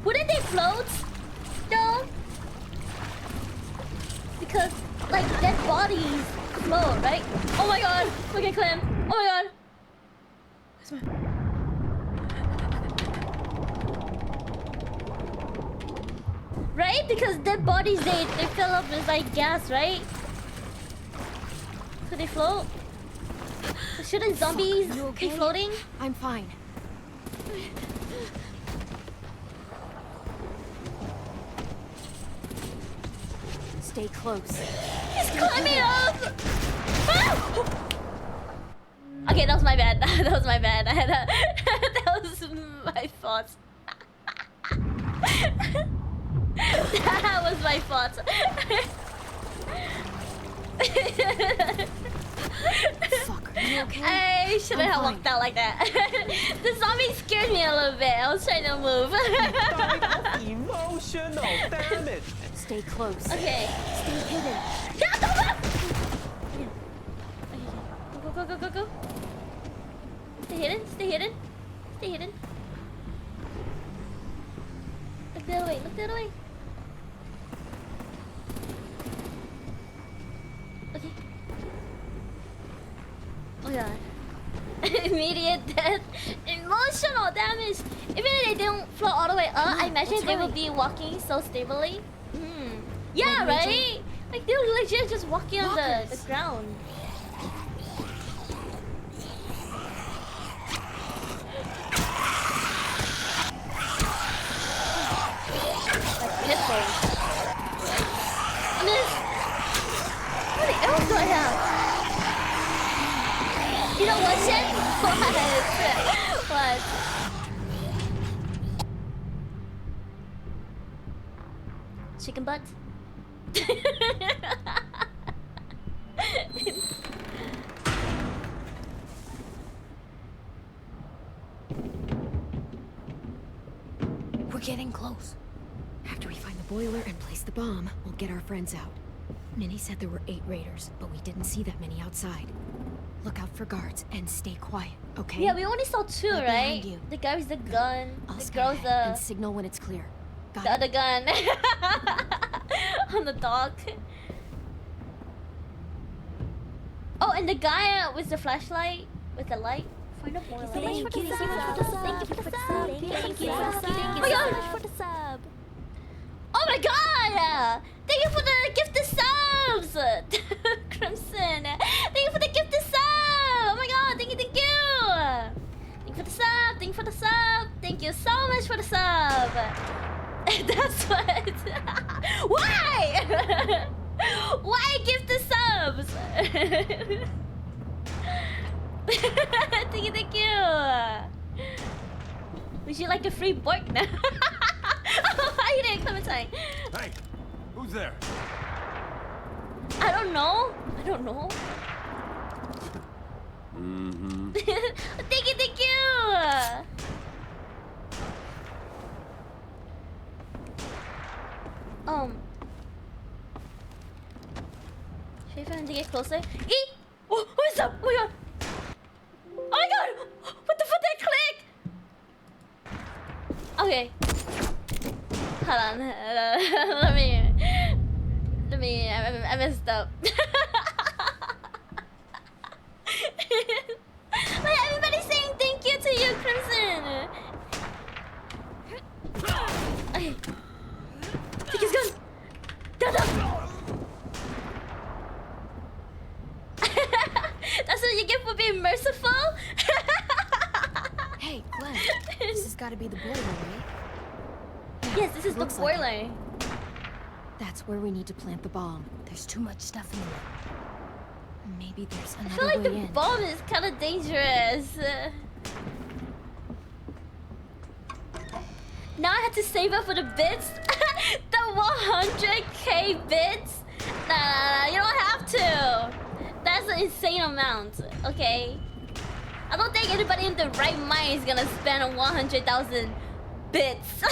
Speaker 1: Wouldn't they float? No? Because, like, dead bodies float, right? Oh my god! Look at Clem! Oh my god! Where's my... Right? Because dead bodies, they fill up with, like, gas, right? So they float? Shouldn't zombies
Speaker 2: You okay?
Speaker 1: be floating?
Speaker 2: I'm fine.
Speaker 8: Stay close.
Speaker 1: He's climbing up! Ah! Okay, that was my bad. That was my bad. That was my fault. That was my fault.
Speaker 8: Fuck, are you okay?
Speaker 1: I shouldn't have walked out like that. The zombie scared me a little bit. I was trying to move.
Speaker 15: Emotional damage.
Speaker 8: Stay close.
Speaker 1: Okay.
Speaker 8: Stay hidden.
Speaker 1: Go, go, go, go, go. Stay hidden, stay hidden. Stay hidden. Look the other way, look the other way. Okay. Oh god. Immediate death. Emotional damage. Even if they didn't float all the way up, I imagine they would be walking so stably. Yeah, right? Like they were legit just walking on the ground. Like pitbulls. Miss! How many arrows do I have? You know what, Shen? What? Chicken butt?
Speaker 2: We're getting close. After we find the boiler and place the bomb, we'll get our friends out. Minnie said there were 8 raiders, but we didn't see that many outside. Look out for guards and stay quiet, okay?
Speaker 1: Yeah, we only saw 2, right?
Speaker 2: You.
Speaker 1: The guy with the gun,
Speaker 2: I'll
Speaker 1: the
Speaker 2: scan
Speaker 1: girl with
Speaker 2: ahead and
Speaker 1: the
Speaker 2: signal when it's clear. Got
Speaker 1: the
Speaker 2: it?
Speaker 1: other gun on the dog. Oh, and the guy with the flashlight, with the light. Find a more light.
Speaker 16: Thank you so much for the sub. Thank you for the sub. Thank you so much for the sub.
Speaker 1: Oh my god! Thank you for the gifted subs! Crimson! Thank you for the gifted sub! Oh my god, thank you, thank you! Thank you for the sub, thank you for the sub! Thank you so much for the sub! That's what... Why? Why give the subs? Thank you, thank you! Would you like a free bork now? Why you didn't Clementine?
Speaker 17: Hey, who's there?
Speaker 1: I don't know. I don't know.
Speaker 17: Mm-hmm.
Speaker 1: Thank you, thank you! Should I find to get closer? Eat! Oh, what is up? Oh my god! Oh my god! What the fuck did I click? Okay. Hold on. Let me. I messed up. Like everybody's saying thank you to you, Crimson. Okay. Take his gun. Down, down. That's what you get for being merciful.
Speaker 2: Hey, Glenn. This has got to be the boiler, right?
Speaker 1: Yes, this is the boiler.
Speaker 2: Like that's where we need to plant the bomb. There's too much stuff in there. Maybe there's
Speaker 1: I
Speaker 2: another
Speaker 1: feel like
Speaker 2: way
Speaker 1: the
Speaker 2: in.
Speaker 1: bomb is kind of dangerous. Now I have to save up for the bits. The 100k bits. Nah, you don't have to. That's an insane amount. Okay. I don't think anybody in the right mind is gonna spend 100,000 bits.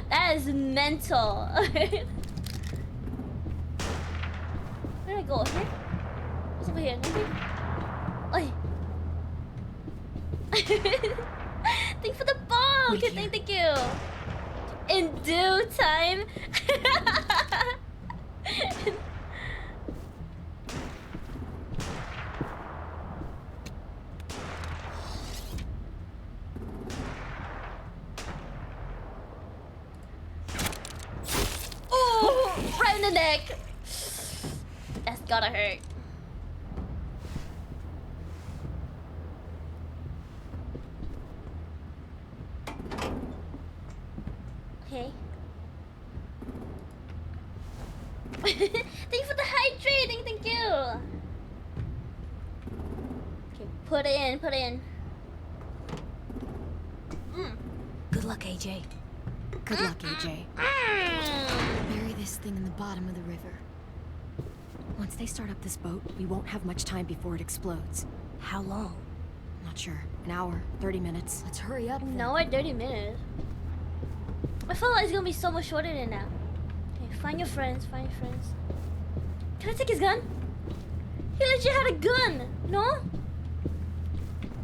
Speaker 1: That is mental. Where did I go? Here? What's over here? Nothing? Oi. Thanks for the bomb! Okay, thank you. In due time. Oh, right in the neck. That's gotta hurt. Okay. Thank you for the hydrating, thank you. Okay, put it in, put it in.
Speaker 2: Good luck, AJ. Good luck, AJ. Bury this thing in the bottom of the river. Once they start up this boat, we won't have much time before it explodes.
Speaker 7: How long?
Speaker 2: Not sure. An hour, 30 minutes. Let's hurry up.
Speaker 1: An hour, 30 minutes. I feel like it's gonna be so much shorter than that. Okay, find your friends, find your friends. Can I take his gun? He legit had a gun! No?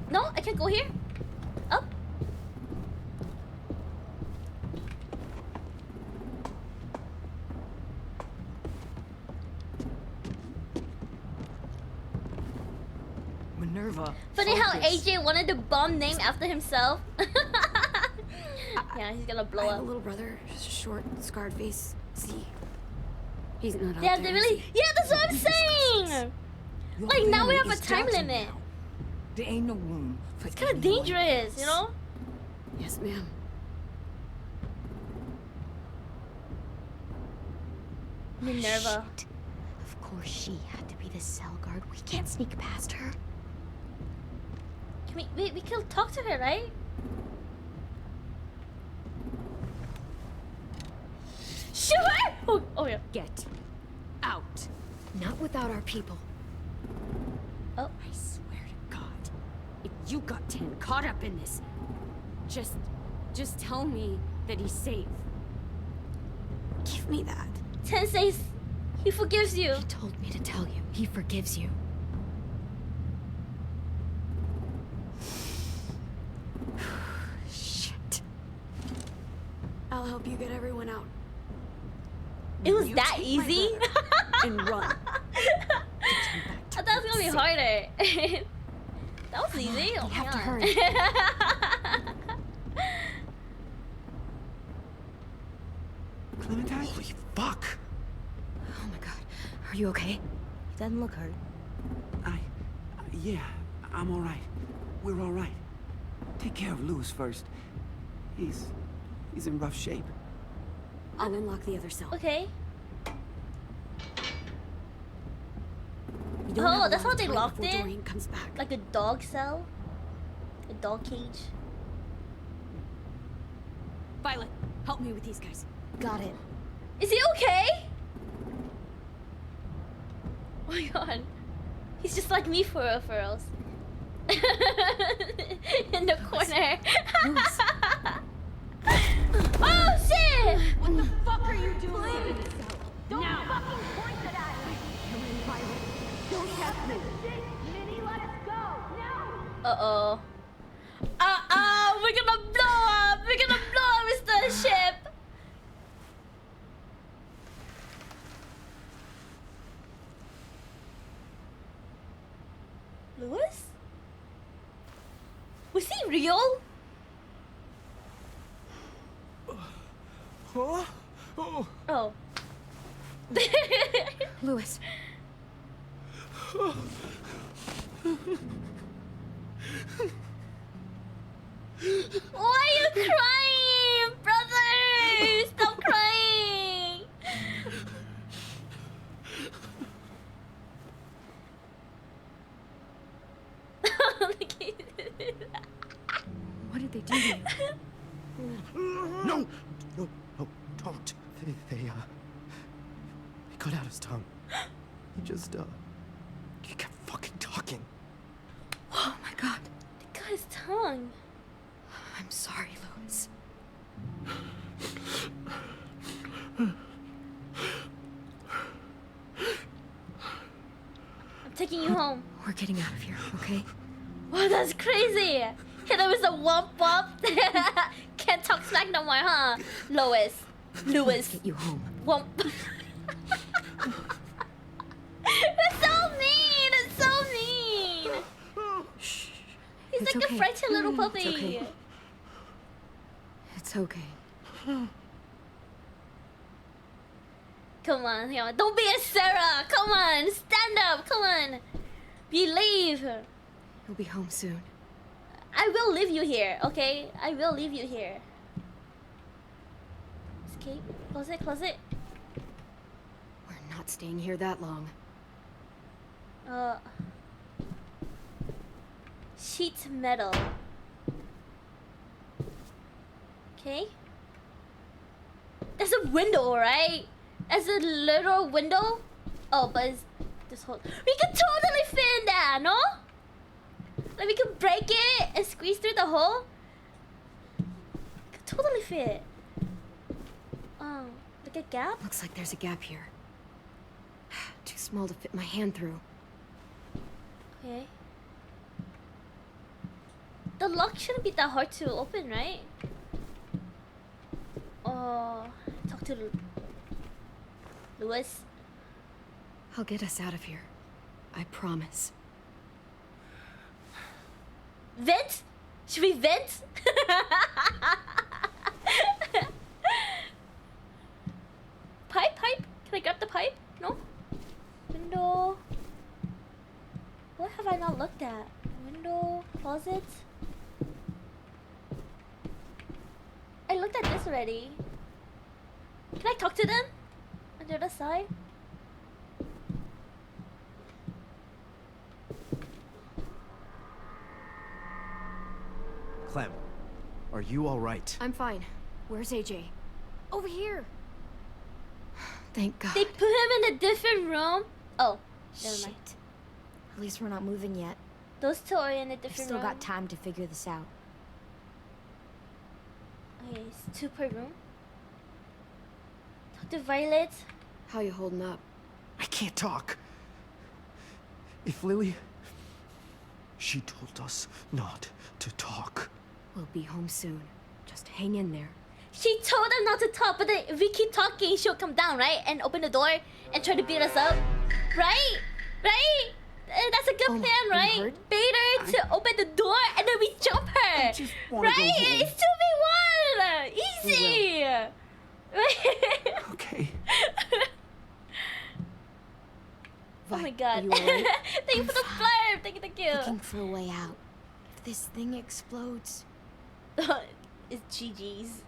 Speaker 1: No? I can't go here? Up?
Speaker 9: Minerva.
Speaker 1: Funny how
Speaker 9: focus.
Speaker 1: AJ wanted the bomb name after himself. Yeah, he's gonna blow
Speaker 2: I have
Speaker 1: up.
Speaker 2: a little brother, short, scarred face. See? He's not out
Speaker 1: Yeah,
Speaker 2: there,
Speaker 1: they
Speaker 2: is
Speaker 1: really.
Speaker 2: he?
Speaker 1: Yeah, that's what I'm saying!
Speaker 9: Your
Speaker 1: Like, now we
Speaker 9: family
Speaker 1: have a
Speaker 9: is
Speaker 1: time
Speaker 9: doubting
Speaker 1: limit.
Speaker 9: now. There ain't no room for
Speaker 1: It's kind of
Speaker 9: anyone
Speaker 1: dangerous,
Speaker 9: else.
Speaker 1: you know?
Speaker 2: Yes, ma'am.
Speaker 1: Minerva.
Speaker 2: Shit. Of course she had to be the cell guard. We can't sneak past her.
Speaker 1: Can we can talk to her, right? Shoot her! Oh yeah.
Speaker 2: Get out. Not without our people.
Speaker 1: Oh.
Speaker 8: I swear to God, if you got 10 caught up in this, just tell me that he's safe.
Speaker 2: Give me that.
Speaker 1: 10 says he forgives you.
Speaker 2: He told me to tell you. He forgives you. Shit. I'll help you get everyone out.
Speaker 1: It was
Speaker 2: You
Speaker 1: that
Speaker 2: take my
Speaker 1: easy?
Speaker 2: brother and run.
Speaker 1: I thought it was gonna be harder. That was easy. Oh
Speaker 2: you
Speaker 1: my
Speaker 2: have to
Speaker 1: God.
Speaker 2: hurry.
Speaker 9: Clementine?
Speaker 12: Holy fuck!
Speaker 2: Oh my God. Are you okay?
Speaker 7: He doesn't look hurt.
Speaker 9: Yeah, I'm all right. We're all right. Take care of Louis first. He's in rough shape.
Speaker 2: I'll unlock the other cell.
Speaker 1: Okay.
Speaker 2: You don't have
Speaker 1: Oh,
Speaker 2: a
Speaker 1: that's
Speaker 2: lot
Speaker 1: how
Speaker 2: of
Speaker 1: they
Speaker 2: time
Speaker 1: locked
Speaker 2: before
Speaker 1: it?
Speaker 2: Doreen comes back.
Speaker 1: Like a dog cell? A dog cage?
Speaker 8: Violet, help me with these guys.
Speaker 2: Got it.
Speaker 1: Is he okay? Oh my God. He's just like me for reals. In the corner. Oh shit!
Speaker 8: What the fuck are you doing?
Speaker 16: Don't fucking point it at me! Don't test me! Minnie, let us go! No!
Speaker 1: Uh-oh. Uh-oh! We're gonna blow up! We're gonna blow up the ship! Louis? Was he real? Oh.
Speaker 2: Louis.
Speaker 1: Why are you crying, brother? Stop crying.
Speaker 2: What did they do to you?
Speaker 9: No, don't. They cut out his tongue. He kept fucking talking.
Speaker 2: Oh my God.
Speaker 1: They got his tongue.
Speaker 2: I'm sorry, Louis.
Speaker 1: I'm taking you home.
Speaker 2: We're getting out of here, okay?
Speaker 1: Wow, that's crazy. Hit him with a womp womp. Can't talk smack no more, huh? Louis.
Speaker 2: Let's get you home.
Speaker 1: Womp. That's so mean. That's so mean.
Speaker 2: Shh.
Speaker 1: He's
Speaker 2: It's
Speaker 1: like
Speaker 2: okay.
Speaker 1: a frightened little puppy.
Speaker 2: It's okay. It's okay.
Speaker 1: Come on, come on. Don't be a Sarah. Come on. Stand up. Come on. Believe.
Speaker 2: You'll be home soon.
Speaker 1: I will leave you here, okay? I will leave you here. Escape. Close it, close it.
Speaker 2: We're not staying here that long.
Speaker 1: Sheet metal. Okay. There's a window, right? There's a little window. Oh, but it's this whole. We can totally fit in there, no? Like we could break it and squeeze through the hole. Could totally fit. Oh, like a gap?
Speaker 2: Looks like there's a gap here. Too small to fit my hand through.
Speaker 1: Okay. The lock shouldn't be that hard to open, right? Oh, talk to Louis.
Speaker 2: I'll get us out of here. I promise.
Speaker 1: Vent? Should we vent? Pipe? Can I grab the pipe? No? Window. What have I not looked at? Window, closet. I looked at this already. Can I talk to them? On the other side?
Speaker 9: Clem, are you all right?
Speaker 2: I'm fine. Where's AJ?
Speaker 4: Over here.
Speaker 2: Thank God.
Speaker 1: They put him in a different room. Oh, never
Speaker 4: Shit.
Speaker 1: mind.
Speaker 4: At least we're not moving yet.
Speaker 1: Those two are in a
Speaker 4: We've
Speaker 1: different
Speaker 4: still
Speaker 1: room.
Speaker 4: got time to figure this out.
Speaker 1: Okay, it's 2 per room. Talk to Violet.
Speaker 2: How you holding up?
Speaker 9: I can't talk. If Lily... She told us not to talk.
Speaker 2: We'll be home soon. Just hang in there.
Speaker 1: She told them not to talk, but then if we keep talking, she'll come down, right? And open the door and try to beat us up. Right? Right? That's a good plan, right?
Speaker 2: heard?
Speaker 1: Bait her to open the door and then we jump her.
Speaker 9: I just wanna
Speaker 1: right?
Speaker 9: go home.
Speaker 1: It's 2v1! Easy!
Speaker 9: Okay.
Speaker 1: Oh my god.
Speaker 2: you alright?
Speaker 1: Thank you for the flare! Thank you.
Speaker 4: Looking for a way out. If this thing explodes...
Speaker 1: It's GG's.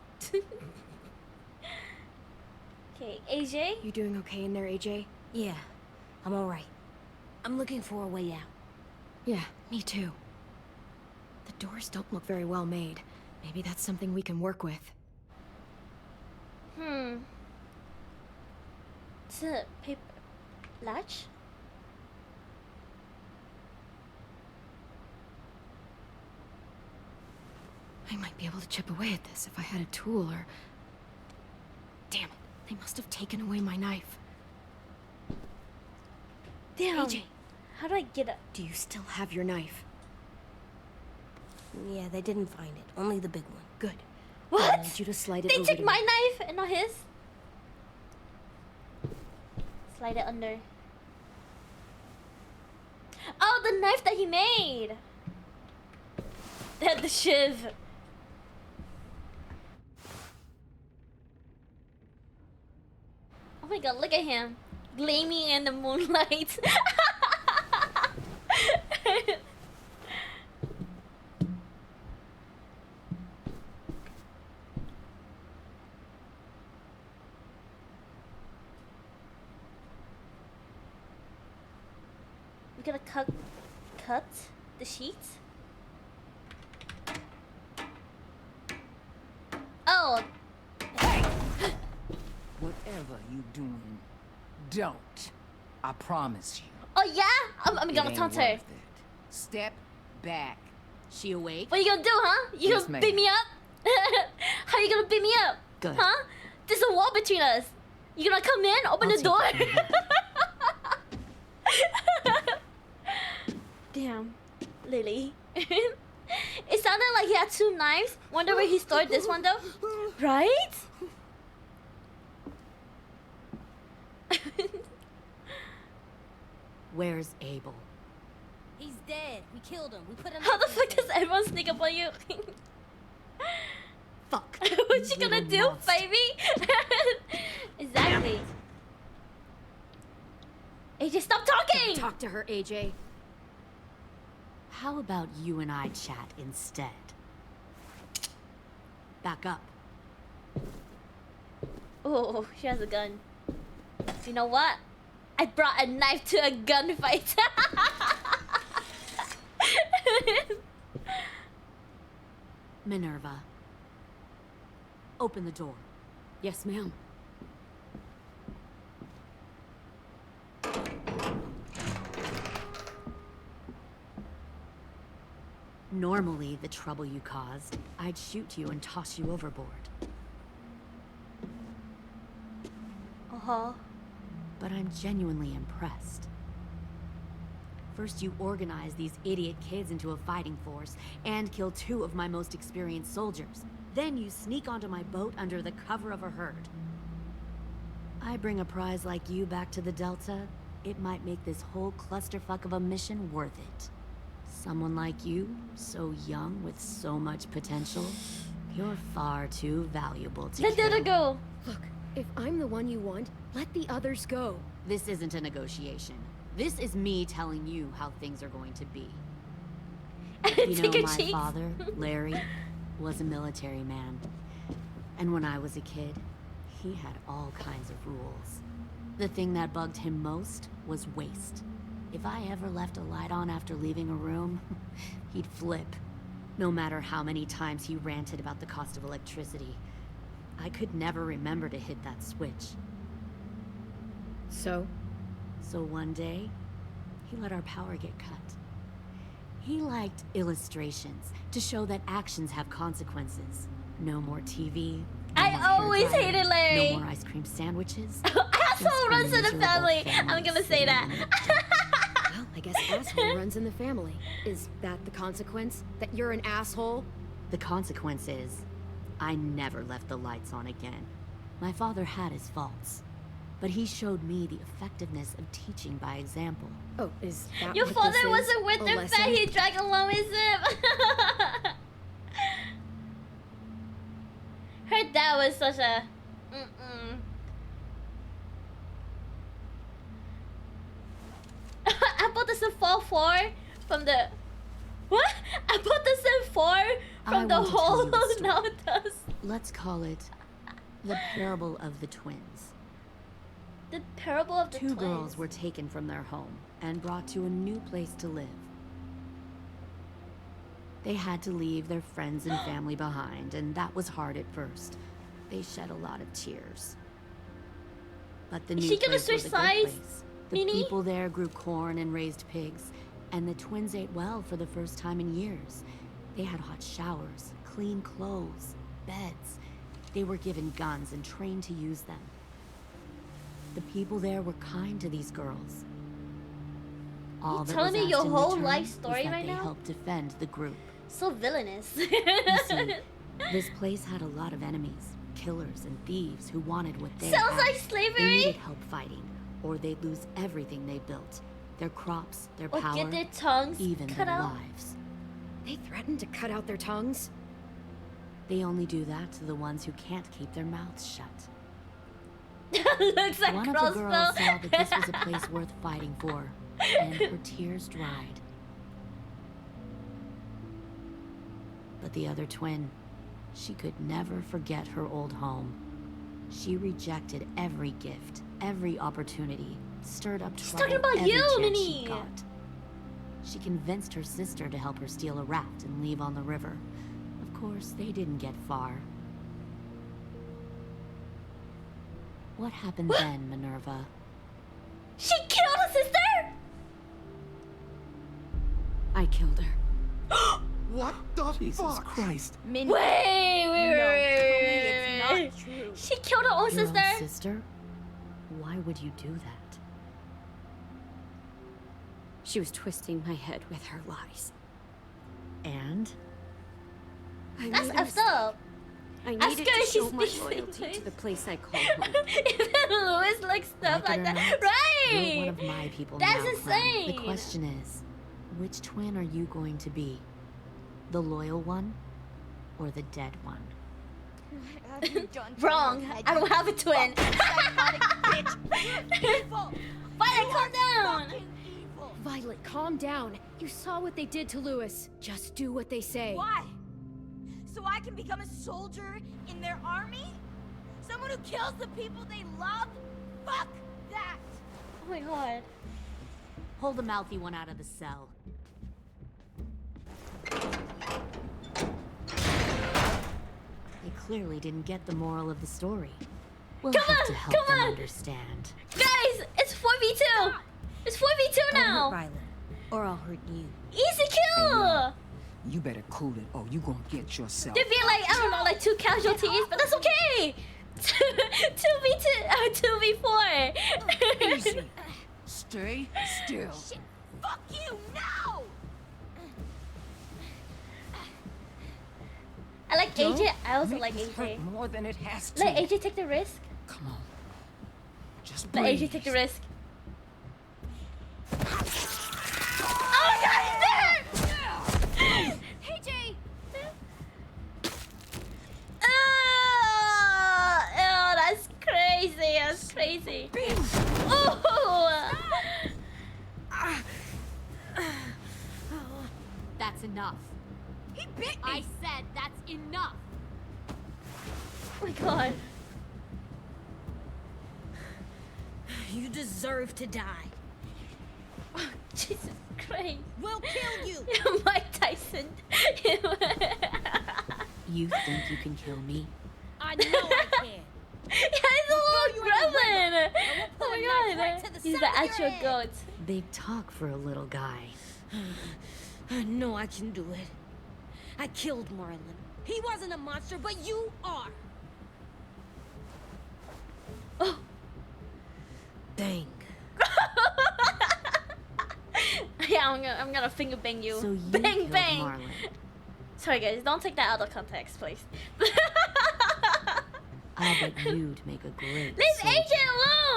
Speaker 1: Okay, AJ?
Speaker 2: You doing okay in there, AJ?
Speaker 3: Yeah, I'm alright. I'm looking for a way out.
Speaker 2: Yeah, me too. The doors don't look very well made. Maybe that's something we can work with.
Speaker 1: It's a paper latch?
Speaker 2: I might be able to chip away at this if I had a tool or... Damn it, they must have taken away my knife.
Speaker 1: Damn.
Speaker 2: AJ,
Speaker 1: How do I get up?
Speaker 2: do you still have your knife?
Speaker 3: Yeah, they didn't find it. Only the big one.
Speaker 2: Good.
Speaker 1: What?
Speaker 2: I need you to slide it
Speaker 1: They
Speaker 2: over
Speaker 1: took
Speaker 2: to
Speaker 1: my
Speaker 2: me.
Speaker 1: knife and not his? Slide it under. Oh, the knife that he made! The shiv. Oh my god, look at him. Gleaming in the moonlight. We're gonna cut the sheets. Oh,
Speaker 15: Whatever you doing, don't. I promise you.
Speaker 1: oh yeah? I'm
Speaker 15: It
Speaker 1: gonna
Speaker 15: ain't
Speaker 1: taunt her.
Speaker 15: worth it. Step back.
Speaker 3: She awake?
Speaker 1: What you gonna do, huh? You
Speaker 15: Yes,
Speaker 1: gonna
Speaker 15: ma'am.
Speaker 1: beat me up? How you gonna beat me up?
Speaker 15: Good.
Speaker 1: Huh? There's a wall between us. You gonna come in, open
Speaker 15: I'll
Speaker 1: the door?
Speaker 15: take it
Speaker 1: Damn, Lily. It sounded like he had 2 knives. Wonder where he stored this one though. Right?
Speaker 3: Where's Abel? He's dead. We killed him. We put him
Speaker 1: How the fuck does everyone sneak up on you?
Speaker 3: Fuck.
Speaker 1: What you gonna do,
Speaker 3: monster.
Speaker 1: baby? Exactly. AJ, stop talking!
Speaker 2: Talk to her, AJ.
Speaker 8: How about you and I chat instead? Back up.
Speaker 1: Oh, she has a gun. You know what? I brought a knife to a gunfight.
Speaker 8: Minerva. Open the door.
Speaker 2: Yes, ma'am.
Speaker 8: Normally, the trouble you caused, I'd shoot you and toss you overboard.
Speaker 1: Uh-huh.
Speaker 8: But I'm genuinely impressed. First, you organize these idiot kids into a fighting force and kill 2 of my most experienced soldiers. Then you sneak onto my boat under the cover of a herd. I bring a prize like you back to the Delta, it might make this whole clusterfuck of a mission worth it. Someone like you, so young with so much potential, you're far too valuable to
Speaker 1: Let
Speaker 8: kill.
Speaker 1: it go.
Speaker 2: Look, if I'm the one you want, let the others go.
Speaker 8: This isn't a negotiation. This is me telling you how things are going to be. You know, my father, Larry, was a military man. And when I was a kid, he had all kinds of rules. The thing that bugged him most was waste. If I ever left a light on after leaving a room, he'd flip. No matter how many times he ranted about the cost of electricity, I could never remember to hit that switch.
Speaker 2: So
Speaker 8: one day, he let our power get cut. He liked illustrations to show that actions have consequences. No more TV.
Speaker 1: I always hated Larry.
Speaker 8: No more ice cream sandwiches.
Speaker 1: Asshole runs in the family. I'm gonna say that.
Speaker 2: Well, I guess asshole runs in the family. Is that the consequence? That you're an asshole?
Speaker 8: The consequence is, I never left the lights on again. My father had his faults, but he showed me the effectiveness of teaching by example.
Speaker 2: Oh, is that
Speaker 1: Your
Speaker 2: what
Speaker 1: father
Speaker 2: this is?
Speaker 1: wasn't with
Speaker 2: A
Speaker 1: the
Speaker 2: lesson?
Speaker 1: fat he dragged along with him. Her dad was such a... Apple doesn't fall far from the... What? Apple doesn't fall from the hole. No, it does.
Speaker 8: Let's call it the parable of the twins.
Speaker 1: The parable of the
Speaker 8: Two
Speaker 1: twins.
Speaker 8: girls were taken from their home and brought to a new place to live. They had to leave their friends and family behind, and that was hard at first. They shed a lot of tears. But the
Speaker 1: Is
Speaker 8: new
Speaker 1: she gonna
Speaker 8: place
Speaker 1: switch
Speaker 8: was a good
Speaker 1: sides,
Speaker 8: place. The
Speaker 1: Mini?
Speaker 8: people there grew corn and raised pigs, and the twins ate well for the first time in years. They had hot showers, clean clothes, beds. They were given guns and trained to use them. The people there were kind to these girls. All that
Speaker 1: telling
Speaker 8: was
Speaker 1: me your
Speaker 8: asked in
Speaker 1: whole
Speaker 8: return
Speaker 1: life
Speaker 8: was
Speaker 1: story
Speaker 8: that
Speaker 1: right
Speaker 8: they
Speaker 1: now?
Speaker 8: helped defend the group.
Speaker 1: So villainous.
Speaker 8: You see, this place had a lot of enemies, killers and thieves who wanted what they
Speaker 1: Sounds
Speaker 8: had.
Speaker 1: like
Speaker 8: They
Speaker 1: slavery.
Speaker 8: needed help fighting, or they'd lose everything they built. Their crops, their
Speaker 1: Or
Speaker 8: power,
Speaker 1: get their tongues
Speaker 8: even
Speaker 1: cut
Speaker 8: their
Speaker 1: out.
Speaker 8: lives.
Speaker 2: They threatened to cut out their tongues?
Speaker 8: They only do that to the ones who can't keep their mouths shut.
Speaker 1: Looks like
Speaker 8: One of the girls saw that this was a place worth fighting for, and her tears dried. But the other twin, she could never forget her old home. She rejected every gift, every opportunity, stirred up trouble
Speaker 1: talking about
Speaker 8: every
Speaker 1: you,
Speaker 8: chance
Speaker 1: Minnie.
Speaker 8: she got. She convinced her sister to help her steal a raft and leave on the river. Of course, they didn't get far. What happened then, Minerva?
Speaker 1: She killed her sister?
Speaker 2: I killed her.
Speaker 13: What the
Speaker 9: Jesus
Speaker 13: fuck?
Speaker 9: Christ.
Speaker 1: Wait, wait.
Speaker 7: Not true.
Speaker 1: She killed her own
Speaker 8: Your
Speaker 1: sister?
Speaker 8: own sister? Why would you do that?
Speaker 2: She was twisting my head with her lies.
Speaker 8: And?
Speaker 2: I
Speaker 1: That's
Speaker 2: made a
Speaker 1: effed up.
Speaker 2: I
Speaker 1: Ask
Speaker 2: needed
Speaker 1: her
Speaker 2: to
Speaker 1: if she
Speaker 2: show my
Speaker 1: speaks
Speaker 2: loyalty
Speaker 1: English.
Speaker 2: to the place I call home.
Speaker 1: Even Louis likes stuff
Speaker 8: Like
Speaker 1: like
Speaker 8: it or
Speaker 1: that.
Speaker 8: not,
Speaker 1: Right.
Speaker 8: You're one of my people
Speaker 1: That's
Speaker 8: now, Clem.
Speaker 1: insane.
Speaker 8: The question is, which twin are you going to be? The loyal one, or the dead one?
Speaker 1: Wrong. I don't have a twin. Violet, calm down.
Speaker 2: Violet, calm down. You saw what they did to Louis. Just do what they say.
Speaker 16: Why? So I can become a soldier in their army? Someone Anyone who kills the people they love, fuck that!
Speaker 1: Oh my god.
Speaker 3: Hold the mouthy one out of the cell. They clearly didn't get the moral of the story. We'll have to help them understand.
Speaker 1: Guys, it's 4v2! It's 4v2 now!
Speaker 3: I'll hurt Rylan, or I'll hurt you.
Speaker 1: Easy kill!
Speaker 15: You better cool it, or you gonna get yourself.
Speaker 1: There'd be like, I don't know, like 2 casualties, but that's okay! 2v4!
Speaker 15: Easy. Stay still.
Speaker 16: Shit, fuck you now!
Speaker 1: I like AJ, I also
Speaker 15: Make
Speaker 1: like
Speaker 15: this hurt
Speaker 1: AJ.
Speaker 15: more than it has to.
Speaker 1: Let AJ take the risk.
Speaker 15: Come on. Just
Speaker 1: Let
Speaker 15: breathe.
Speaker 1: AJ take the risk. Oh my god, he's there!
Speaker 16: AJ!
Speaker 1: Oh, that's crazy, that's crazy. Oh!
Speaker 3: That's enough.
Speaker 16: He bit me!
Speaker 3: I said that's enough.
Speaker 1: Oh my god.
Speaker 3: You deserve to die.
Speaker 1: Jesus Christ.
Speaker 16: We'll kill you!
Speaker 1: You're Mike Tyson.
Speaker 3: You think you can kill me?
Speaker 16: I know I can!
Speaker 1: Yeah, he's a little gremlin.
Speaker 16: pull
Speaker 1: Oh
Speaker 16: a
Speaker 1: my
Speaker 16: knife
Speaker 1: god.
Speaker 16: right to the
Speaker 1: He's
Speaker 16: side
Speaker 1: the
Speaker 16: of your
Speaker 1: actual
Speaker 16: head.
Speaker 1: goat.
Speaker 3: Big talk for a little guy. I know I can do it. I killed Marlon.
Speaker 16: He wasn't a monster, but you are!
Speaker 1: Oh.
Speaker 3: Dang.
Speaker 1: Yeah, I'm gonna finger bang you.
Speaker 3: So you
Speaker 1: bang
Speaker 3: killed
Speaker 1: bang.
Speaker 3: Marlon.
Speaker 1: Sorry guys, don't take that out of context, please.
Speaker 3: I'll bet you'd make a great
Speaker 1: Leave
Speaker 3: soldier.
Speaker 1: AJ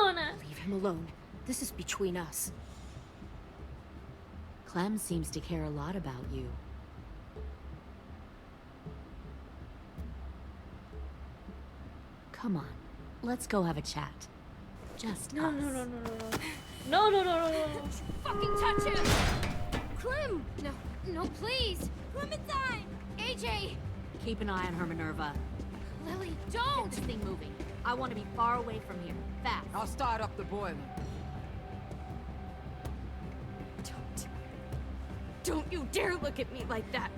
Speaker 1: alone!
Speaker 2: Leave him alone. This is between us.
Speaker 3: Clem seems to care a lot about you. Come on, let's go have a chat. Just
Speaker 1: No,
Speaker 3: us.
Speaker 1: no, no, no, no, no, no, no, no, no.
Speaker 16: Fucking touch him! Clem! No, no, please! Clementine! AJ!
Speaker 3: Keep an eye on her, Minerva.
Speaker 16: Lily, don't!
Speaker 3: Get this thing moving. I want to be far away from here. Fast.
Speaker 15: I'll start up the boiler.
Speaker 2: Don't you dare look at me like that.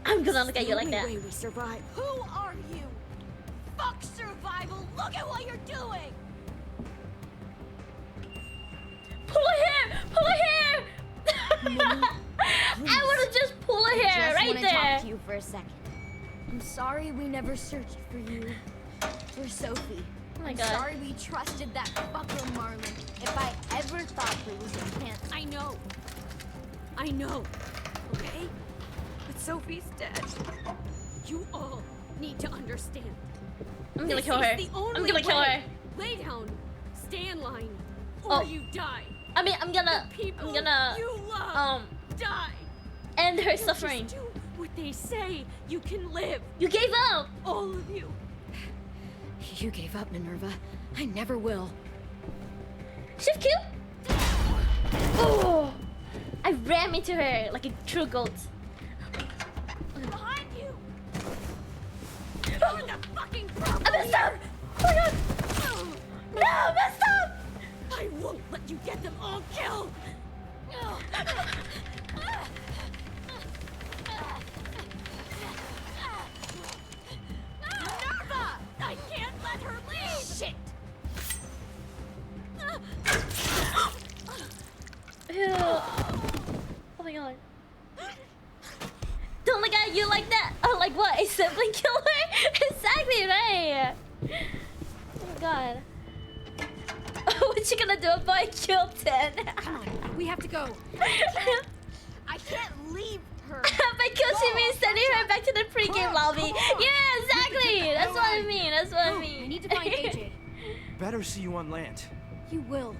Speaker 1: I'm gonna look at you like that.
Speaker 2: The only way we survive.
Speaker 16: Who are you? Fuck survival! Look at what you're doing!
Speaker 1: Pull her hair! Pull her hair! I would've just pulled her hair
Speaker 4: I just
Speaker 1: right
Speaker 4: wanna
Speaker 1: there.
Speaker 4: talk to you for a second. I'm sorry we never searched for you. For Sophie.
Speaker 1: Oh my
Speaker 4: I'm
Speaker 1: god.
Speaker 4: sorry we trusted that fucker Marlon. If I ever thought there was a chance.
Speaker 2: I know. I know. Okay? But Sophie's dead. You all need to understand.
Speaker 1: I'm gonna
Speaker 2: This
Speaker 1: kill
Speaker 2: is
Speaker 1: her.
Speaker 2: the only
Speaker 1: I'm gonna kill
Speaker 2: way.
Speaker 1: her.
Speaker 2: Lay down. Stay in line. Or
Speaker 1: Oh.
Speaker 2: you die.
Speaker 1: I mean, I'm gonna
Speaker 2: You love. Die.
Speaker 1: end her
Speaker 2: Don't
Speaker 1: suffering.
Speaker 2: Just do what they say. You can live.
Speaker 1: You gave up.
Speaker 2: All of you. You gave up, Minerva. I never will.
Speaker 1: Shift Q. Oh! I ran into her like a true goat.
Speaker 16: Behind you!
Speaker 2: You're the fucking problem.
Speaker 1: I messed up. Oh my god. No, I messed up.
Speaker 2: I won't let you get them all killed.
Speaker 16: Minerva! I can't let her leave!
Speaker 2: Shit.
Speaker 1: Ew. Oh my god. Don't look at you like that. Oh, like what? A sibling killer? Exactly right. Oh my god. What you gonna do if I kill 10?
Speaker 2: Come on, we have to go.
Speaker 16: I can't leave her!
Speaker 1: If I kill, she means sending her back to the pregame lobby. Yeah, exactly. That's what I mean. That's what I mean.
Speaker 10: We need to find AJ.
Speaker 9: Better see you on land.
Speaker 2: You will.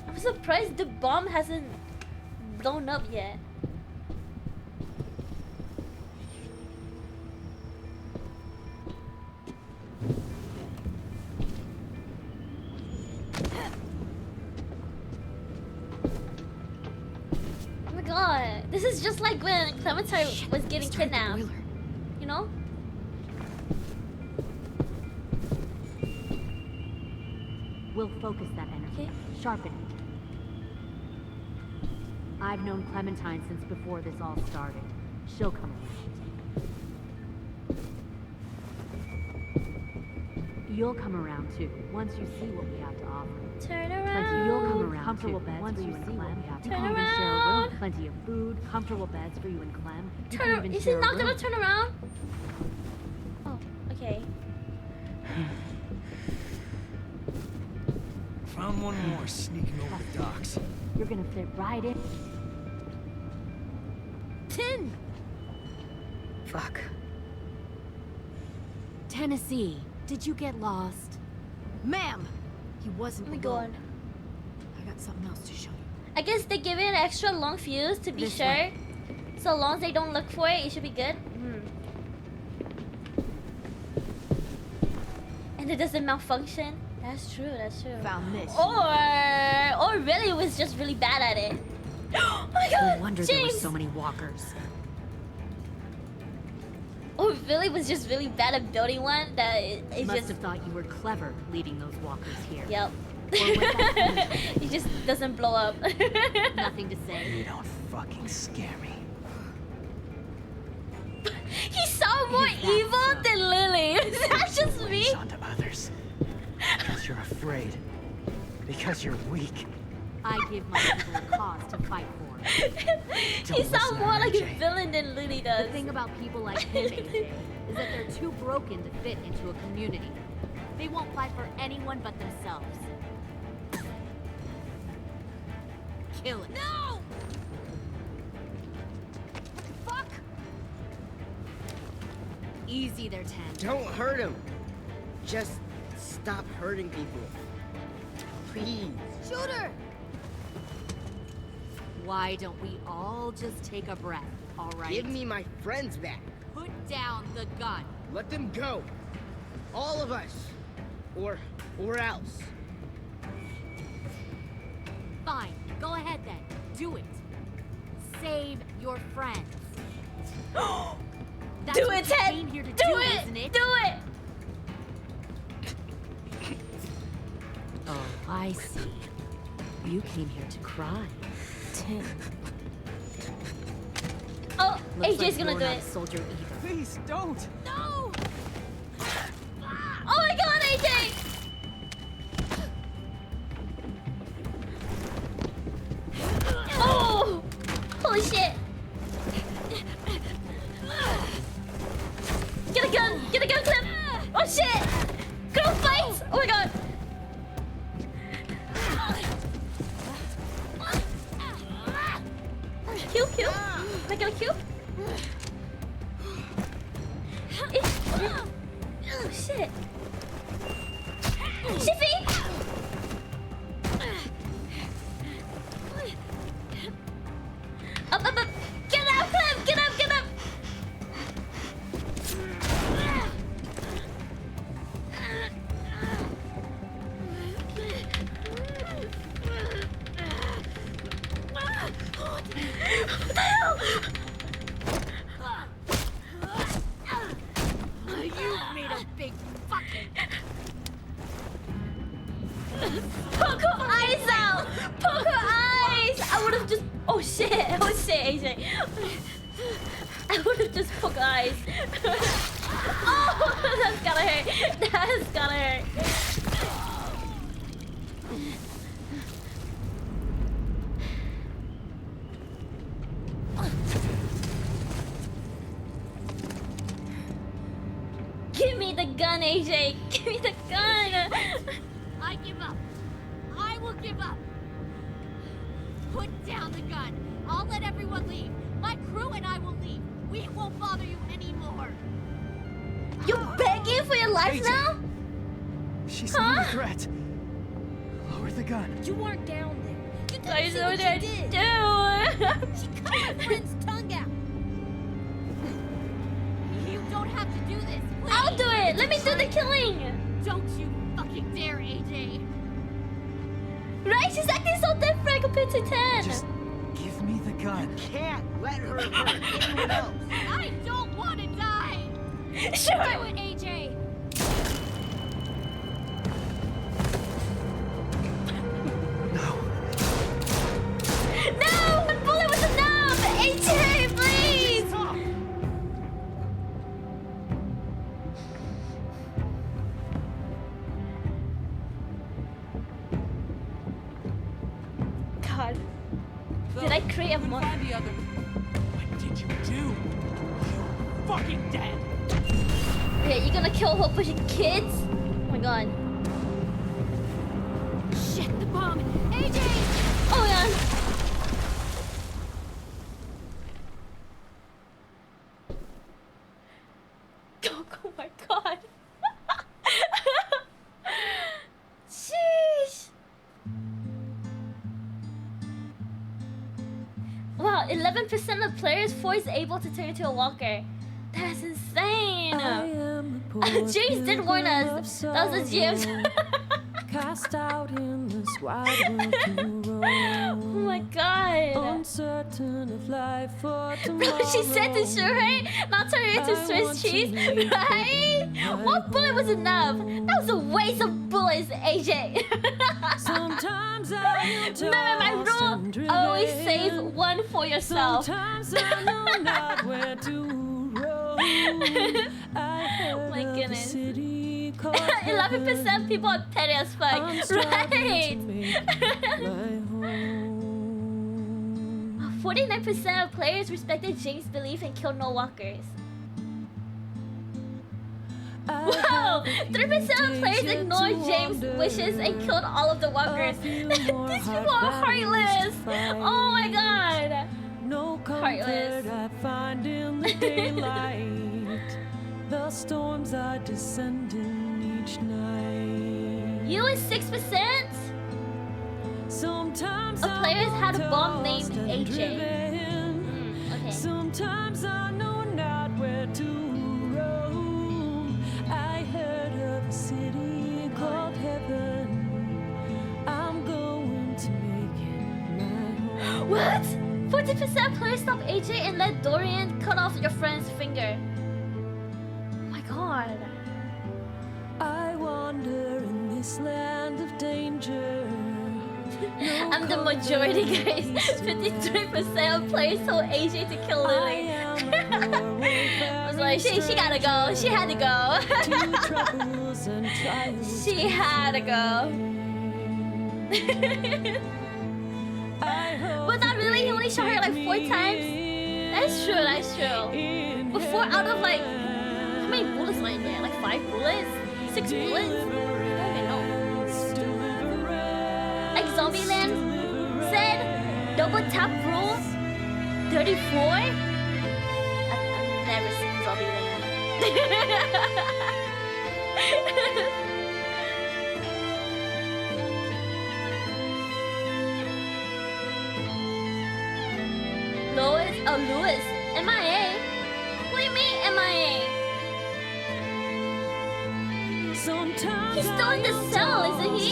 Speaker 1: I'm surprised the bomb hasn't blown up yet. Oh my god, this is just like when Clementine was getting kidnapped. You know?
Speaker 18: We'll focus that energy. Sharpen it. I've known Clementine since before this all started. She'll come around. You'll come around too, once you see what we have to offer.
Speaker 1: Turn around.
Speaker 18: You'll come around. Comfortable beds once you see what we have to offer. You can even share a room. Plenty of food, comfortable beds for you and Clem. You can even
Speaker 1: Is he
Speaker 18: share a
Speaker 1: not gonna
Speaker 18: room.
Speaker 1: turn around? Oh, okay.
Speaker 9: Found one more sneaking over the docks.
Speaker 18: You're gonna fit right in.
Speaker 2: Tin! Fuck. Tennessee, did you get lost?
Speaker 4: Ma'am! He wasn't
Speaker 1: Oh my
Speaker 4: alone.
Speaker 1: god.
Speaker 4: I got something else to show you.
Speaker 1: I guess they give it an extra long fuse to be
Speaker 4: This
Speaker 1: sure.
Speaker 4: way.
Speaker 1: So long as they don't look for it, it should be good. And it doesn't malfunction. That's true, that's true.
Speaker 4: Found this.
Speaker 1: Or really was just really bad at it. Oh my god!
Speaker 8: No wonder
Speaker 1: James!
Speaker 8: there were so many walkers.
Speaker 1: Or Billy was just really bad at building one that it
Speaker 18: Must
Speaker 1: just...
Speaker 18: have thought you were clever leading those walkers here.
Speaker 1: Yep.
Speaker 18: Or was that
Speaker 1: He just doesn't blow up.
Speaker 18: nothing to say?
Speaker 9: You don't fucking scare me.
Speaker 1: He sounds more evil than Lily. Is that just me?
Speaker 9: Onto others. Because you're afraid. Because you're weak.
Speaker 18: I give my people a cause to fight for.
Speaker 1: He sounds more like a villain than Lily does.
Speaker 18: The thing about people like him, AJ, is that they're too broken to fit into a community. They won't fight for anyone but themselves. Kill it.
Speaker 4: No! Fuck!
Speaker 18: Easy there, Ten.
Speaker 5: Don't hurt him. Just stop hurting people. Please.
Speaker 4: Shoot her!
Speaker 18: Why don't we all just take a breath, all right?
Speaker 5: Give me my friends back.
Speaker 18: Put down the gun.
Speaker 5: Let them go. All of us. Or else.
Speaker 18: Fine, go ahead then. Do it. Save your friends. That's
Speaker 1: Do
Speaker 18: what
Speaker 1: it,
Speaker 18: you
Speaker 1: Ted!
Speaker 18: came here to
Speaker 1: Do
Speaker 18: do,
Speaker 1: it!
Speaker 18: isn't it?
Speaker 1: Do it!
Speaker 18: Oh, I see. You came here to cry.
Speaker 4: Tin.
Speaker 1: Oh,
Speaker 18: Looks
Speaker 1: AJ's
Speaker 18: like
Speaker 1: gonna
Speaker 18: you're
Speaker 1: do
Speaker 18: not
Speaker 1: it.
Speaker 18: a soldier either.
Speaker 9: Please, don't!
Speaker 4: No!
Speaker 1: Oh my god, AJ! Oh! Holy shit! Get a gun! Get a gun, Clip! Oh shit! Girl fight! Oh my god! Q, Q? Am I gonna Q? Oh shit! Shiffy! Up, up, up! Get up, Clem! Get up, get up! What the hell?
Speaker 18: You made a big fucking...
Speaker 1: Poke her eyes out! Poke her eyes! I would have just... Oh shit! Oh shit, AJ. I would have just poked her eyes. Oh! That's gotta hurt. That's gotta hurt. Give me the gun, AJ! Give me the gun!
Speaker 18: I give up. I will give up. Put down the gun. I'll let everyone leave. My crew and I will leave. We won't bother you anymore.
Speaker 1: You're begging for your life
Speaker 9: AJ.
Speaker 1: now?
Speaker 9: She's not a threat. Lower the gun.
Speaker 4: You weren't down there. You didn't
Speaker 1: I
Speaker 4: see
Speaker 1: know
Speaker 4: what
Speaker 1: that
Speaker 4: you did.
Speaker 1: do.
Speaker 4: She cut my friend's tongue out.
Speaker 18: You don't have to do this. Please.
Speaker 1: I'll do it. Let me do the killing.
Speaker 18: Don't you fucking dare, AJ.
Speaker 1: Right? She's acting so different compared to 10.
Speaker 9: Just give me the gun.
Speaker 5: Can't let her hurt anyone else.
Speaker 18: I don't want to die.
Speaker 1: Sure.
Speaker 18: Do it, AJ.
Speaker 14: go.
Speaker 1: Did I create a
Speaker 14: Couldn't find the other. What did you do? You fucking dead.
Speaker 1: Okay, you're gonna kill a whole bunch of kids? Oh my god.
Speaker 18: Shit, the bomb! AJ!
Speaker 1: Oh my god. Oh my god. Sheesh. Wow, 11% of players 4 is able to turn into a walker. That's insane. James did warn us. That was a James.
Speaker 19: Cast out in this wide world to roam.
Speaker 1: Oh my god.
Speaker 19: Uncertain of life for
Speaker 1: Bro,
Speaker 19: tomorrow.
Speaker 1: she said to shoot her, not turn her into Swiss cheese, right? One bullet was enough. That was a waste of bullets, AJ.
Speaker 19: Sometimes I
Speaker 1: Remember my rule, always save one for yourself.
Speaker 19: Sometimes I know not where to roam.
Speaker 1: Oh my goodness. 11% people are petty as fuck. Right. 49% of players respected James' belief and killed no walkers. Whoa! 3% of players ignored James' wishes and killed all of the walkers. These people are heartless! Oh my god!
Speaker 19: No
Speaker 1: Heartless.
Speaker 19: comfort I find in the daylight. The storms are descending each night.
Speaker 1: You is 6%?
Speaker 19: Sometimes
Speaker 1: of players had a bomb named AJ. Okay.
Speaker 19: Sometimes I know not where to roam. I heard of a city called heaven. I'm going to make it my home.
Speaker 1: What? 40% of players stopped AJ and let Dorian cut off your friend's finger. Oh my god.
Speaker 19: I wander in this land of danger. No
Speaker 1: I'm the majority, guys. 53% of players told AJ to kill Lily. I was like, she gotta go. She had to go. She had to go. But not really. He only shot her like 4 times. That's true. That's true. But 4 out of like, how many bullets were in there? Like 5 bullets? 6 bullets? I don't even know. Like Zombieland said, double tap rule 34. I've never seen Zombieland. Lewis, MIA? What do you mean MIA? He's still in the cell, isn't he?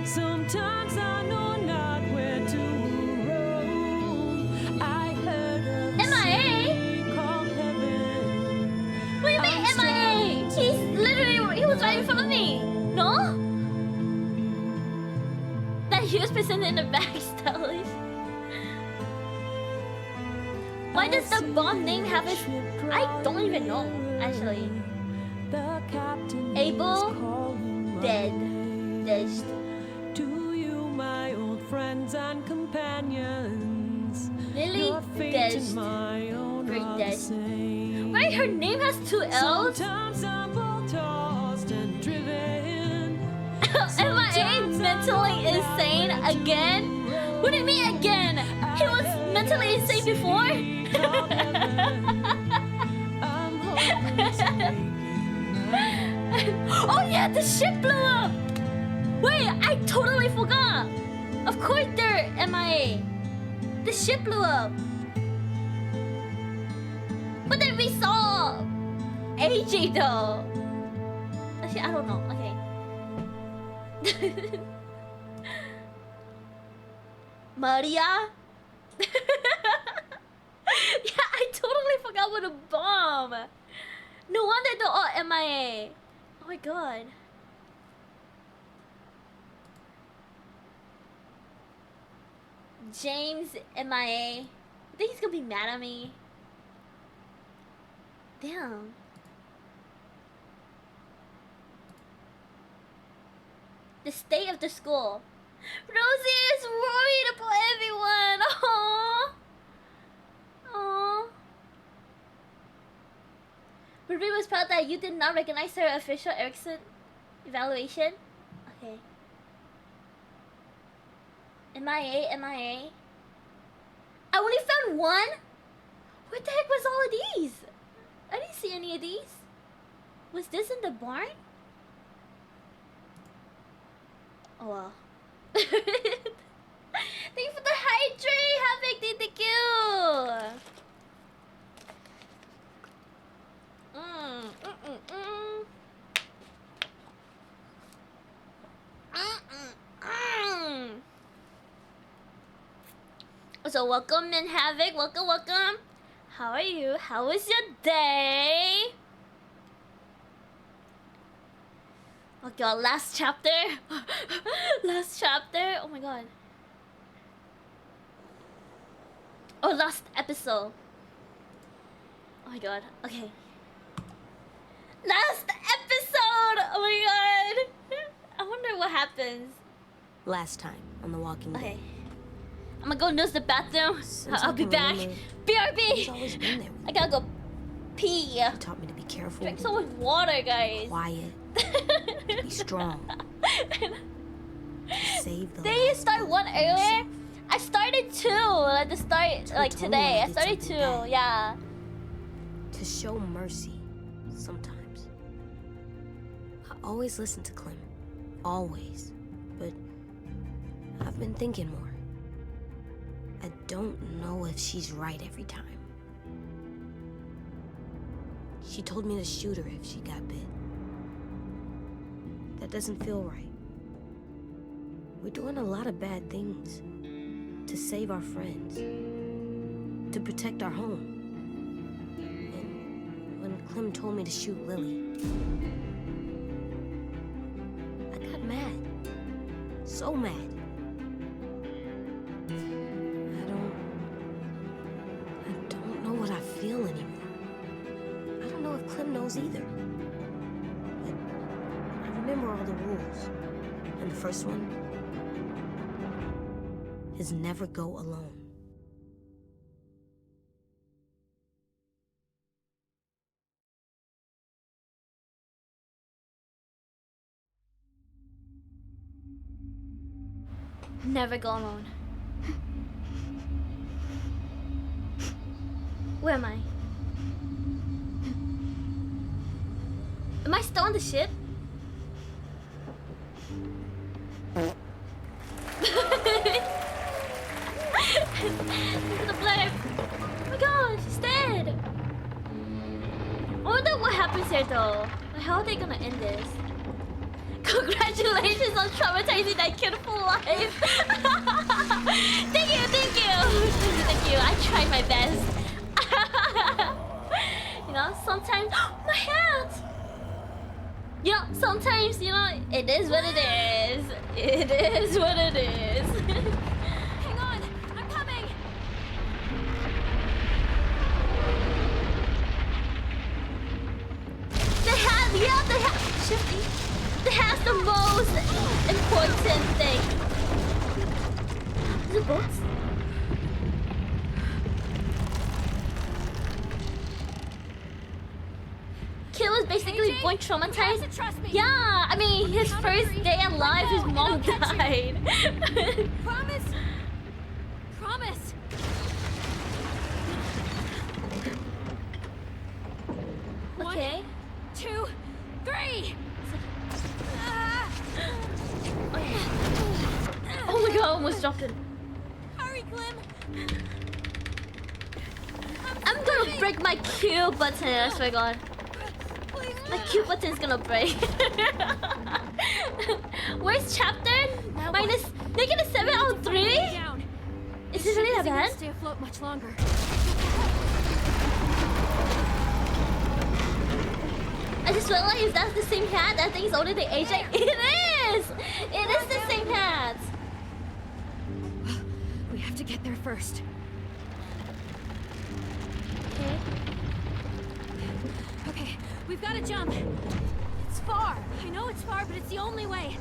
Speaker 19: Sometimes I know not where to roam. I heard of
Speaker 1: MIA? What do you mean MIA? He's literally, he was right in front of me. No? That huge person in the back, stylish. Why does the bomb name have a... I don't even know, actually. Abel, dead. Dashed.
Speaker 19: To you, my old friends and companions.
Speaker 1: Lily, dashed. Great dashed. Wait, her name has 2 L's?
Speaker 19: Sometimes I'm both tossed and driven.
Speaker 1: MIA mentally insane again? What do you mean again? He was mentally insane before? Oh yeah, the ship blew up! Wait, I totally forgot! Of course they're MIA. The ship blew up. But then we saw AJ though. Actually, I don't know. Okay. Maria? Yeah, I totally forgot what a bomb. No wonder they're all MIA. Oh my god. James MIA. I think he's gonna be mad at me. Damn. The state of the school. Rosie is worried about everyone. Aww. Aww. Ruby was proud that you did not recognize her official Erickson evaluation. Okay. MIA, MIA. I only found one? What the heck was all of these? I didn't see any of these. Was this in the barn? Oh well. Thank you for the hydrate! Havoc, thank you! So welcome in Havoc, welcome, welcome. How are you? How was your day? Oh god, last chapter. Last chapter. Oh my god. Oh, last episode. Oh my god. Okay. Last episode. Oh my god. I wonder what happens.
Speaker 7: Last time on The Walking Dead.
Speaker 1: Okay. I'm gonna go nose the bathroom. I'll be back. BRB. I gotta go pee.
Speaker 7: He taught me to be careful.
Speaker 1: Drink so much water, guys.
Speaker 7: Quiet. Be strong. Save the.
Speaker 1: Did you start one earlier? I started two at the start, like today. I started two, yeah.
Speaker 7: To show mercy, sometimes. I always listen to Clem. Always. But I've been thinking more. I don't know if she's right every time. She told me to shoot her if she got bit. That doesn't feel right. We're doing a lot of bad things to save our friends, to protect our home. And when Clem told me to shoot Lily, I got mad. So mad. I don't know what I feel anymore. I don't know if Clem knows either. But I remember all the rules. And the first one is never go alone.
Speaker 1: Never go alone. Where am I? Am I still on the ship? Look at the blurb. Oh my god, she's dead. I wonder what happens here though. Like, how are they gonna end this? Congratulations on traumatizing that kid for life. Thank you, thank you. Thank you. I tried my best. You know, sometimes my hat. You know, sometimes, you know, it is what it is. It is what it is.
Speaker 18: Hang on, I'm coming.
Speaker 1: The hat, yeah, the hat. Shifty. The hat's the most important thing. Is it boats? Kid was basically born traumatized. Yeah, I mean, his first day alive, his mom died.
Speaker 18: Promise. Promise.
Speaker 1: Okay.
Speaker 18: 1, 2, 3.
Speaker 1: Oh my god, I almost dropped it.
Speaker 18: Hurry, Clem.
Speaker 1: I'm gonna break my Q button, I swear to god. My Q button's gonna break. Where's chapter? Minus -7 out of 3? Is this really that bad?
Speaker 18: Stay afloat much longer.
Speaker 1: I just realized that's the same hat. That thing's older than AJ. It is! It is the same hat.
Speaker 10: We have to get there first.
Speaker 1: Okay.
Speaker 18: Okay, we've got to jump. It's far. I know it's far, but it's the only way.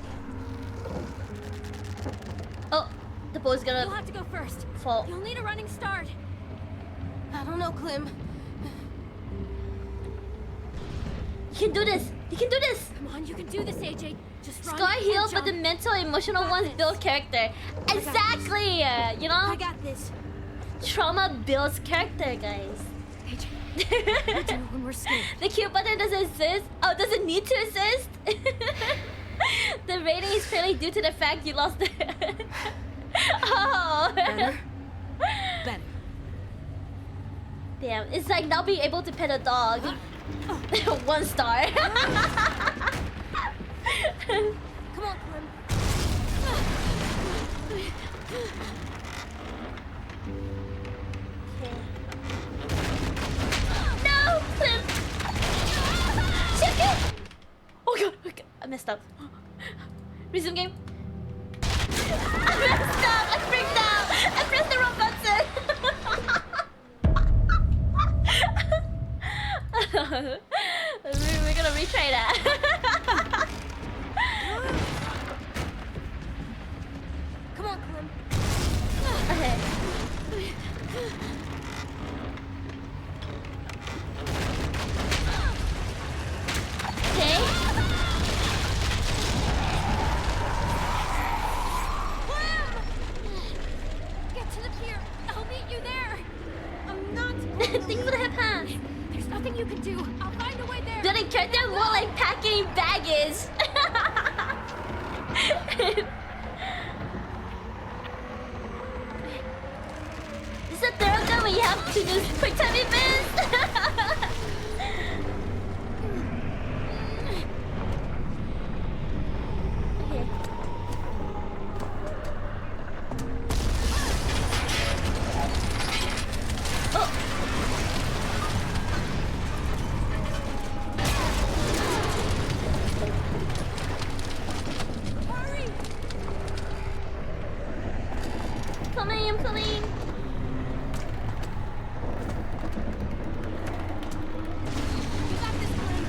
Speaker 1: Oh, the boat's gonna.
Speaker 18: You'll have to go first.
Speaker 1: Fall.
Speaker 18: You'll need a running start.
Speaker 4: I don't know, Clem.
Speaker 1: You can do this. You can do this.
Speaker 18: Come on, you can do this, AJ. Just run.
Speaker 1: Scar
Speaker 18: and
Speaker 1: heals, but
Speaker 18: jump.
Speaker 1: the mental, emotional ones build character. Exactly. You know.
Speaker 18: I got this.
Speaker 1: Trauma builds character, guys.
Speaker 4: When we're scared.
Speaker 1: The Q button doesn't assist. Oh, doesn't need to assist. The rating is fairly due to the fact you lost the. Oh.
Speaker 4: Better? Better.
Speaker 1: Damn, it's like not being able to pet a dog. 1 star.
Speaker 18: Come on, Clem.
Speaker 1: No, Clem. Shit, it. Oh god, okay. I messed up. Resume game. I messed up. I freaked out. I pressed the wrong button. We're gonna retry that.
Speaker 18: Come on, Clem.
Speaker 1: Okay. Okay.
Speaker 18: Get to the pier. I'll meet you there. I'm not.
Speaker 1: Thanks for the hip pass.
Speaker 18: There's nothing you can do. I'll find a way there.
Speaker 1: Building character more like packing baggage. This is the third time we have to do quick time events. Okay. Oh.
Speaker 18: Hurry!
Speaker 1: Coming, I'm coming.
Speaker 18: You got this, Clem.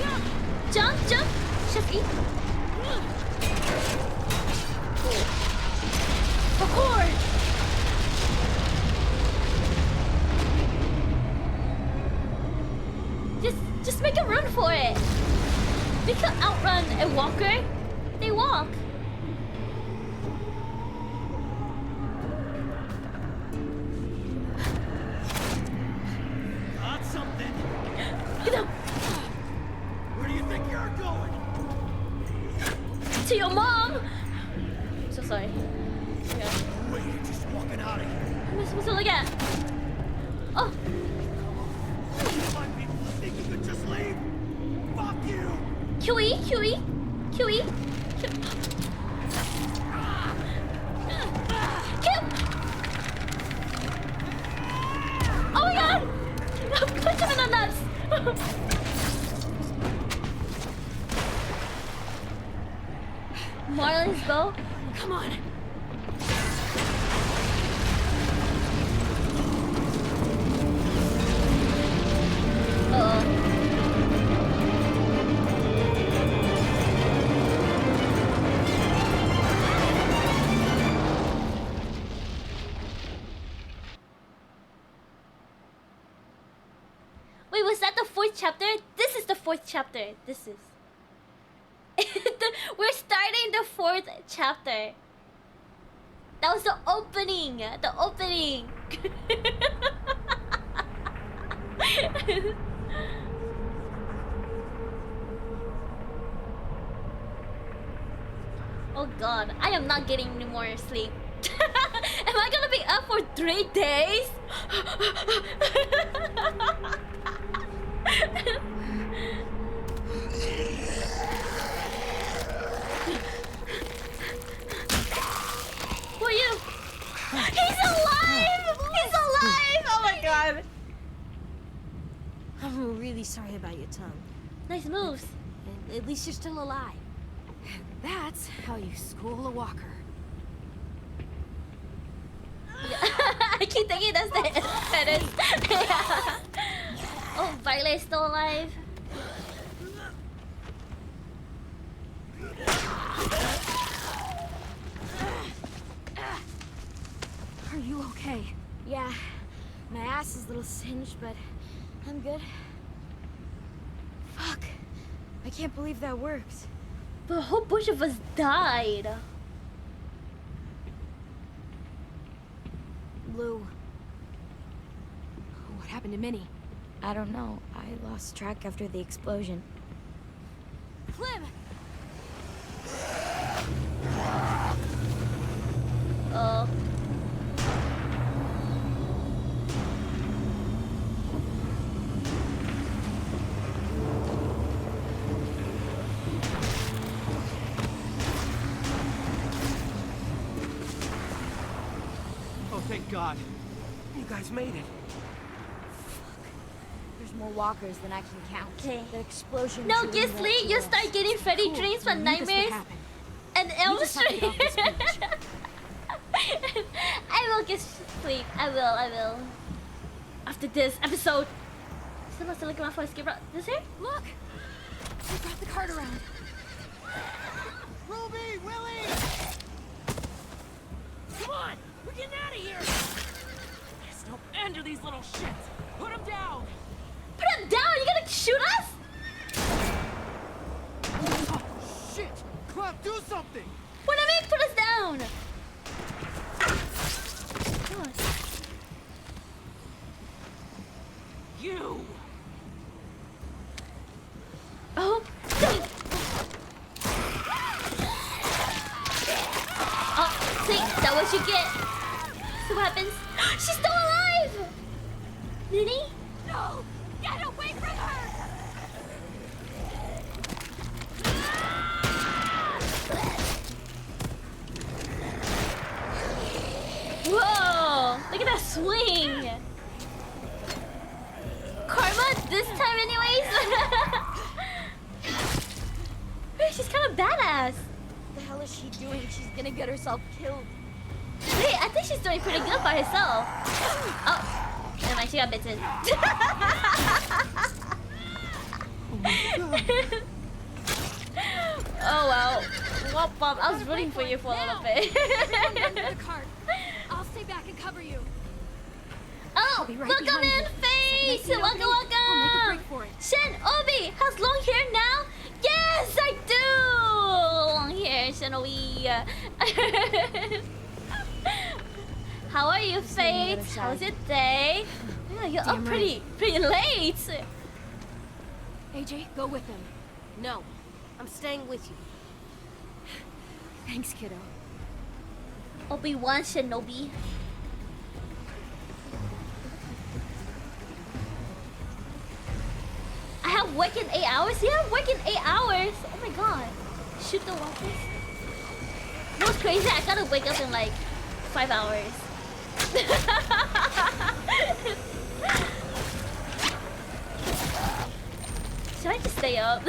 Speaker 18: Jump!
Speaker 1: Jump, jump. Shifty. Parkour. Just make a run for it. We can outrun a walker. They walk.
Speaker 14: Got something.
Speaker 1: Get up.
Speaker 14: Where do you think you're going?
Speaker 1: To your mom. So sorry. Yeah.
Speaker 14: Wait, you're just walking out of here.
Speaker 1: What am I supposed to look at? Oh.
Speaker 14: My people think you could just leave. Fuck you.
Speaker 1: QE, QE, QE. Q. Oh my god! Punch him in the nuts! Marlin's bow?
Speaker 18: Come on.
Speaker 1: Uh-oh. Wait, was that the 4th chapter? This is the 4th chapter. This is. We're starting the 4th chapter. That was the opening. The opening. Oh god, I am not getting any more sleep. Am I gonna be up for 3 days? Who are you? He's alive! He's alive! Oh my god.
Speaker 7: I'm really sorry about your tongue.
Speaker 1: Nice moves.
Speaker 7: At least you're still alive.
Speaker 4: That's how you school a walker.
Speaker 1: I keep thinking that's the fetish. Yeah. Oh, Violet's still alive.
Speaker 4: little singed, but I'm good. Fuck. I can't believe that worked.
Speaker 1: But a whole bunch of us died.
Speaker 4: Lou.
Speaker 10: What happened to Minnie?
Speaker 4: I don't know. I lost track after the explosion.
Speaker 18: Clem!
Speaker 14: Oh, thank God. You guys made it.
Speaker 4: There's more walkers than I can count.
Speaker 1: Okay.
Speaker 4: The explosion.
Speaker 1: No,
Speaker 4: truly
Speaker 1: get
Speaker 4: led
Speaker 1: sleep.
Speaker 4: to
Speaker 1: You
Speaker 4: us.
Speaker 1: start getting Freddy dreams from nightmares and Elm Street. I will get sleep. I will. After this episode. Still not looking for a escape route. This here?
Speaker 18: Look! We brought the cart around.
Speaker 14: Ruby, Willie! Come on! We're getting out of here! There's no end to these little shits! Put them down!
Speaker 1: Put him down! You gonna shoot us?
Speaker 14: Oh, shit! Clem, do something!
Speaker 1: What do you mean, put us down? God.
Speaker 14: You!
Speaker 1: Oh! Oh, see, that what you get. So what happens? She's still alive! Minnie?
Speaker 18: No! Get away from her!
Speaker 1: Whoa! Look at that swing! Karma this time anyways? She's kind of badass.
Speaker 4: What the hell is she doing? She's gonna get herself killed.
Speaker 1: Wait, I think she's doing pretty good by herself. Oh, never mind, she got bitten. Oh well. Womp womp. I was rooting for you for a little bit.
Speaker 18: Everyone run to the cart. I'll stay back and cover you.
Speaker 1: Oh,
Speaker 18: be right
Speaker 1: welcome
Speaker 18: behind
Speaker 1: in,
Speaker 18: you.
Speaker 1: Face!
Speaker 18: Second,
Speaker 1: Welcome,
Speaker 18: I'll make a
Speaker 1: welcome!
Speaker 18: break for it.
Speaker 1: Shen Obi has long hair now? Yes, I do! Long hair, Shenobi. How are you, Faith? How's your day? Yeah, you're up pretty late.
Speaker 7: AJ, go with them. No, I'm staying with you.
Speaker 4: Thanks, kiddo.
Speaker 1: Obi-Wan Shenobi. I have work in 8 hours? Yeah, I have work in 8 hours. Oh my god. Shoot the walkers. That was crazy. I gotta wake up in like 5 hours. Should I just stay up?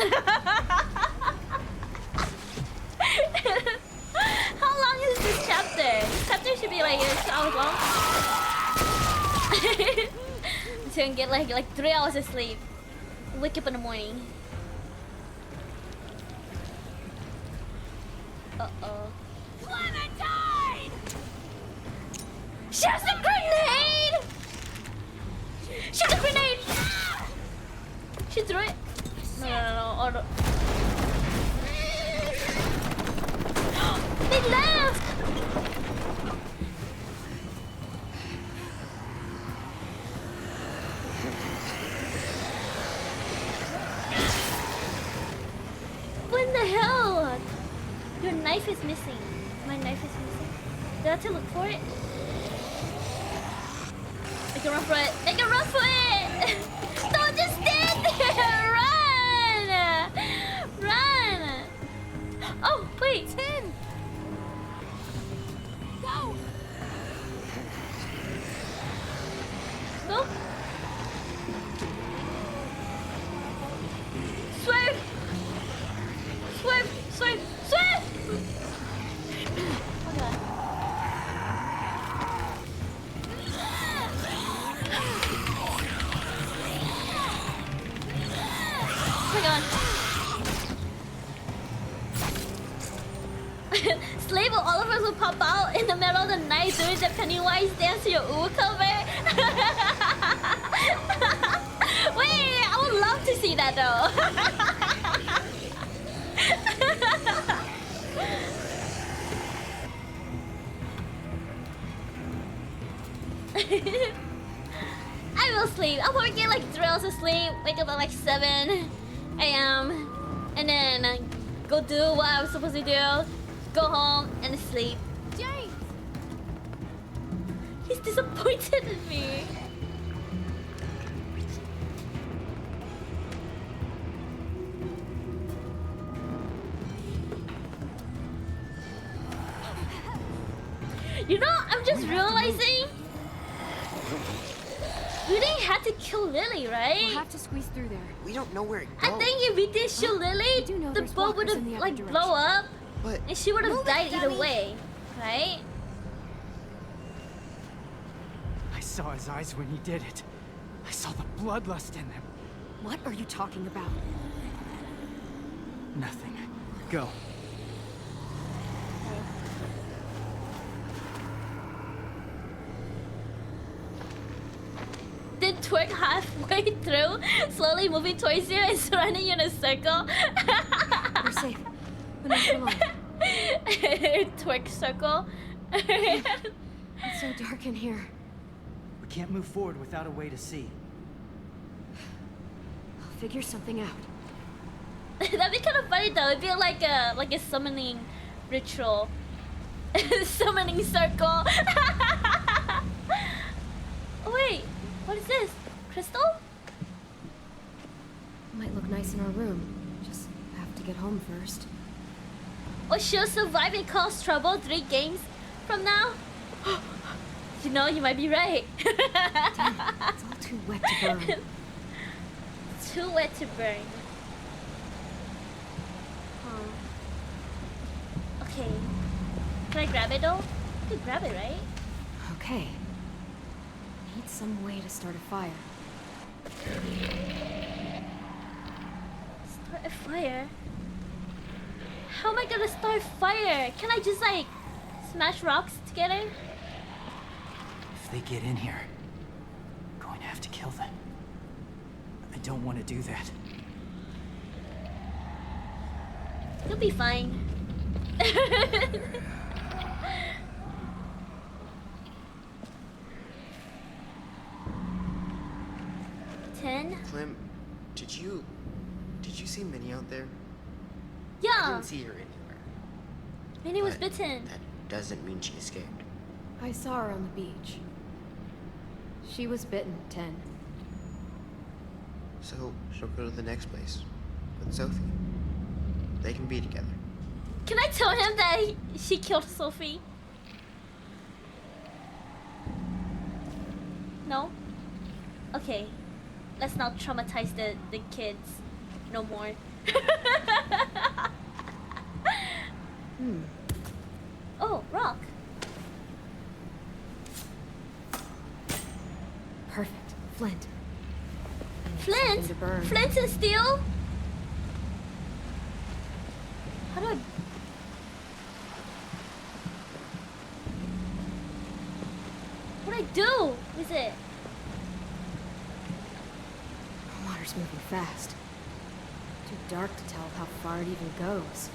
Speaker 1: How long is this chapter? This chapter should be like 2 hours long. So I can get like 3 hours of sleep. Wake up in the morning. Uh-oh.
Speaker 18: Clementine!
Speaker 1: Shoot the grenade! Shoot the grenade! She threw it. No. Oh, no. They left! What in the hell? Your knife is missing. My knife is missing. Do I have to look for it? I can run for it. I can run for it! Don't just stand there! Run! Run! Oh, wait.
Speaker 18: 10! Go!
Speaker 1: Go! Swerve! Swerve! Swerve! Swerve! Oh god. Oh my god. Slave, all of us will pop out in the middle of the night during the Pennywise dance to your Uwu cover. that though. I will sleep. I'll probably get like 3 hours of sleep, wake up at like 7 a.m. and then go do what I was supposed to do, go home and sleep.
Speaker 18: James!
Speaker 1: He's disappointed in me. You know, I'm just realizing we didn't have to kill Lily, right?
Speaker 2: We'll have to squeeze through there.
Speaker 5: We don't know where it goes.
Speaker 1: I think if we did shoot Lily, the boat would have like blow up, and she would have died either way, right?
Speaker 9: I saw his eyes when he did it. I saw the bloodlust in them.
Speaker 2: What are you talking about?
Speaker 9: Nothing. Go.
Speaker 1: Then twerk halfway through, slowly moving towards you and surrounding you in a circle.
Speaker 2: We're safe. We're not alone.
Speaker 1: Twerk circle.
Speaker 2: It's so dark in here.
Speaker 9: We can't move forward without a way to see.
Speaker 2: I'll figure something out.
Speaker 1: That'd be kind of funny though. It'd be like a summoning ritual. Summoning circle. Oh wait. What is this? Crystal?
Speaker 2: Might look nice in our room. Just have to get home first.
Speaker 1: Or she'll survive and cause trouble 3 games from now? You know, you might be right.
Speaker 2: Damn, it's all too wet to burn.
Speaker 1: Too wet to burn. Okay. Can I grab it though? I could grab it, right?
Speaker 2: Okay. Need some way to start a fire.
Speaker 1: Start a fire? How am I gonna start fire? Can I just like smash rocks together?
Speaker 9: If they get in here, I'm going to have to kill them. I don't want to do that.
Speaker 1: You'll be fine.
Speaker 5: Clem, did you see Minnie out there? I
Speaker 1: Yeah.
Speaker 5: didn't see her anywhere.
Speaker 1: Minnie was
Speaker 5: But
Speaker 1: bitten.
Speaker 5: That doesn't mean she escaped.
Speaker 2: I saw her on the beach. She was bitten, 10.
Speaker 5: So she'll go to the next place with Sophie. They can be together.
Speaker 1: Can I tell him that she killed Sophie? No? Okay. Let's not traumatize the kids no more. Oh, rock.
Speaker 2: Perfect. Flint.
Speaker 1: Flint?
Speaker 2: To burn.
Speaker 1: Flint and steel? How do I... What do I do with it?
Speaker 2: The water's moving fast. Too dark to tell how far it even goes.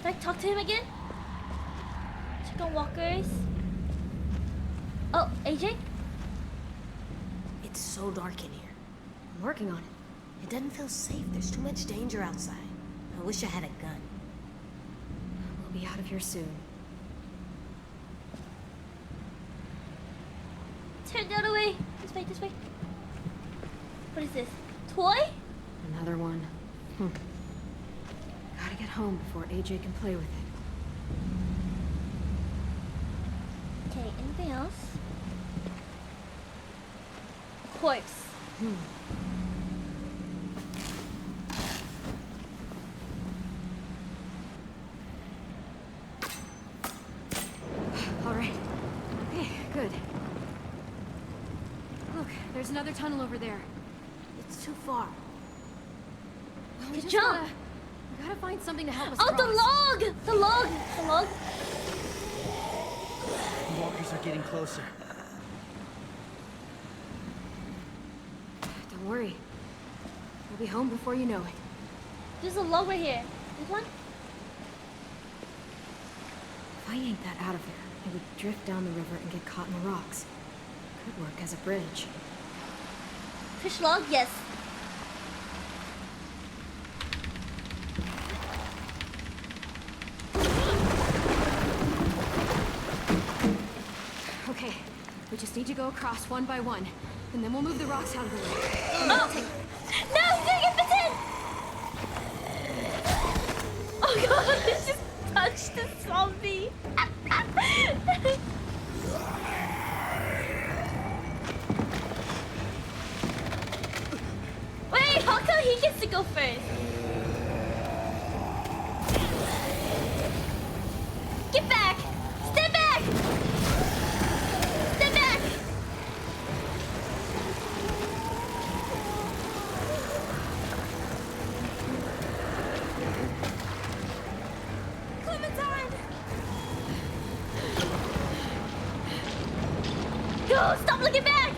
Speaker 1: Did I talk to him again? Chicken walkers. Oh, AJ?
Speaker 7: It's so dark in here.
Speaker 2: I'm working on it.
Speaker 7: It doesn't feel safe. There's too much danger outside. I wish I had a gun.
Speaker 2: We'll be out of here soon.
Speaker 1: Turn the other way. This way, this way. What is this? Toy?
Speaker 2: Another one. Gotta get home before AJ can play with it.
Speaker 1: Okay, anything else? Corpse.
Speaker 2: All right. Okay, good. Look, there's another tunnel over there.
Speaker 7: It's too far.
Speaker 2: Well, we
Speaker 1: To
Speaker 2: just
Speaker 1: jump.
Speaker 2: we gotta find something to help us
Speaker 1: Oh,
Speaker 2: cross.
Speaker 1: the log! The log! The log.
Speaker 9: The walkers are getting closer.
Speaker 2: Don't worry. We'll be home before you know it.
Speaker 1: There's a log right here. This one?
Speaker 2: If I yanked that out of there, it would drift down the river and get caught in the rocks. Could work as a bridge.
Speaker 1: Fish log? Yes.
Speaker 2: Okay, we just need to go across one by one, and then we'll move the rocks out of the way.
Speaker 1: Oh! No, he's gonna get bitten! Oh god, he just touched the zombie! Wait, how come he gets to go first? Get back! Stay back! Stay back! Clementine! Go! Stop looking back!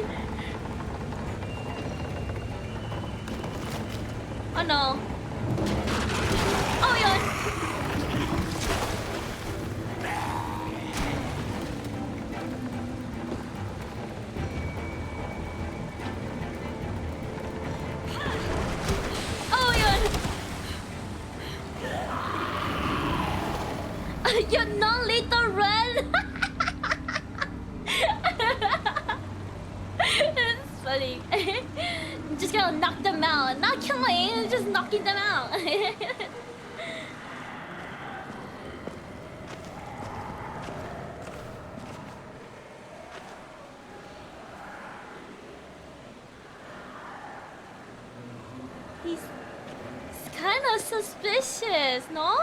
Speaker 1: Oh no. Oh my god! Oh my god! You're non-lethal run! That's funny. Just gonna knock them out. Not killing, just knocking them out. He's kind of suspicious, no?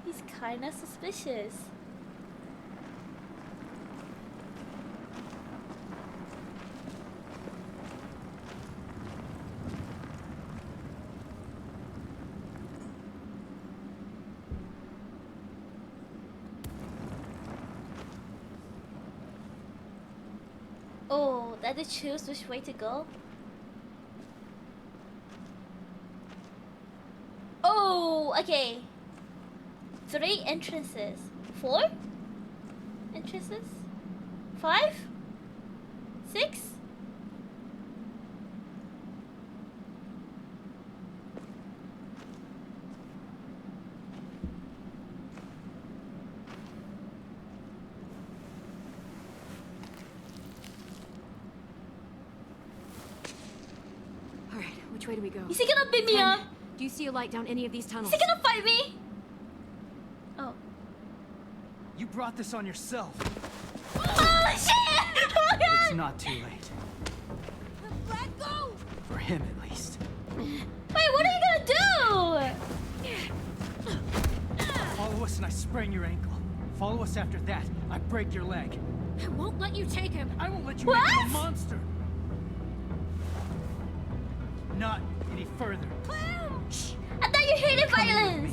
Speaker 1: He's kind of suspicious. Oh, that to choose which way to go? Oh, okay. 3 entrances. 4 entrances? 5? 6?
Speaker 2: Alright, which way do we go?
Speaker 1: Is he gonna beat me up?
Speaker 2: Do you see a light down any of these tunnels?
Speaker 1: Is he gonna fight me? Oh.
Speaker 9: You brought this on yourself.
Speaker 1: Oh shit! Oh god!
Speaker 9: It's not too late.
Speaker 18: Let go!
Speaker 9: For him, at least.
Speaker 1: Wait, what are you gonna do?
Speaker 9: Follow us and I sprain your ankle. Follow us after that, I break your leg.
Speaker 18: I won't let you take him.
Speaker 9: I won't let you
Speaker 1: What?
Speaker 9: make him a monster. Not any further.
Speaker 1: Shh. I thought you hated violence.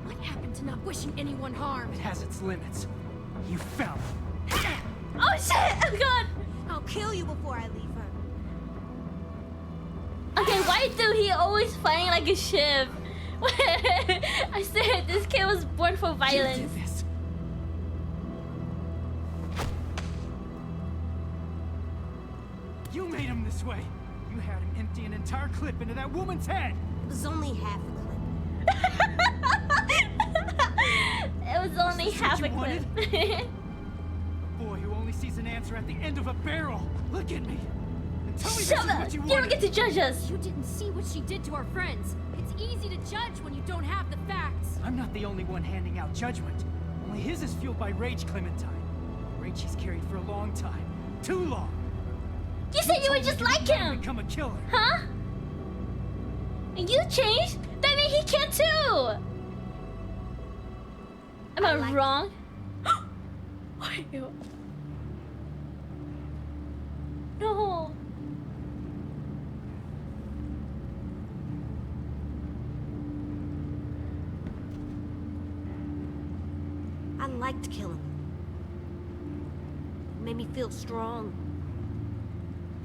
Speaker 2: What happened to not wishing anyone harm?
Speaker 9: It has its limits. You found it.
Speaker 1: Oh shit! Oh god!
Speaker 18: I'll kill you before I leave her.
Speaker 1: Okay, why do he always fighting like a ship? I said this kid was born for violence.
Speaker 9: You did this. You made him this way. You had him empty an entire clip into that woman's head.
Speaker 18: It was only half a clip.
Speaker 1: It was only
Speaker 9: Is this
Speaker 1: half
Speaker 9: what
Speaker 1: a
Speaker 9: you
Speaker 1: clip.
Speaker 9: Boy who only sees an answer at the end of a barrel. Look at me. And tell me
Speaker 1: Shut
Speaker 9: this
Speaker 1: up!
Speaker 9: is what you
Speaker 1: You don't
Speaker 9: wanted.
Speaker 1: get to judge us.
Speaker 18: You didn't see what she did to our friends. It's easy to judge when you don't have the facts.
Speaker 9: I'm not the only one handing out judgment. Only his is fueled by rage, Clementine. Rage he's carried for a long time. Too long.
Speaker 1: You said you were just like him.
Speaker 9: Become a killer.
Speaker 1: Huh? And you changed? That means he can too. Am I wrong? No.
Speaker 18: I liked killing. It made me feel strong.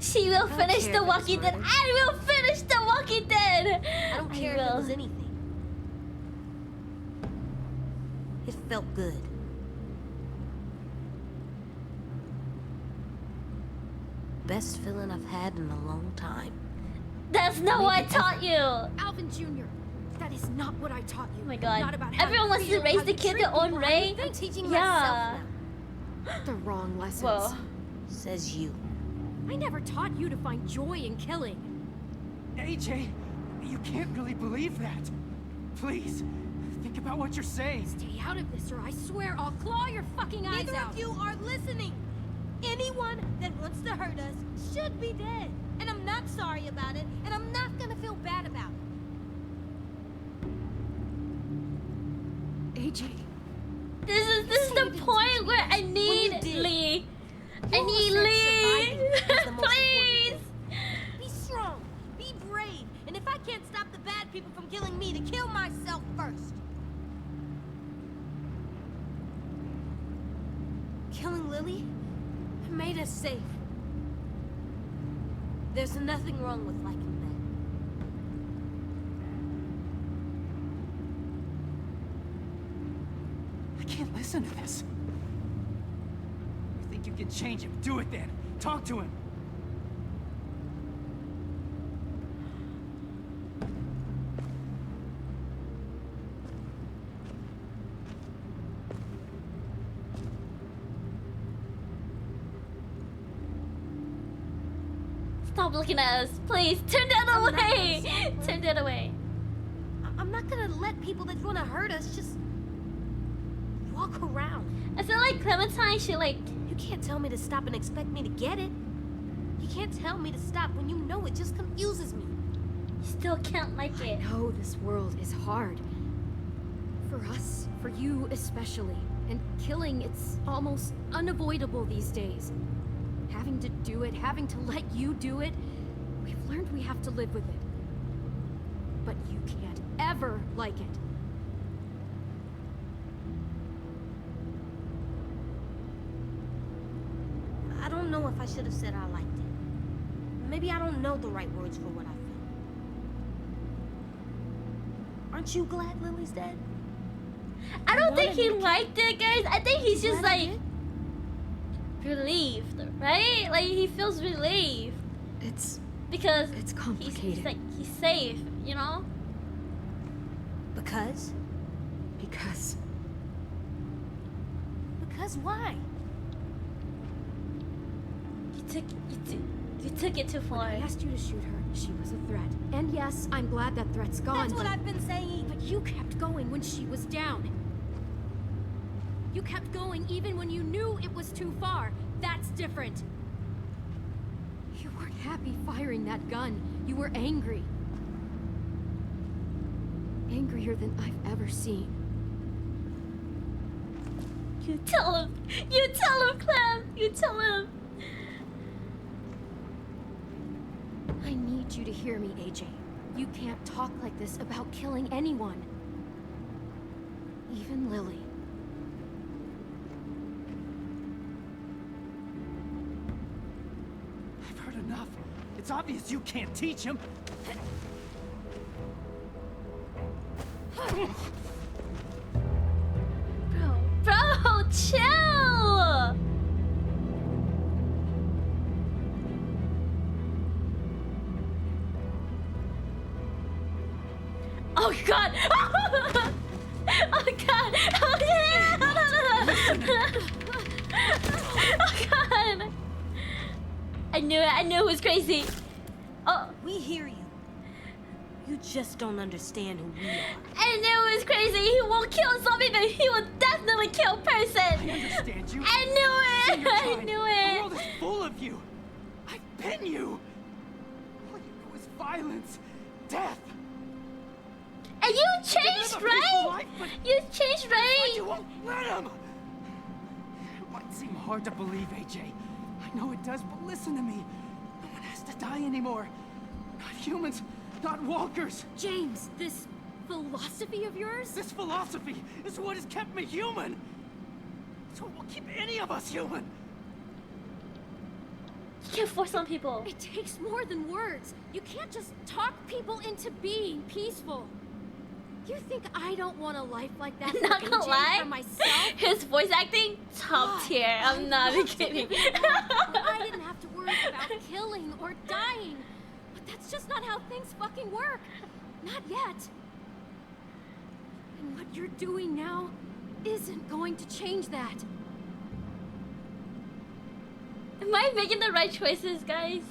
Speaker 1: She will finish The Walking Dead. I will finish The Walking Dead.
Speaker 7: I don't care if it was anything. It felt good. Best feeling I've had in a long time.
Speaker 1: That's not what I taught you.
Speaker 10: Alvin Jr., that is not what I taught you.
Speaker 1: Oh my god.
Speaker 10: Not about how
Speaker 1: Everyone
Speaker 10: you
Speaker 1: wants to
Speaker 10: feel,
Speaker 1: raise
Speaker 10: how
Speaker 1: the
Speaker 10: you
Speaker 1: kid
Speaker 10: treat
Speaker 1: their own
Speaker 10: people,
Speaker 1: way.
Speaker 10: I'm teaching
Speaker 1: Yeah.
Speaker 10: myself now.
Speaker 2: The wrong lessons.
Speaker 1: Whoa.
Speaker 7: Says you.
Speaker 10: I never taught you to find joy in killing.
Speaker 9: AJ, you can't really believe that. Please, think about what you're saying.
Speaker 10: Stay out of this or I swear I'll claw your fucking eyes
Speaker 18: Neither
Speaker 10: out.
Speaker 18: of you are listening. Anyone that wants to hurt us should be dead. And I'm not sorry about it, and I'm not gonna feel bad about it.
Speaker 2: AJ.
Speaker 1: This is the point where I need Lee. I need Lee. Please.
Speaker 18: Be strong. Be brave. And if I can't stop the bad people from killing me, to kill myself first.
Speaker 7: Killing Lily made us safe. There's nothing wrong with liking
Speaker 9: I can't listen to this. You think you can change him? Do it then. Talk to him.
Speaker 1: Stop looking at us. Please, turn that away. Turn that away.
Speaker 18: I'm not gonna let people that want to hurt us just walk around.
Speaker 1: I feel like Clementine should like...
Speaker 18: You can't tell me to stop and expect me to get it. You can't tell me to stop when you know it just confuses me.
Speaker 1: You still can't like it.
Speaker 2: I know this world is hard. For us, for you especially. And killing, it's almost unavoidable these days. Having to do it, having to let you do it, we've learned we have to live with it. But you can't ever like it.
Speaker 7: I don't know if I should have said I liked it. Maybe I don't know the right words for what I feel. Aren't you glad Lily's dead?
Speaker 1: I don't think he liked it, guys. I think he's just like... relieved, right? Like he feels relieved. Because
Speaker 2: it's complicated.
Speaker 1: He's safe, you know?
Speaker 7: Because?
Speaker 2: Because
Speaker 18: why?
Speaker 1: You took it too far.
Speaker 2: I asked you to shoot her. She was a threat. And yes, I'm glad that threat's gone.
Speaker 18: That's what I've been saying.
Speaker 10: But you kept going when she was down. You kept going even when you knew it was too far. That's different.
Speaker 2: You weren't happy firing that gun. You were angry. Angrier than I've ever seen.
Speaker 1: You tell him. You tell him, Clem. You tell him.
Speaker 2: I need you to hear me, AJ. You can't talk like this about killing anyone. Even Lily.
Speaker 9: I've heard enough. It's obvious you can't teach him.
Speaker 1: Bro, chill. Oh god! Oh god! Oh yeah! Oh god! I knew it. I knew it was crazy. Oh,
Speaker 7: we hear you. You just don't understand who we are.
Speaker 1: I knew it was crazy. He won't kill zombie, but he will definitely kill person.
Speaker 9: I understand you.
Speaker 1: I knew it. I knew it.
Speaker 9: The world is full of you. I've been you. All you know is violence, death.
Speaker 1: And you changed, right? You changed, right?
Speaker 9: You won't let him. It might seem hard to believe, AJ. I know it does, but listen to me. No one has to die anymore. Not humans, not walkers.
Speaker 10: James, this philosophy of yours?
Speaker 9: This philosophy is what has kept me human. It's what will keep any of us human.
Speaker 1: can't force on people.
Speaker 18: It takes more than words. You can't just talk people into being peaceful. You think I don't want a life like that
Speaker 1: Not
Speaker 18: for
Speaker 1: gonna
Speaker 18: AJ,
Speaker 1: lie,
Speaker 18: for myself?
Speaker 1: his voice acting top tier. I'm not kidding.
Speaker 18: I didn't have to worry about killing or dying. But that's just not how things fucking work. Not yet. And what you're doing now isn't going to change that.
Speaker 1: Am I making the right choices, guys?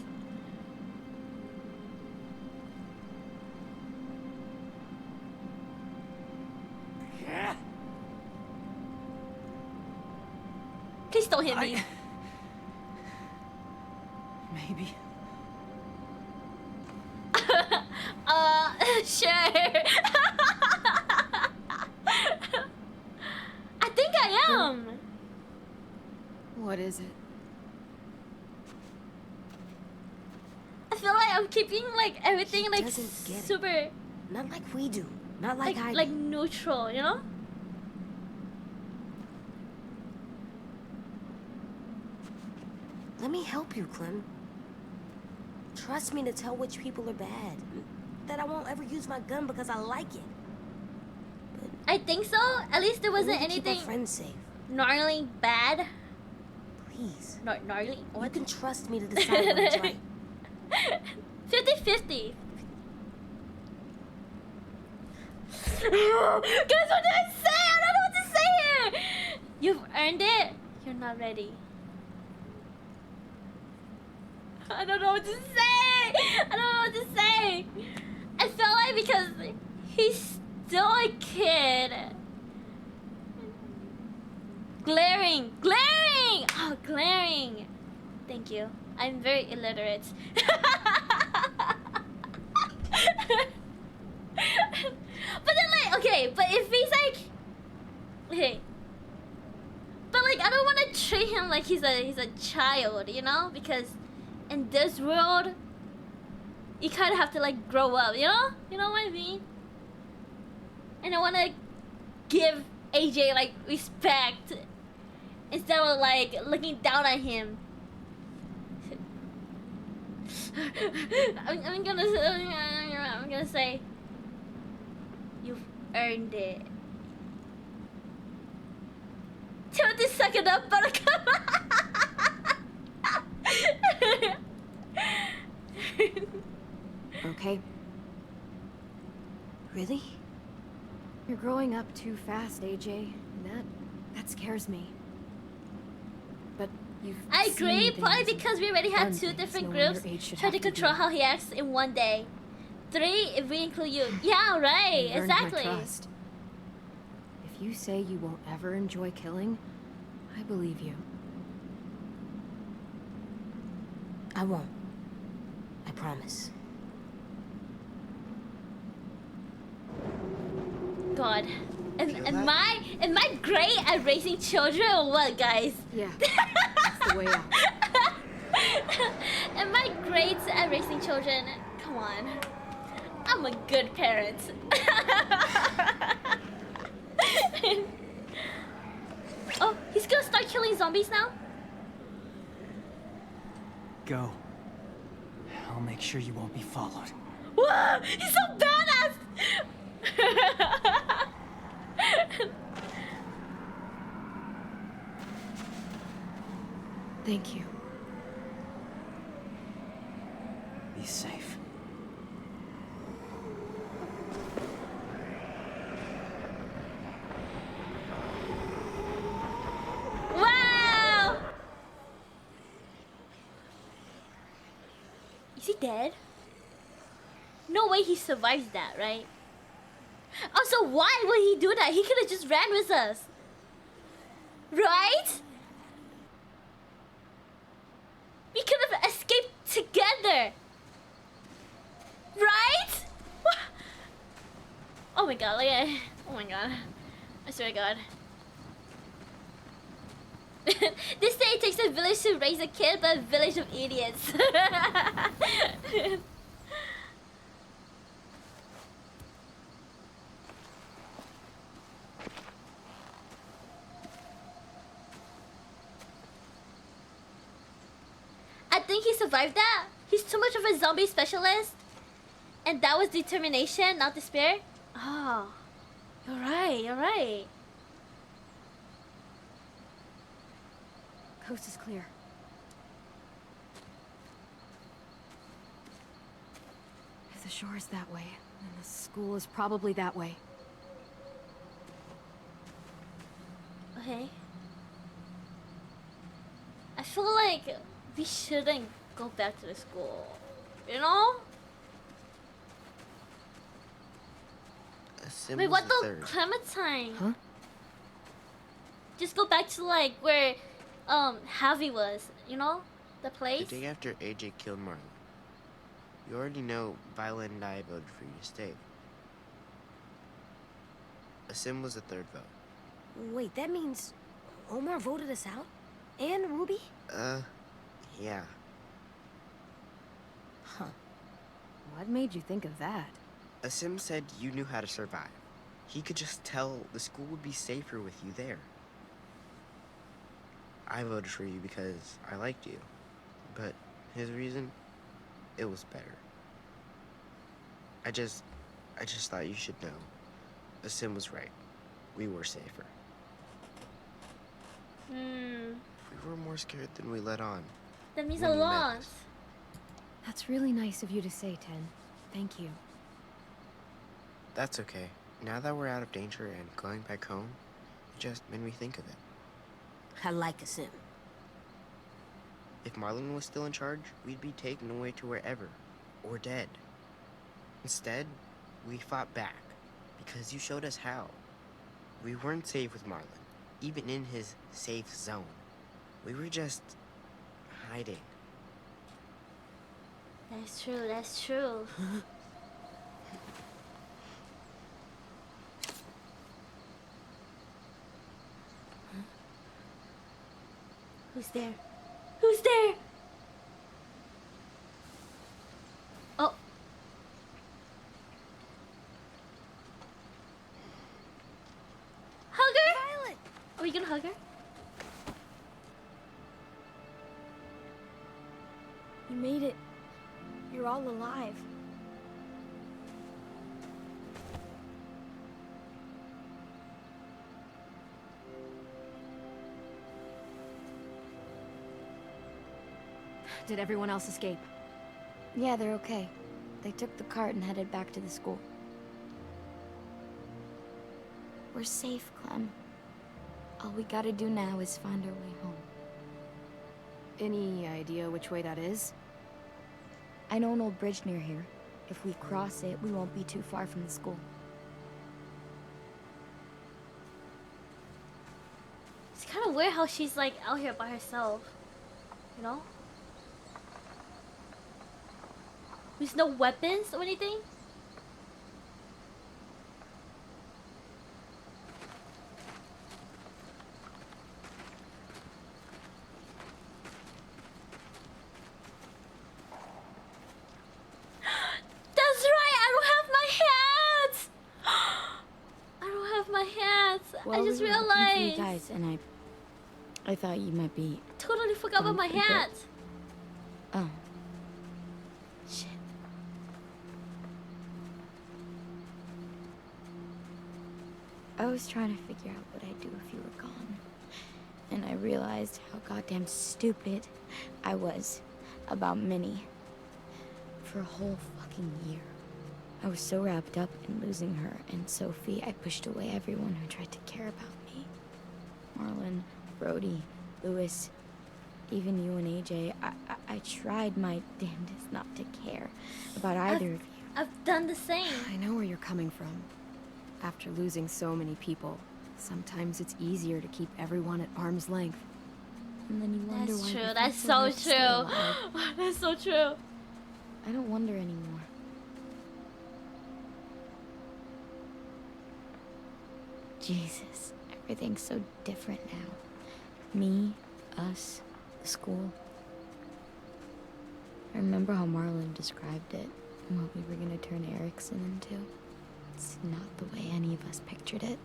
Speaker 1: Please don't hit me.
Speaker 9: Maybe.
Speaker 1: Sure. I think I am.
Speaker 2: What is it?
Speaker 1: I feel like I'm keeping like everything
Speaker 7: He
Speaker 1: like
Speaker 7: doesn't get it.
Speaker 1: super
Speaker 7: Not like we do. Not like I
Speaker 1: like
Speaker 7: do.
Speaker 1: neutral, you know?
Speaker 7: Let me help you, Clem. Trust me to tell which people are bad. That I won't ever use my gun because I like it.
Speaker 1: I think so. At least there wasn't
Speaker 7: We need to keep
Speaker 1: anything
Speaker 7: our friends safe.
Speaker 1: gnarly bad.
Speaker 7: Please.
Speaker 1: Gnarly?
Speaker 7: You can trust me to decide what is right.
Speaker 1: 50-50. Guys, what did I say? I don't know what to say here. You've earned it. You're not ready. I don't know what to say. I don't know what to say. I felt like because he's still a kid. Glaring. Oh, glaring. Thank you. I'm very illiterate. But then like, okay, but if he's like, okay, but like I don't want to treat him like he's a child, you know, because in this world you kind of have to like grow up, you know what I mean. And I want to give AJ like respect instead of like looking down on him. I'm gonna say you've earned it. Timothy, suck it up, Buttercup.
Speaker 2: Okay.
Speaker 7: Really?
Speaker 2: You're growing up too fast, AJ. And that scares me. But you've
Speaker 1: I agree,
Speaker 2: seen
Speaker 1: probably
Speaker 2: things
Speaker 1: because we already had
Speaker 2: and done
Speaker 1: two
Speaker 2: things
Speaker 1: different
Speaker 2: no one
Speaker 1: groups
Speaker 2: your age should
Speaker 1: trying to
Speaker 2: have to
Speaker 1: control
Speaker 2: do.
Speaker 1: how he acts in one day. 3 if we include you. Yeah, right,
Speaker 2: You've earned my
Speaker 1: exactly.
Speaker 2: trust. If you say you won't ever enjoy killing, I believe you.
Speaker 7: I won't. I promise.
Speaker 1: God. Am I great at raising children or what, guys?
Speaker 2: Yeah, that's the way out.
Speaker 1: Am I great at raising children? Come on. I'm a good parent. Oh, he's gonna start killing zombies now?
Speaker 9: Go. I'll make sure you won't be followed.
Speaker 1: Whoa! He's so badass!
Speaker 2: Thank you.
Speaker 9: Be safe.
Speaker 1: Wow! Is he dead? No way he survives that, right? Also, why would he do that? He could have just ran with us. Right? We could have escaped together. Right? Oh my god, like, oh my god. I swear to god. They say it takes a village to raise a kid, but a village of idiots. I think he survived that? He's too much of a zombie specialist? And that was determination, not despair? Oh, you're right, you're right.
Speaker 2: Coast is clear. If the shore is that way, then the school is probably that way.
Speaker 1: Okay. I feel like we shouldn't go back to the school. You know? Wait, what the Clementine?
Speaker 5: Huh?
Speaker 1: Just go back to like where Javi was, you know? The place?
Speaker 5: The day after AJ killed Marlon. You already know Violet and I voted for you to stay. Asim was the third vote.
Speaker 7: Wait, that means Omar voted us out? And Ruby?
Speaker 5: Yeah.
Speaker 2: Huh. What made you think of that?
Speaker 5: Asim said you knew how to survive. He could just tell the school would be safer with you there. I voted for you because I liked you. But his reason, it was better. I just thought you should know. Asim was right. We were safer. We were more scared than we let on.
Speaker 1: That means
Speaker 5: when
Speaker 1: a
Speaker 5: you met
Speaker 1: lot.
Speaker 5: us.
Speaker 2: That's really nice of you to say, Ten. Thank you.
Speaker 5: That's okay. Now that we're out of danger and going back home, it just made me think of it.
Speaker 7: I like Asim.
Speaker 5: If Marlon was still in charge, we'd be taken away to wherever, or dead. Instead, we fought back, because you showed us how. We weren't safe with Marlon, even in his safe zone. We were just hiding.
Speaker 1: That's true, that's true. Who's there? Who's there? Oh. Hug her? Violet. Are you gonna hug her?
Speaker 4: You made it. You're all alive.
Speaker 2: Did everyone else escape?
Speaker 4: Yeah, they're okay. They took the cart and headed back to the school. We're safe, Clem. All we gotta do now is find our way home.
Speaker 2: Any idea which way that is?
Speaker 4: I know an old bridge near here. If we cross it, we won't be too far from the school.
Speaker 1: It's kind of weird how she's like out here by herself. You know? With no weapons or anything? That's right! I don't have my hats! I don't have my hats!
Speaker 4: Well,
Speaker 1: I just
Speaker 4: we were looking for
Speaker 1: realized!
Speaker 4: you guys, and I thought you might be...
Speaker 1: Totally forgot about my hat!
Speaker 4: Oh. Shit. I was trying to figure out what I'd do if you were gone. And I realized how goddamn stupid I was about Minnie. For a whole fucking year. I was so wrapped up in losing her and Sophie, I pushed away everyone who tried to care about me. Marlon, Brody, Lewis, even you and AJ. I tried my damnedest not to care about either of you.
Speaker 1: I've done the same.
Speaker 2: I know where you're coming from. After losing so many people, sometimes it's easier to keep everyone at arm's length.
Speaker 4: And then you wonder
Speaker 1: That's
Speaker 4: why
Speaker 1: true,
Speaker 4: we
Speaker 1: that's
Speaker 4: feel
Speaker 1: so
Speaker 4: hard to stay alive.
Speaker 1: true. That's so true.
Speaker 4: I don't wonder anymore. Jesus, everything's so different now. Me, us, the school. I remember how Marlon described it, and what we were gonna turn Erickson into. It's not the way any of us pictured it.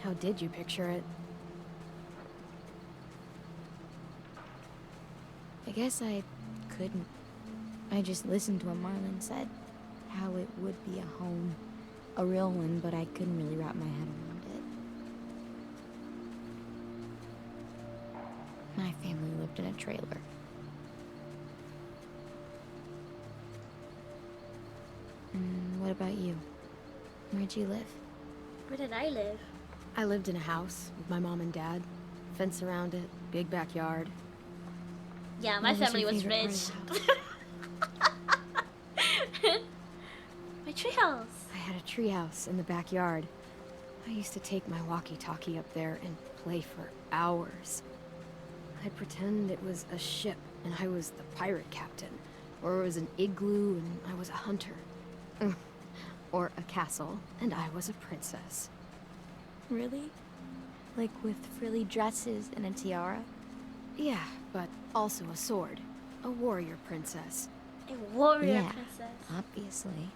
Speaker 2: How did you picture it?
Speaker 4: I guess I couldn't. I just listened to what Marlon said. How it would be a home. A real one, but I couldn't really wrap my head around it. My family lived in a trailer. What about you? Where'd you live?
Speaker 1: Where did I live?
Speaker 2: I lived in a house with my mom and dad. Fence around it, big backyard.
Speaker 1: Yeah, my family was rich. My treehouse.
Speaker 2: I had a treehouse in the backyard. I used to take my walkie-talkie up there and play for hours. I'd pretend it was a ship and I was the pirate captain. Or it was an igloo and I was a hunter. Or a castle and I was a princess.
Speaker 4: Really? Like with frilly dresses and a tiara?
Speaker 2: Yeah, but also a sword. A warrior princess.
Speaker 1: A warrior
Speaker 4: Yeah,
Speaker 1: princess.
Speaker 4: obviously.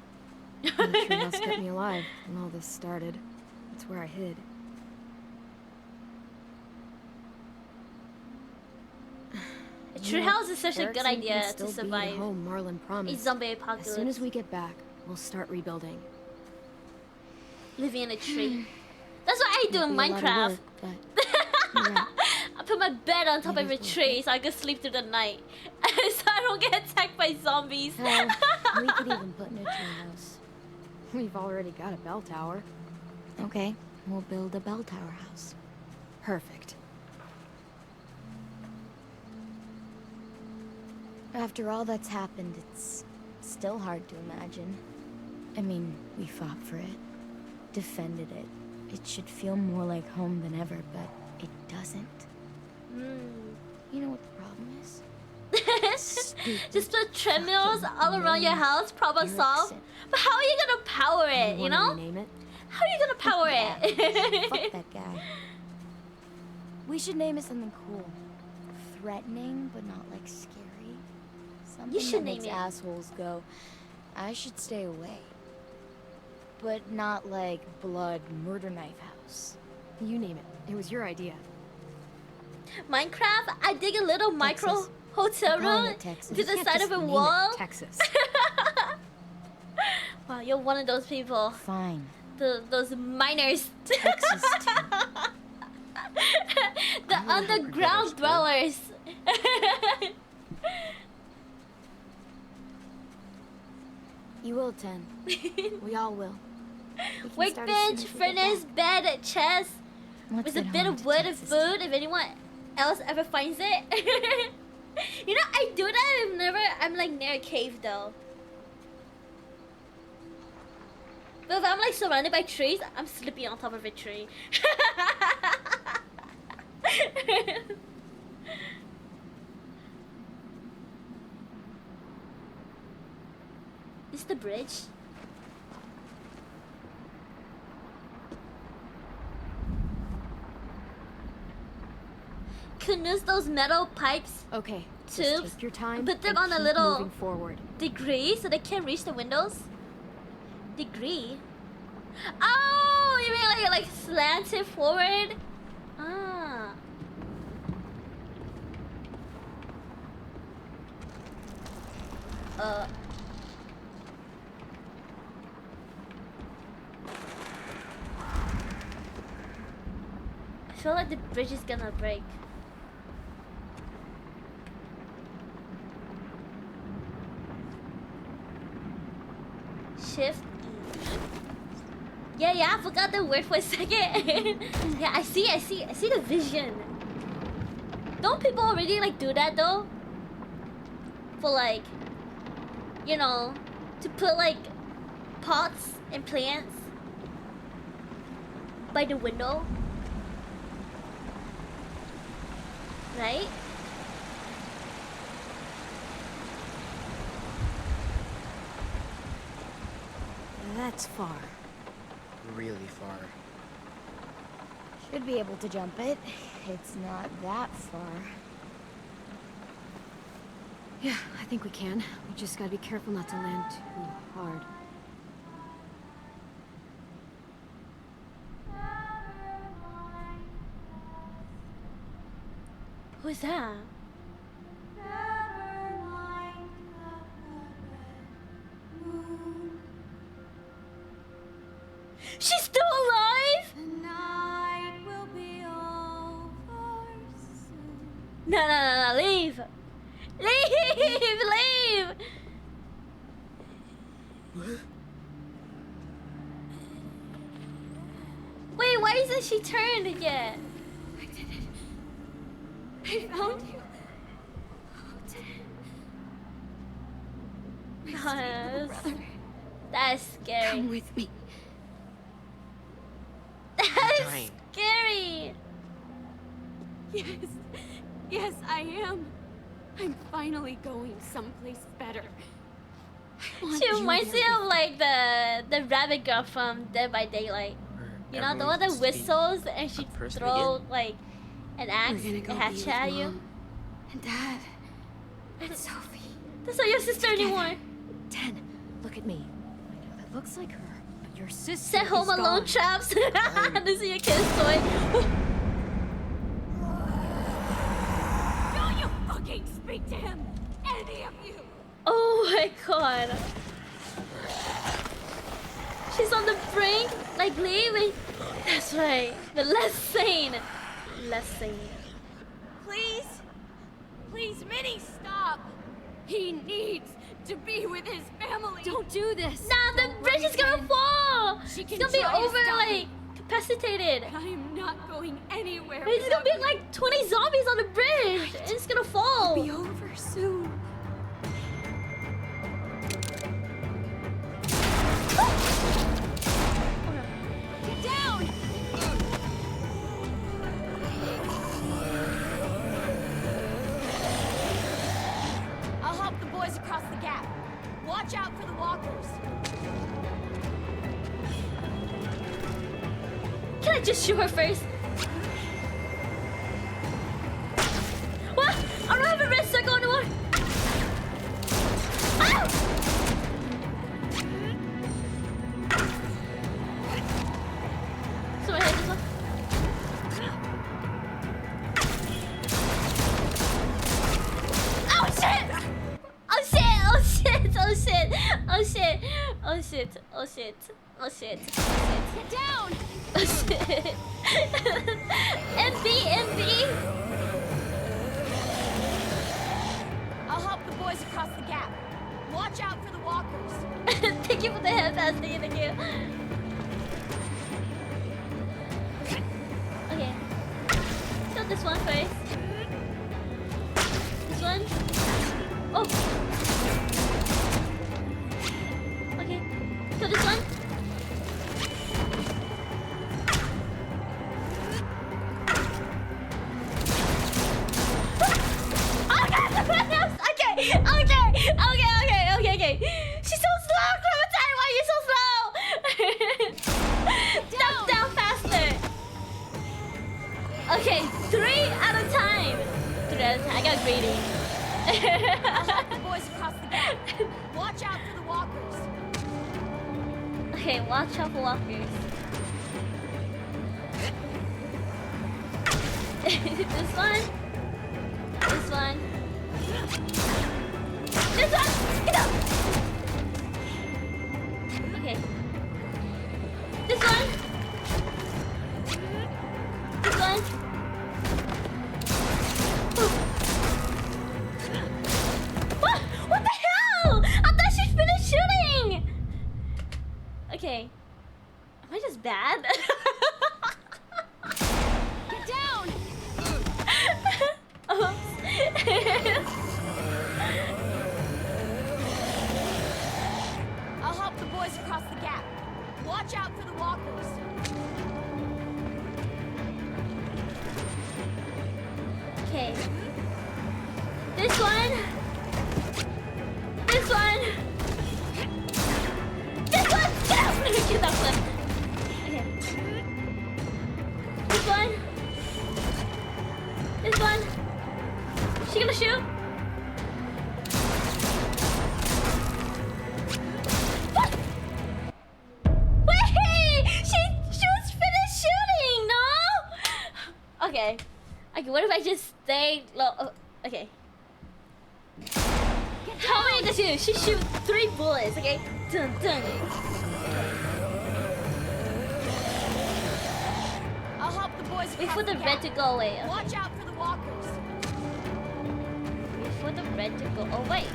Speaker 2: The treehouse kept me alive when all this started. That's where I hid.
Speaker 1: A treehouse is such a good
Speaker 2: Erickson can
Speaker 1: idea
Speaker 2: still
Speaker 1: to
Speaker 2: be the
Speaker 1: survive
Speaker 2: home Marlon
Speaker 1: a
Speaker 2: promised.
Speaker 1: zombie apocalypse.
Speaker 2: As soon as we get back, we'll start rebuilding.
Speaker 1: Living in a tree. That's what I do in
Speaker 4: Might be a lot of
Speaker 1: Minecraft.
Speaker 4: work, but you're right.
Speaker 1: I put my bed on top of a tree so I can sleep through the night. So I don't get attacked by zombies.
Speaker 4: Hell, we could even put in a treehouse.
Speaker 2: We've already got a bell tower.
Speaker 4: Okay, we'll build a bell tower house.
Speaker 2: Perfect.
Speaker 4: After all that's happened, it's still hard to imagine. I mean, we fought for it, defended it. It should feel more like home than ever, but it doesn't. You know what the problem is?
Speaker 1: Just put treadmills all around your house, problem solved. But how are you gonna power it, you know?
Speaker 2: Name it?
Speaker 1: How are you gonna power it?
Speaker 4: Fuck that guy. We should name it something cool. Threatening, but not like scary. Something
Speaker 1: You should
Speaker 4: that
Speaker 1: name
Speaker 4: makes
Speaker 1: it.
Speaker 4: assholes go, I should stay away. But not like blood murder knife house.
Speaker 2: You name it. It was your idea.
Speaker 1: Minecraft, I dig a little micro hotel
Speaker 4: I'm calling
Speaker 1: room
Speaker 4: it Texas.
Speaker 1: to the
Speaker 2: You can't
Speaker 1: side
Speaker 2: just
Speaker 1: of a
Speaker 2: name it
Speaker 1: wall.
Speaker 2: Texas.
Speaker 1: Wow, you're one of those people.
Speaker 4: Fine.
Speaker 1: Those miners.
Speaker 4: Texas
Speaker 1: The underground dwellers.
Speaker 4: You will, Ten. We all will. We can start as soon
Speaker 1: Workbench,
Speaker 4: as we get
Speaker 1: furnace,
Speaker 4: back.
Speaker 1: bed, chest.
Speaker 4: Let's
Speaker 1: With a
Speaker 4: get
Speaker 1: bit
Speaker 4: home
Speaker 1: of
Speaker 4: to
Speaker 1: wood and
Speaker 4: Texas.
Speaker 1: food if anyone else ever finds it. You know, I do that I'm like near a cave though. But if I'm like surrounded by trees, I'm sleeping on top of a tree. Is the bridge? Can use those metal pipes,
Speaker 2: Okay. Just
Speaker 1: tubes,
Speaker 2: take your time.
Speaker 1: put them
Speaker 2: and
Speaker 1: on a
Speaker 2: keep
Speaker 1: little
Speaker 2: moving forward.
Speaker 1: degree so they can't reach the windows. Degree? Oh, you mean like slanted forward? Ah. I feel like the bridge is gonna break. Shift E. Yeah, I forgot the word for a second. Yeah, I see the vision. Don't people already like do that though? For like, you know, to put like pots and plants by the window, right?
Speaker 2: That's far.
Speaker 5: Really far.
Speaker 4: Should be able to jump it. It's not that far.
Speaker 2: Yeah, I think we can. We just gotta be careful not to land too hard.
Speaker 1: Who's that? She's still alive?
Speaker 16: The night will be over soon.
Speaker 1: No, leave. Leave. Wait, why isn't she turned yet?
Speaker 16: I did it. I found you.
Speaker 1: That's scary.
Speaker 8: Come with me.
Speaker 1: That's scary.
Speaker 16: Yes, I am. I'm finally going someplace better.
Speaker 1: She reminds me of like the rabbit girl from Dead by Daylight. You know, the one that whistles and she throws like an axe, a hatchet at you.
Speaker 4: And Dad. And Sophie.
Speaker 1: That's not your sister anymore.
Speaker 4: 10. Look at me. I know that looks like her, but your sister
Speaker 1: Set Home
Speaker 4: is
Speaker 1: Alone
Speaker 4: gone.
Speaker 1: traps. This is your kid's toy.
Speaker 16: Don't you fucking speak to him! Any of you!
Speaker 1: Oh my god. She's on the brink, like leaving. That's right. But less sane. Less sane.
Speaker 16: Please? Please, Minnie, stop! He needs to be with his family! Don't do this!
Speaker 1: Nah, the bridge is gonna fall!
Speaker 16: She
Speaker 1: It's
Speaker 16: can
Speaker 1: gonna be
Speaker 16: try to
Speaker 1: over,
Speaker 16: stop
Speaker 1: like,
Speaker 16: me.
Speaker 1: capacitated.
Speaker 16: I am not going anywhere.
Speaker 1: There's gonna be like 20 zombies on the bridge. And it's gonna fall.
Speaker 16: It'll be over soon. Get down! I'll help the boys across the gap. Watch out for the walkers.
Speaker 1: Can I just shoot her first? What? I don't have a red circle anymore. Ow! So I hit this one. Oh shit! Oh shit! Oh shit! Oh shit! Oh shit! Oh shit! Oh shit! Oh shit!
Speaker 16: Get down!
Speaker 1: Oh shit! MB!
Speaker 16: I'll help the boys across the gap. Watch out for the walkers.
Speaker 1: Thank you for the headband. Thank you. Okay. Kill this one first. This one. Oh. Okay. Kill this one. Okay. She's so slow, Clementine. Why are you so slow? Down faster. Okay, 3 at a time. 3 at a time. I got greedy.
Speaker 16: I'll help the boys across the gap. Watch out for the walkers.
Speaker 1: Okay, watch out for walkers. This one. This one. This one! Get up! Okay. This one! This one! What? What the hell? I thought she finished shooting! Okay. Am I just bad?
Speaker 16: Get down!
Speaker 1: Oops.
Speaker 16: I'll help the boys across the gap. Watch out for the walkers.
Speaker 1: Okay. This one. This one. This one. Get out! Get that one. Okay. This one. This one. Is she gonna shoot? What? Wait! She was finished shooting. No. Okay. Okay. What if I just stay low? Oh, okay. How many does she do? She shoots 3 bullets. Okay. Dun dun.
Speaker 18: boys
Speaker 1: Wait
Speaker 18: across
Speaker 1: for the red to go away. Okay.
Speaker 18: Watch out for the walkers.
Speaker 1: Wait for the red to go away.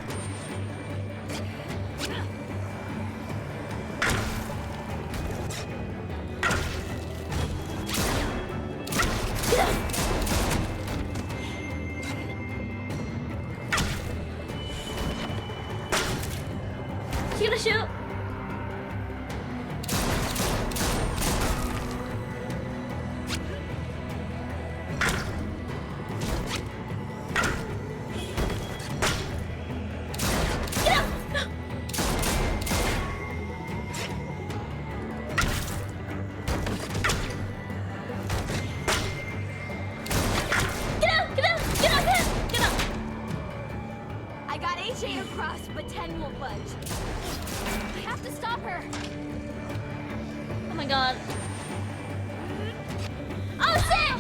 Speaker 1: She's gonna shoot.
Speaker 18: I got AJ across, but 10 won't budge. I have to stop her.
Speaker 1: Oh my god. Oh shit!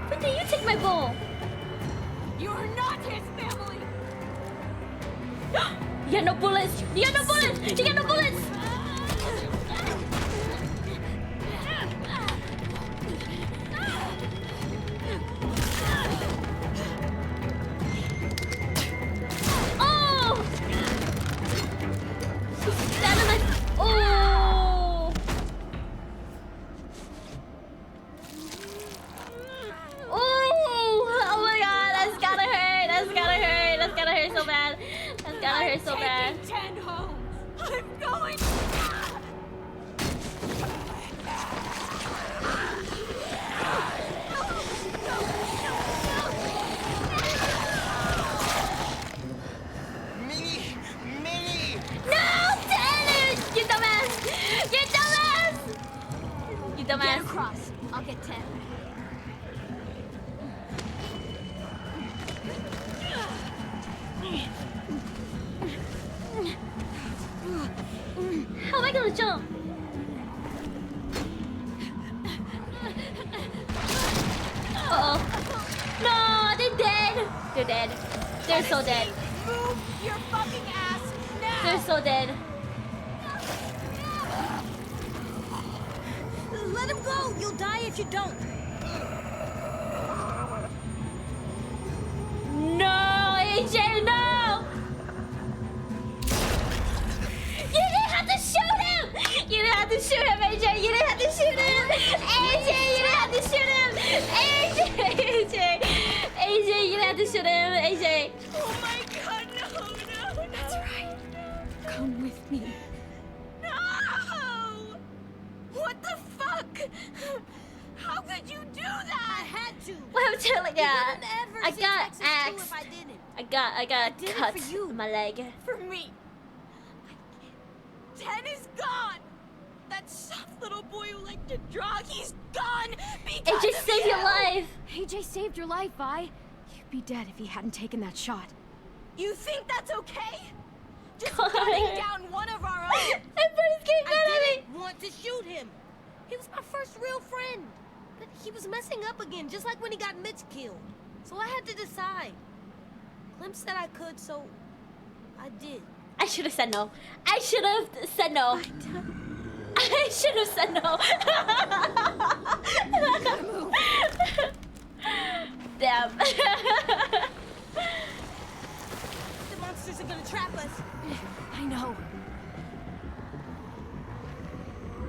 Speaker 1: But then you take my ball.
Speaker 18: You're not his family.
Speaker 1: You got no bullets. You got no bullets. You got no bullets. Oh! That is like, oh! Oh! Oh my god, that's gotta hurt. That's gotta hurt. That's gotta hurt so bad. That's gotta hurt so bad.
Speaker 18: I'm taking 10 home. I'm going.
Speaker 1: No! Damn it! You dumbass! You dumbass! You
Speaker 18: Get
Speaker 1: dumbass.
Speaker 18: across. I'll get 10.
Speaker 1: How am I gonna jump? Uh-oh. No, they're dead. They're dead. They're so dead.
Speaker 18: Move your fucking ass now.
Speaker 1: They're so dead.
Speaker 18: Let him go. You'll die if you don't.
Speaker 1: No, AJ, no! You didn't have to shoot him! You didn't have to shoot him, AJ! You didn't have to shoot him! AJ, you didn't have to shoot him! AJ! AJ, you didn't have to shoot him! AJ!
Speaker 18: Oh my god, no.
Speaker 2: That's right. Come with me.
Speaker 18: No! What the fuck? How could you do that? I had to.
Speaker 1: What happened to like that?
Speaker 18: Never
Speaker 1: I
Speaker 18: seen
Speaker 1: got
Speaker 18: Texas too
Speaker 1: axed.
Speaker 18: if I didn't.
Speaker 1: I got
Speaker 18: did it
Speaker 1: cut
Speaker 18: for you.
Speaker 1: in my leg.
Speaker 18: For me. 10 is gone. That soft little boy who liked to draw, he's gone because
Speaker 1: AJ
Speaker 18: of
Speaker 1: saved your
Speaker 18: you.
Speaker 1: life!
Speaker 2: AJ saved your life, Vi. You'd be dead if he hadn't taken that shot.
Speaker 18: You think that's okay? Just
Speaker 1: God.
Speaker 18: gunning down one of our own.
Speaker 1: Everybody's getting mad at me!
Speaker 18: I didn't want to shoot him. He was my first real friend. But he was messing up again, just like when he got Mitch killed. So I had to decide. Clem said I could, so I did.
Speaker 1: I should have said no. I should have said no. I should have said no. Damn.
Speaker 18: The monsters are gonna trap us.
Speaker 2: I know.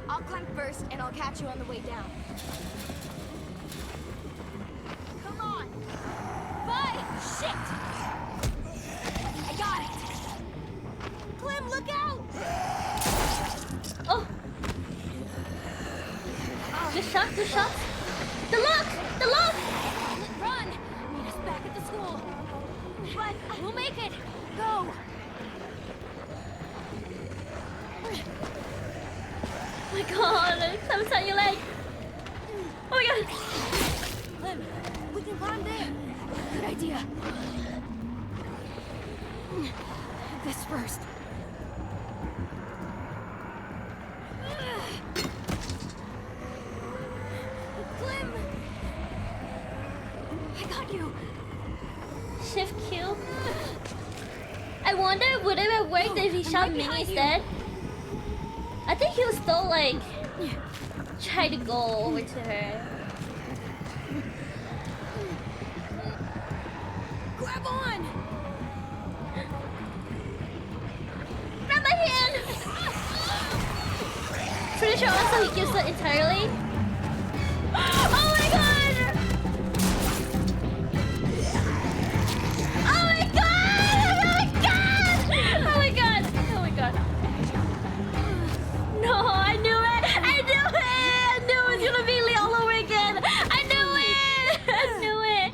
Speaker 18: I'll climb first, and I'll catch you on the way down. Come on! Fight! Shit! I got it! Clem, look out!
Speaker 1: Oh. Good shot, good shot. The lock! The lock!
Speaker 18: Run! Meet us back at the school. But we'll make it. Go!
Speaker 1: Oh my god, Clem's on your leg. Oh my god.
Speaker 18: Clem, we can climb there.
Speaker 2: Good idea. This first.
Speaker 18: Clem!
Speaker 2: I got you.
Speaker 1: Shift Q. wonder would it have worked if he shot Minnie instead? I think he would still like try to go over to her.
Speaker 18: Grab on!
Speaker 1: Grab my hand! Pretty sure also he gives it entirely. Oh my god! Oh my god! Oh my god! Oh my god! Oh my god! No, I knew it! I knew it! I knew it was gonna be Lee all over again! I knew it! I knew it!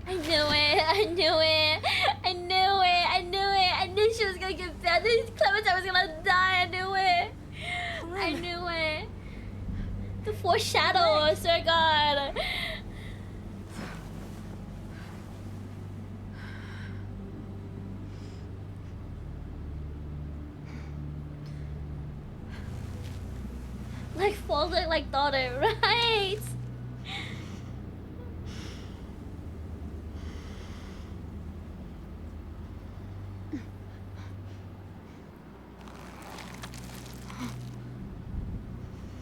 Speaker 1: I knew it! I knew it! I knew it! I knew it! I knew she was gonna get bad. I knew Clementine was gonna die. I knew it! I knew it! The foreshadow, I swear to God! Like father, like daughter, right?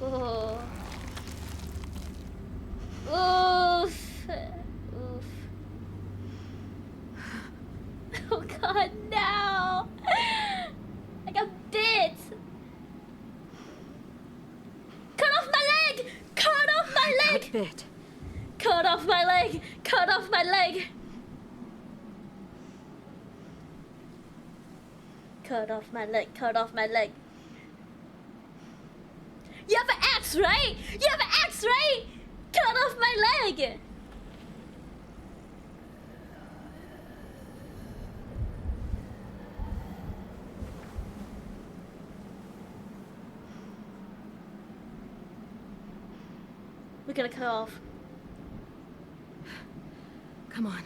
Speaker 1: Oh. Oof. Oof. Oh god, no! I got bit! Cut off my leg! Cut off my leg!
Speaker 2: Bit.
Speaker 1: Cut off my leg! Cut off my leg! Cut off my leg! Cut off my leg! You have an axe, right? You have an axe, right? Cut off my leg! We're gonna cut off.
Speaker 2: Come on.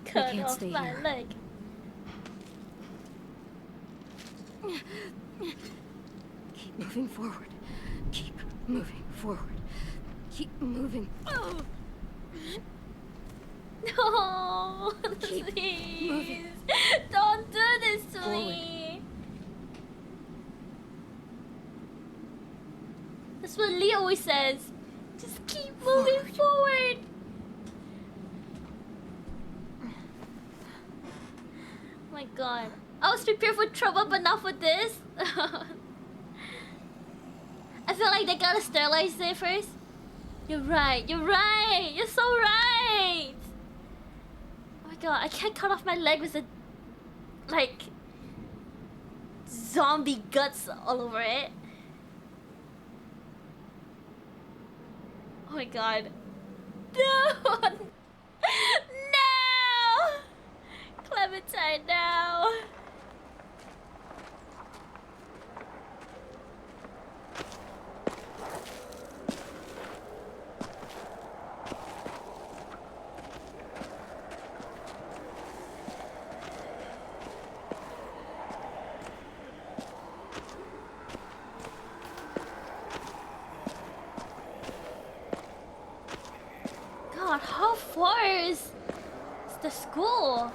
Speaker 1: Cut
Speaker 2: can't
Speaker 1: off
Speaker 2: stay
Speaker 1: my
Speaker 2: here.
Speaker 1: leg.
Speaker 2: Keep moving forward. Keep moving forward. Keep moving. Oh.
Speaker 1: No,
Speaker 2: Keep
Speaker 1: please.
Speaker 2: moving.
Speaker 1: Don't do this to
Speaker 2: Forward.
Speaker 1: me. That's what Lee always says. Just keep moving forward. Oh my god. I was prepared for trouble, but not for this. I feel like they gotta sterilize it first. You're right, you're right, you're so right. Oh my god, I can't cut off my leg with a, like, zombie guts all over it. Oh my god. No! No! Clementine, no! God, how far is the school?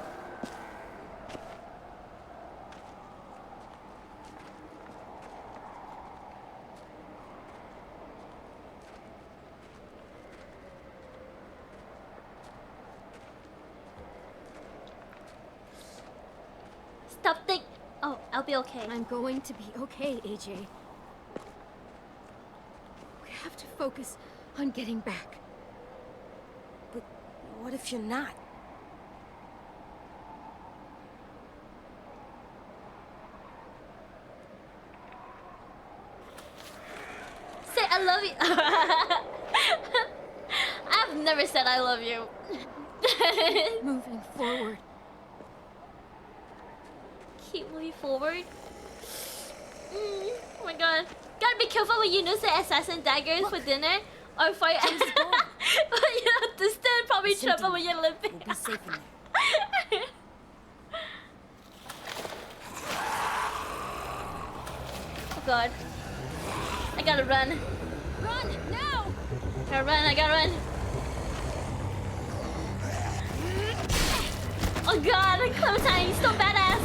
Speaker 1: Stop think. Oh, I'll be okay.
Speaker 2: I'm going to be okay, AJ. We have to focus on getting back. But what if you're not?
Speaker 1: Say I love you. I've never said I love you.
Speaker 2: Moving forward.
Speaker 1: Keep moving forward. Oh my god. Gotta be careful when you use the assassin daggers for dinner. Or for you know, to stand probably trouble when you're limping.
Speaker 2: We'll be safe in there.
Speaker 1: Oh god. I gotta run.
Speaker 18: Run, now!
Speaker 1: I gotta run. Oh god, Clementine, you're so badass.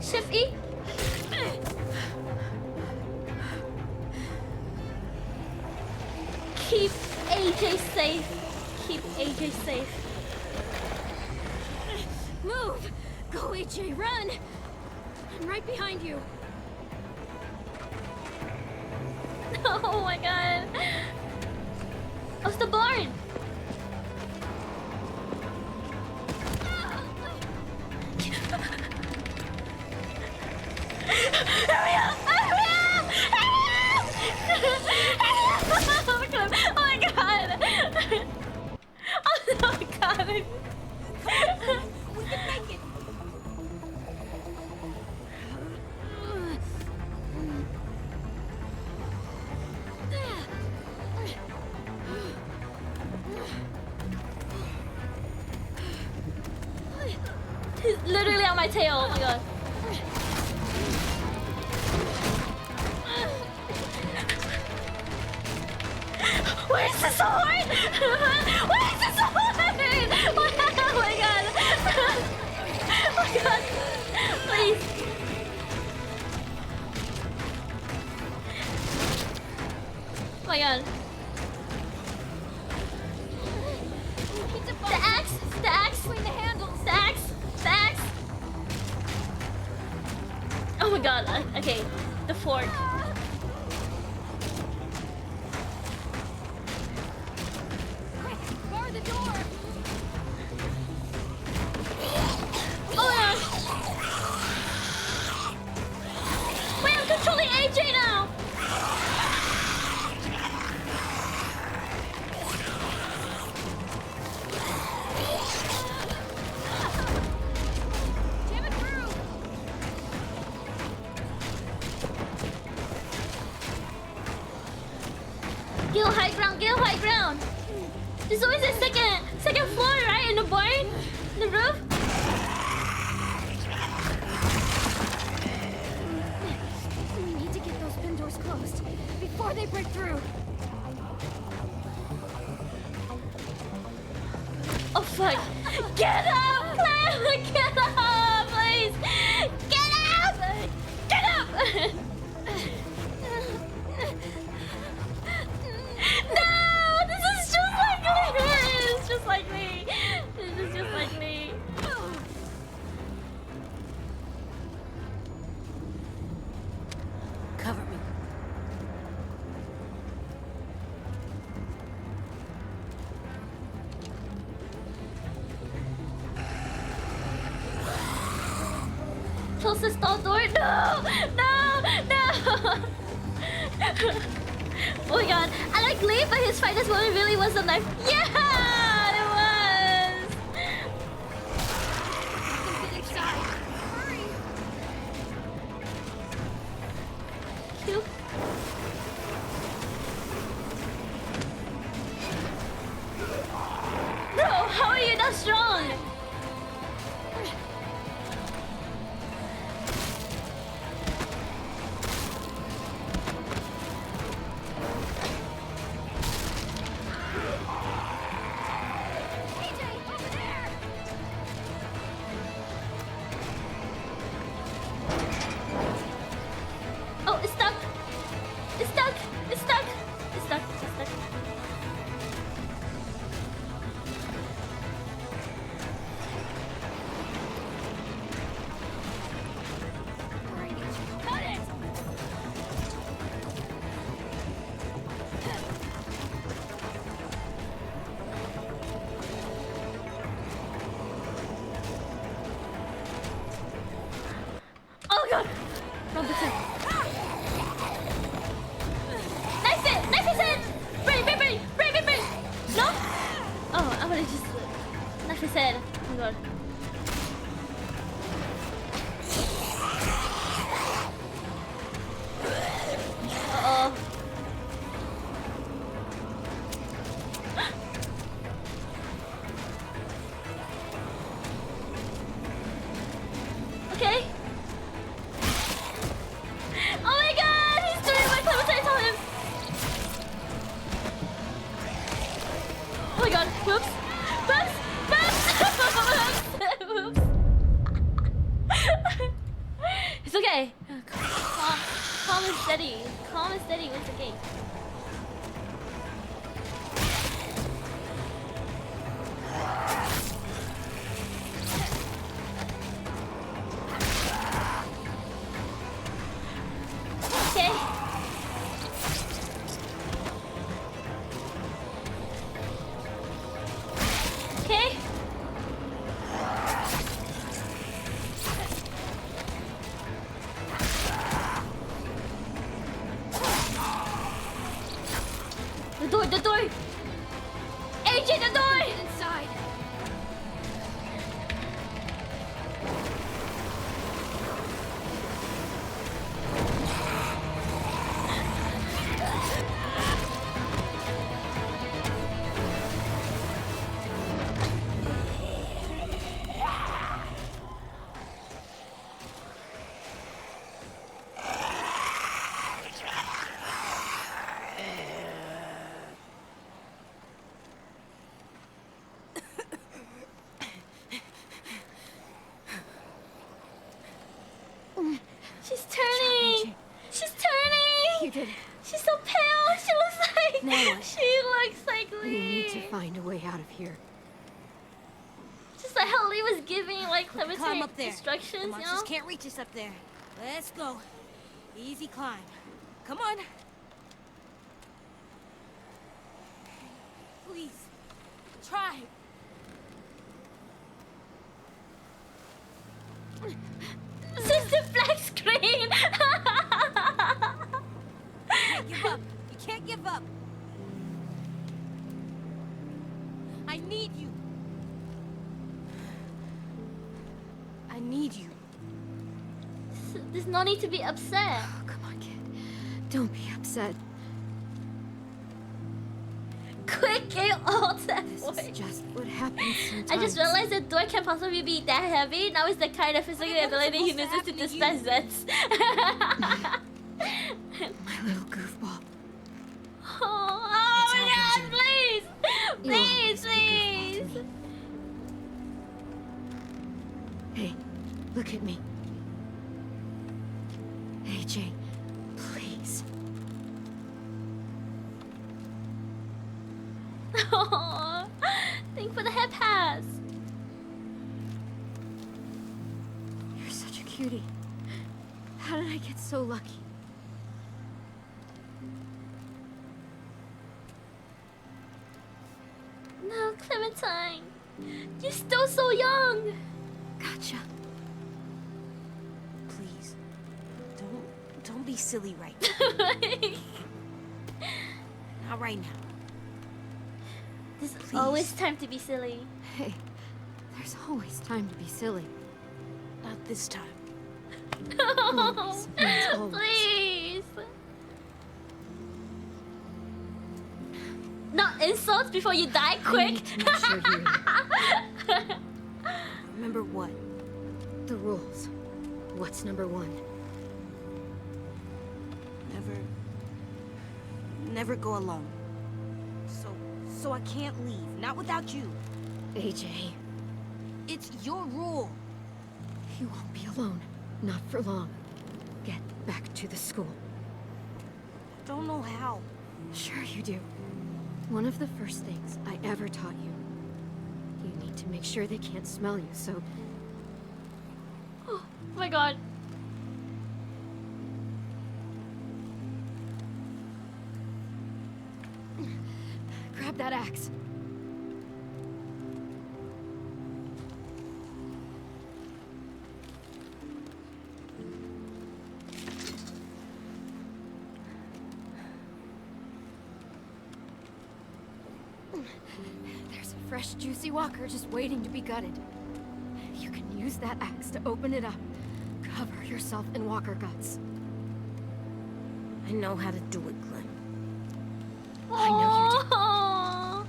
Speaker 1: Shift E. Keep AJ safe. Keep AJ safe.
Speaker 16: Move! Go, AJ, run! I'm right behind you.
Speaker 1: Oh my god. Oh, it's the barn. Hurry up! Hurry up! Hurry up! Oh my god! Oh my god!
Speaker 16: We can make it!
Speaker 1: He's literally on my tail. Oh my god. Where's the sword? Where's the sword? Oh my god. Oh my god. Please. Oh my god. The axe. The axe.
Speaker 16: Between the handles.
Speaker 1: The axe. The axe. Oh my god. Okay. The fork.
Speaker 16: Quick, bar the door!
Speaker 1: Oh my god. Wait, I'm controlling AJ now.
Speaker 16: Jam it through!
Speaker 1: Get on high ground, get on high ground. There's always a second floor, right? In the barn? In the roof?
Speaker 16: We need to get those pin doors closed before they break through.
Speaker 1: Oh fuck. Get up, Clem! Get up, please! Get up! Get up! No! This is just like me! It's just like me! This is just like me.
Speaker 8: Cover me.
Speaker 1: Close the stall door. No! No! No! Oh my god. I like Lee, but his finest moment really was the knife. Yeah! It was!
Speaker 16: Get inside. Hurry!
Speaker 1: Cute. Bro, how are you that strong?
Speaker 16: AJ, over there!
Speaker 1: Oh, it's stuck. It's stuck. It's stuck. It's stuck. It's stuck.
Speaker 16: Bring it! Cut it!
Speaker 1: Oh god! Wrong button. Knife it! Knife it! Brain! Brain! Brain! Brain! Brain! Brain! No? Oh, I would've just knife his head. Oh my god. Uh-oh. Okay. Oh my god! He's doing what Clementine told him! Whoops. Whoops. Whoops. Whoops. It's okay. Calm and steady. Calm and steady. It's okay. Okay. Okay. The door! AJ, the door!
Speaker 4: Get inside.
Speaker 1: She's turning! She's turning!
Speaker 2: You did it.
Speaker 1: She's so pale! She looks like...
Speaker 2: Now what?
Speaker 1: She looks like Lee!
Speaker 2: We need to find a way out of here.
Speaker 1: Just like how Lee was giving like
Speaker 18: Climb
Speaker 1: Clementine
Speaker 18: up there.
Speaker 1: instructions,
Speaker 18: The
Speaker 1: you
Speaker 18: monsters
Speaker 1: know?
Speaker 18: can't reach us up there. Let's go. Easy climb. Come on. Please. Try.
Speaker 1: This is the black screen!
Speaker 18: Can't give up. You can't give up. I need you. I need you.
Speaker 1: There's no need to be upset.
Speaker 2: Oh, come on, kid. Don't be upset.
Speaker 1: Quick, get all that
Speaker 2: This
Speaker 1: voice.
Speaker 2: is just what happens sometimes.
Speaker 1: I just realized the door can't possibly be that heavy. Now it's the kind of physical ability he uses to dispense zets.
Speaker 2: My little goofball.
Speaker 1: Oh my god, please! Please, please!
Speaker 2: Hey, look at me. AJ, please.
Speaker 1: Oh, thank for the head pass.
Speaker 2: You're such a cutie. How did I get so lucky?
Speaker 1: No, Clementine. You're still so young.
Speaker 2: Gotcha.
Speaker 18: Please. Don't be silly right now. Not right now.
Speaker 1: There's
Speaker 18: Please.
Speaker 1: always time to be silly.
Speaker 2: Hey, there's always time to be silly.
Speaker 18: Not this time.
Speaker 2: Always means always.
Speaker 1: Please. Not insults before you die,
Speaker 2: I
Speaker 1: quick.
Speaker 2: need to make sure you
Speaker 18: Remember what?
Speaker 2: the rules. What's number one?
Speaker 18: Never go alone. So I can't leave. Not without you.
Speaker 2: AJ,
Speaker 18: It's your rule.
Speaker 2: you won't be alone. Not for long. Get back to the school.
Speaker 18: Don't know how.
Speaker 2: Sure you do. One of the first things I ever taught you. You need to make sure they can't smell you, so...
Speaker 1: Oh my god.
Speaker 2: Grab that axe. There's a fresh, juicy walker just waiting to be gutted. You can use that axe to open it up. Cover yourself in walker guts.
Speaker 18: I know how to do it, Glenn.
Speaker 2: I know you do.
Speaker 1: Oh.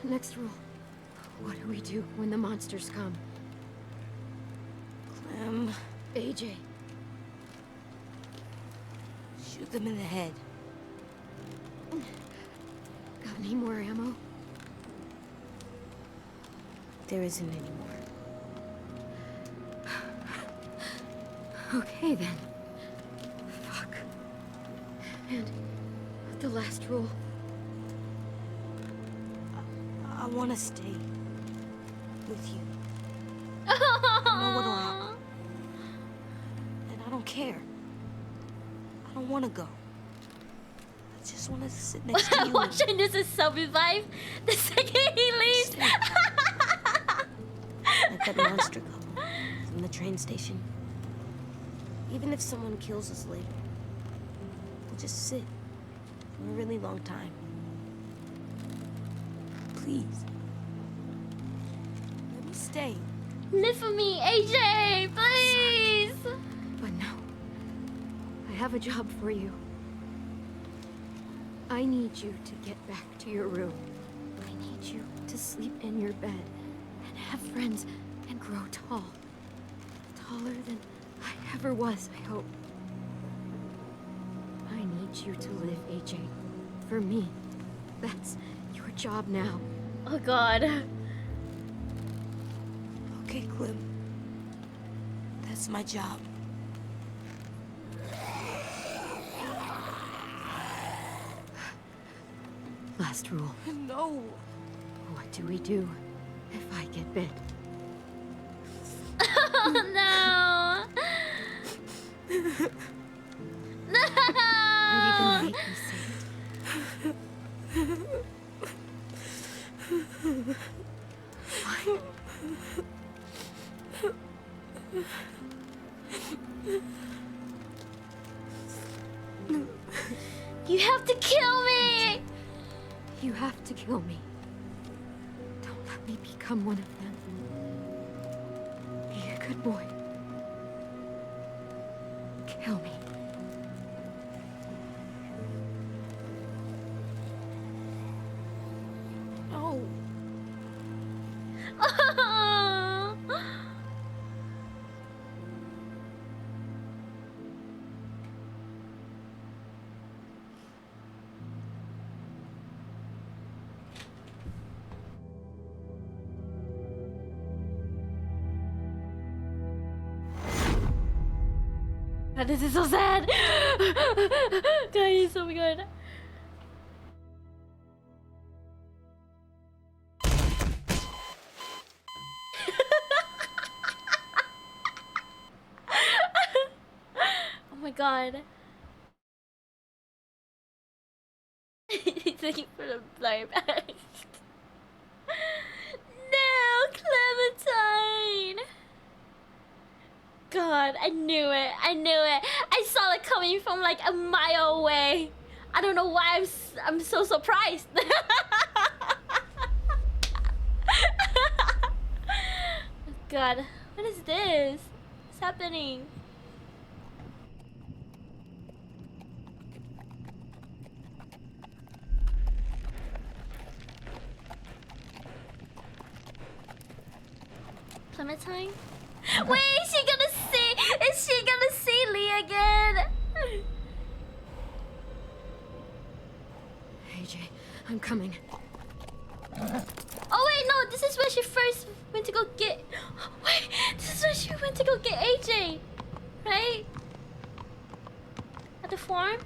Speaker 2: Next rule. What do we do when the monsters come?
Speaker 7: Clem.
Speaker 2: AJ.
Speaker 7: Shoot them in the head.
Speaker 2: Got any more ammo?
Speaker 7: There isn't any more.
Speaker 2: Okay then. Fuck. And the last rule.
Speaker 7: I want to stay with you. I know what'll happen. And I don't care. I don't want to go. I just want to sit next to you.
Speaker 1: Watching this is self-revive the second he leaves.
Speaker 7: Like that monster couple from the train station. Even if someone kills us later, we'll just sit for a really long time. Please. Let me stay.
Speaker 1: Live for me, AJ, please.
Speaker 2: But no. I have a job for you. I need you to get back to your room. I need you to sleep in your bed and have friends and grow tall. Taller than I ever was, I hope. I need you to live, AJ. For me. That's your job now.
Speaker 1: Oh God.
Speaker 7: Okay, Clem. That's my job.
Speaker 2: Last rule.
Speaker 7: No.
Speaker 2: What do we do if I get bit?
Speaker 1: Oh no. No.
Speaker 2: Are you gonna make me say it? Fine.
Speaker 1: You have to kill me.
Speaker 2: You have to kill me. Don't let me become one of them. Be a good boy. Kill me.
Speaker 7: No.
Speaker 1: God, this is so sad. Guys, oh my God. Oh my God. He's looking for the blurb. No, Clementine. God, I knew it. I knew it. I saw it coming from like a mile away. I don't know why I'm so surprised. God, what is this? What's happening? Clementine? Wait, is she gonna see? Is she gonna see Lee again?
Speaker 2: AJ, I'm coming.
Speaker 1: Oh wait, no, this is where she first went to go get. Wait, this is where she went to go get AJ, right? At the farm.